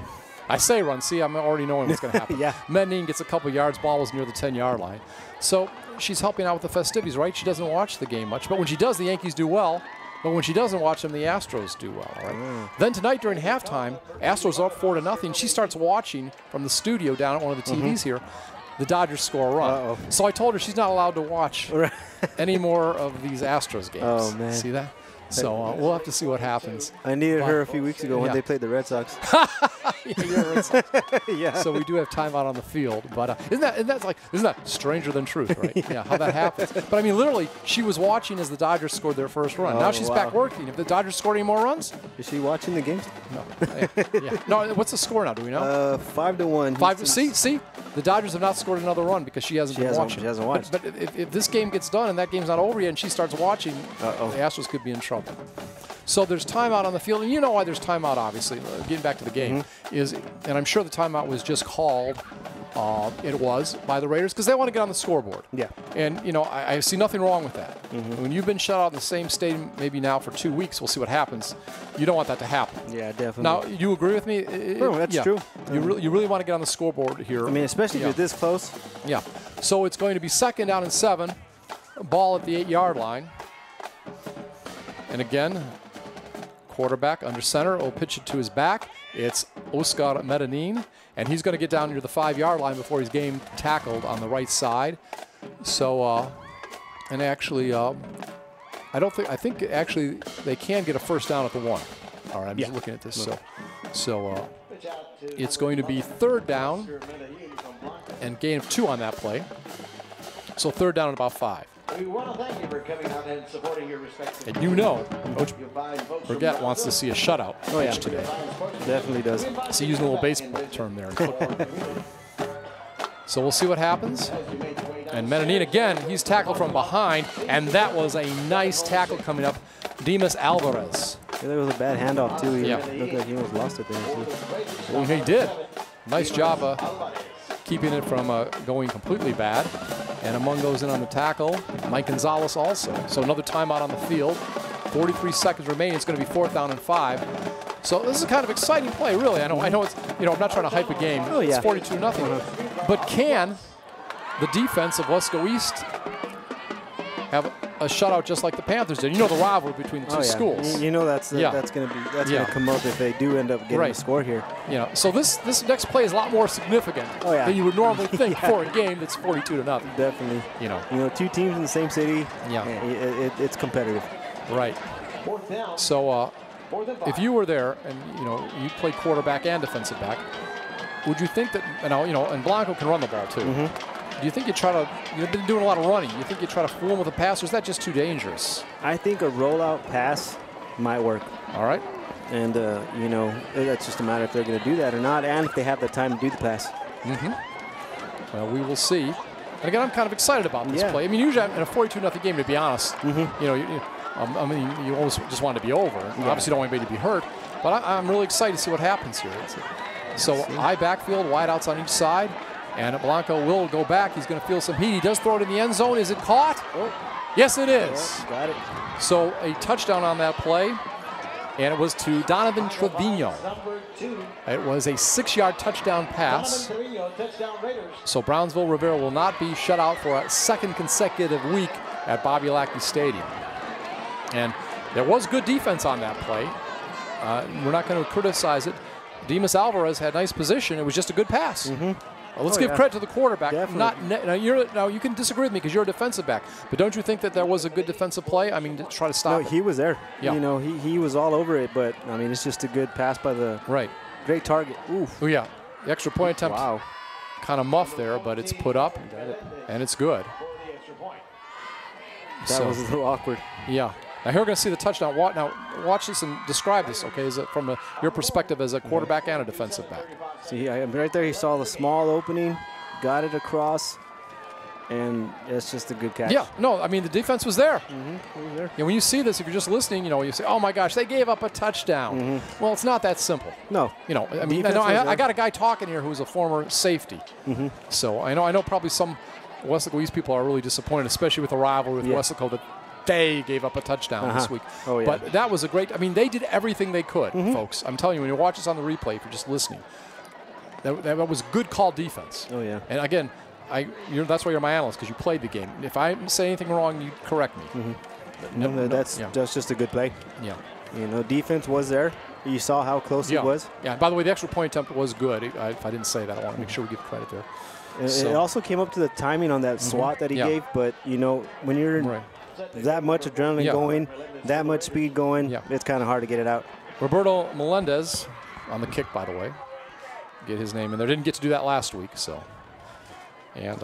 I say run. See, I'm already knowing what's going to happen. Medellin gets a couple yards. Ball was near the 10-yard line. So she's helping out with the festivities, right? She doesn't watch the game much, but when she does, the Yankees do well. But when she doesn't watch them, the Astros do well. All right? Then tonight during halftime, Astros are up 4-0. She starts watching from the studio down at one of the TVs here. The Dodgers score a run. So I told her she's not allowed to watch any more of these Astros games. Oh, man. See that? So we'll have to see what happens. I needed her a few weeks ago when they played the Red Sox. So we do have timeout on the field, but isn't that stranger than truth, right? How that happens. But I mean, literally, she was watching as the Dodgers scored their first run. Now she's back working. If the Dodgers scored any more runs, is she watching the games? No. No. What's the score now? Do we know? 5-1. 5. See, the Dodgers have not scored another run because she hasn't been watching. She hasn't watched. But if this game gets done and that game's not over yet, and she starts watching, the Astros could be in trouble. So there's timeout on the field, and you know why there's timeout, obviously. Getting back to the game, and I'm sure the timeout was just called, it was, by the Raiders, because they want to get on the scoreboard. Yeah. And, I see nothing wrong with that. When you've been shut out in the same stadium maybe now for 2 weeks, we'll see what happens. You don't want that to happen. Yeah, definitely. Now, you agree with me? That's true. You really want to get on the scoreboard here. I mean, especially if you're this close. Yeah. So it's going to be 2nd down and 7, ball at the 8-yard line. And again, quarterback under center will pitch it to his back. It's Oscar Medellin, and he's going to get down near the 5-yard line before he's game tackled on the right side. So, and actually, I think actually they can get a first down at the 1. All right, I'm just looking at this. So it's going to be 3rd down and gain of 2 on that play. So 3rd down and about 5. We want to thank you for coming out and supporting your respective. And Coach Burgett wants to see a shutout pitch today. Definitely does. So using a little baseball term there in football. So we'll see what happens. And Medellin again, he's tackled from behind, and that was a nice tackle coming up. Dimas Alvarez. There was a bad handoff too. He looked like he almost lost it there. Well, he did. Nice job keeping it from going completely bad. And among those in on the tackle, Mike Gonzalez also. So another timeout on the field. 43 seconds remaining. It's going to be 4th down and 5. So this is a kind of exciting play, really. I know it's, I'm not trying to hype a game. It's 42-0. But can the defense of Weslaco East have a shutout just like the Panthers did? You know the rivalry between the two schools. You know that's going to come up if they do end up getting a score here. So this next play is a lot more significant than you would normally think for a game that's 42-0. Definitely. Two teams in the same city. It's competitive. Right. So if you were there and you played quarterback and defensive back, would you think that and Blanco can run the ball too? Do you think you try to, you've been doing a lot of running, you think you try to fool him with a pass, or is that just too dangerous? I think a rollout pass might work. All right. And, that's just a matter if they're going to do that or not, and if they have the time to do the pass. Well, we will see. And again, I'm kind of excited about this play. I mean, usually in a 42-0 game, to be honest, you always just want it to be over. Obviously, you don't want anybody to be hurt, but I'm really excited to see what happens here. So high backfield, wideouts on each side. And Blanco will go back. He's going to feel some heat. He does throw it in the end zone. Is it caught? Yes, it is. Got it. So a touchdown on that play. And it was to Donovan Trevino. It was a 6-yard touchdown pass. So Brownsville Rivera will not be shut out for a 2nd consecutive week at Bobby Lackey Stadium. And there was good defense on that play. We're not going to criticize it. Dimas Alvarez had nice position. It was just a good pass. Well, let's give credit to the quarterback. Now you can disagree with me because you're a defensive back, but don't you think that there was a good defensive play? I mean, to try to stop it. He was there. Yeah. He was all over it, but I mean, it's just a good pass by the great target. Oof. Oh yeah, the extra point attempt. Wow. kind of muff there, but it's put up, and it's good. That was a little awkward. Yeah. Now here we're going to see the touchdown. Now watch this and describe this, okay? Is it from your perspective as a quarterback and a defensive back? See, right there he saw the small opening, got it across, and it's just a good catch. Yeah, no, I mean, the defense was there. It was there. Yeah, when you see this, if you're just listening, you know, you say, oh my gosh, they gave up a touchdown. Well, it's not that simple. No. You know, I mean, I got a guy talking here who's a former safety. So I know probably some Weslaco East people are really disappointed, especially with the rivalry with Weslaco, that they gave up a touchdown this week. Oh, yeah. But that was a great, I mean, they did everything they could, folks. I'm telling you, when you watch this on the replay, if you're just listening, that was good call defense. Oh, yeah. And again, that's why you're my analyst, because you played the game. If I say anything wrong, you correct me. That's just a good play. Yeah. You know, defense was there. You saw how close it was. Yeah. By the way, the extra point attempt was good. If I didn't say that, I want to make sure we give credit there. It also came up to the timing on that swat that he gave. But, you know, when you're that much adrenaline going, that much speed going, it's kind of hard to get it out. Roberto Melendez on the kick, by the way. Get his name in there. Didn't get to do that last week, so. And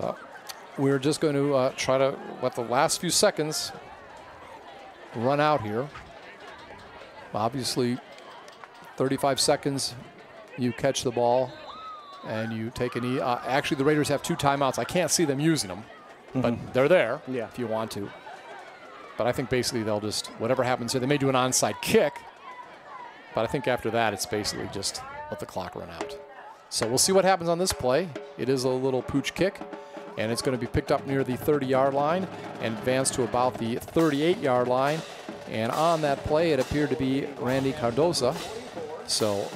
we're just going to try to let the last few seconds run out here. Obviously, 35 seconds, you catch the ball, and you take a knee. Actually, the Raiders have 2 timeouts. I can't see them using them, but they're there if you want to. But I think basically they'll just, whatever happens here, they may do an onside kick, but I think after that it's basically just let the clock run out. So we'll see what happens on this play. It is a little pooch kick, and it's going to be picked up near the 30-yard line and advanced to about the 38-yard line. And on that play, it appeared to be Randy Cardoza. So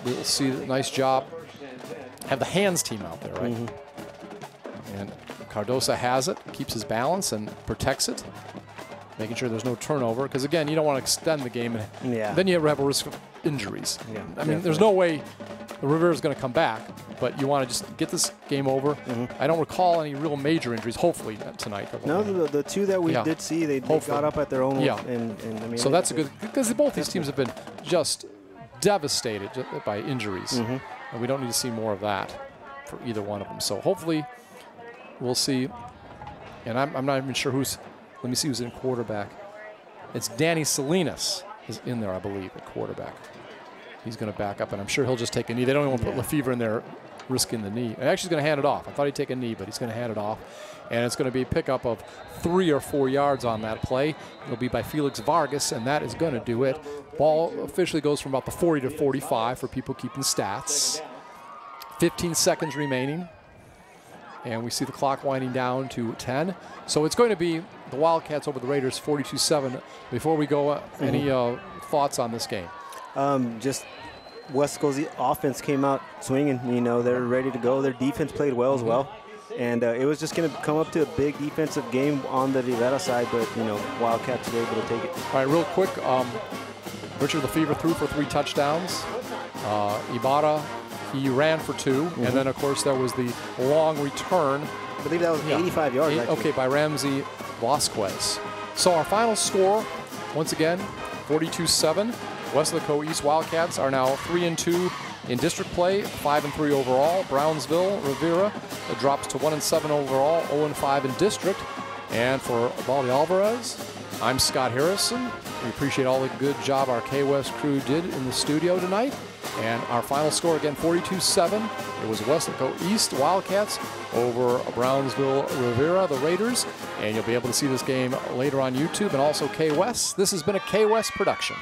we'll see a nice job. Have the hands team out there, right? And Cardoza has it, keeps his balance and protects it, making sure there's no turnover. Because, again, you don't want to extend the game. Then you have a risk of injuries. I mean, there's no way the Rivera is going to come back, but you want to just get this game over. I don't recall any real major injuries, hopefully, tonight. No, the 2 that we did see, they got up at their own. And I mean, so that's a good, because both these teams have been just devastated by injuries. And we don't need to see more of that for either one of them. So hopefully we'll see. And I'm not even sure who's, let me see who's in quarterback. It's Danny Salinas is in there, I believe, at quarterback. He's going to back up, and I'm sure he'll just take a knee. They don't even want to put Lefevre in there risking the knee. And actually, he's going to hand it off. I thought he'd take a knee, but he's going to hand it off. And it's going to be a pickup of 3 or 4 yards on that play. It'll be by Felix Vargas, and that is going to do it. Ball officially goes from about the 40 to 45 for people keeping stats. 15 seconds remaining. And we see the clock winding down to 10. So it's going to be the Wildcats over the Raiders 42-7. Before we go, any thoughts on this game? Just Weslaco's offense came out swinging. You know, they're ready to go. Their defense played well as well. And it was just going to come up to a big defensive game on the Rivera side, but, you know, Wildcats were able to take it. All right, real quick, Richard Lefevre threw for 3 touchdowns. Ibarra, he ran for 2. And then, of course, there was the long return. I believe that was 85 yards, actually. Okay, by Ramsey Vasquez. So our final score, once again, 42-7. Weslaco East Wildcats are now 3-2 in district play, 5-3 overall. Brownsville Rivera drops to 1-7 overall, 0-5 in district. And for Baldy Alvarez, I'm Scott Harrison. We appreciate all the good job our K-West crew did in the studio tonight. And our final score, again, 42-7. It was Weslaco East Wildcats over Brownsville Rivera, the Raiders. And you'll be able to see this game later on YouTube and also K-West. This has been a K-West production.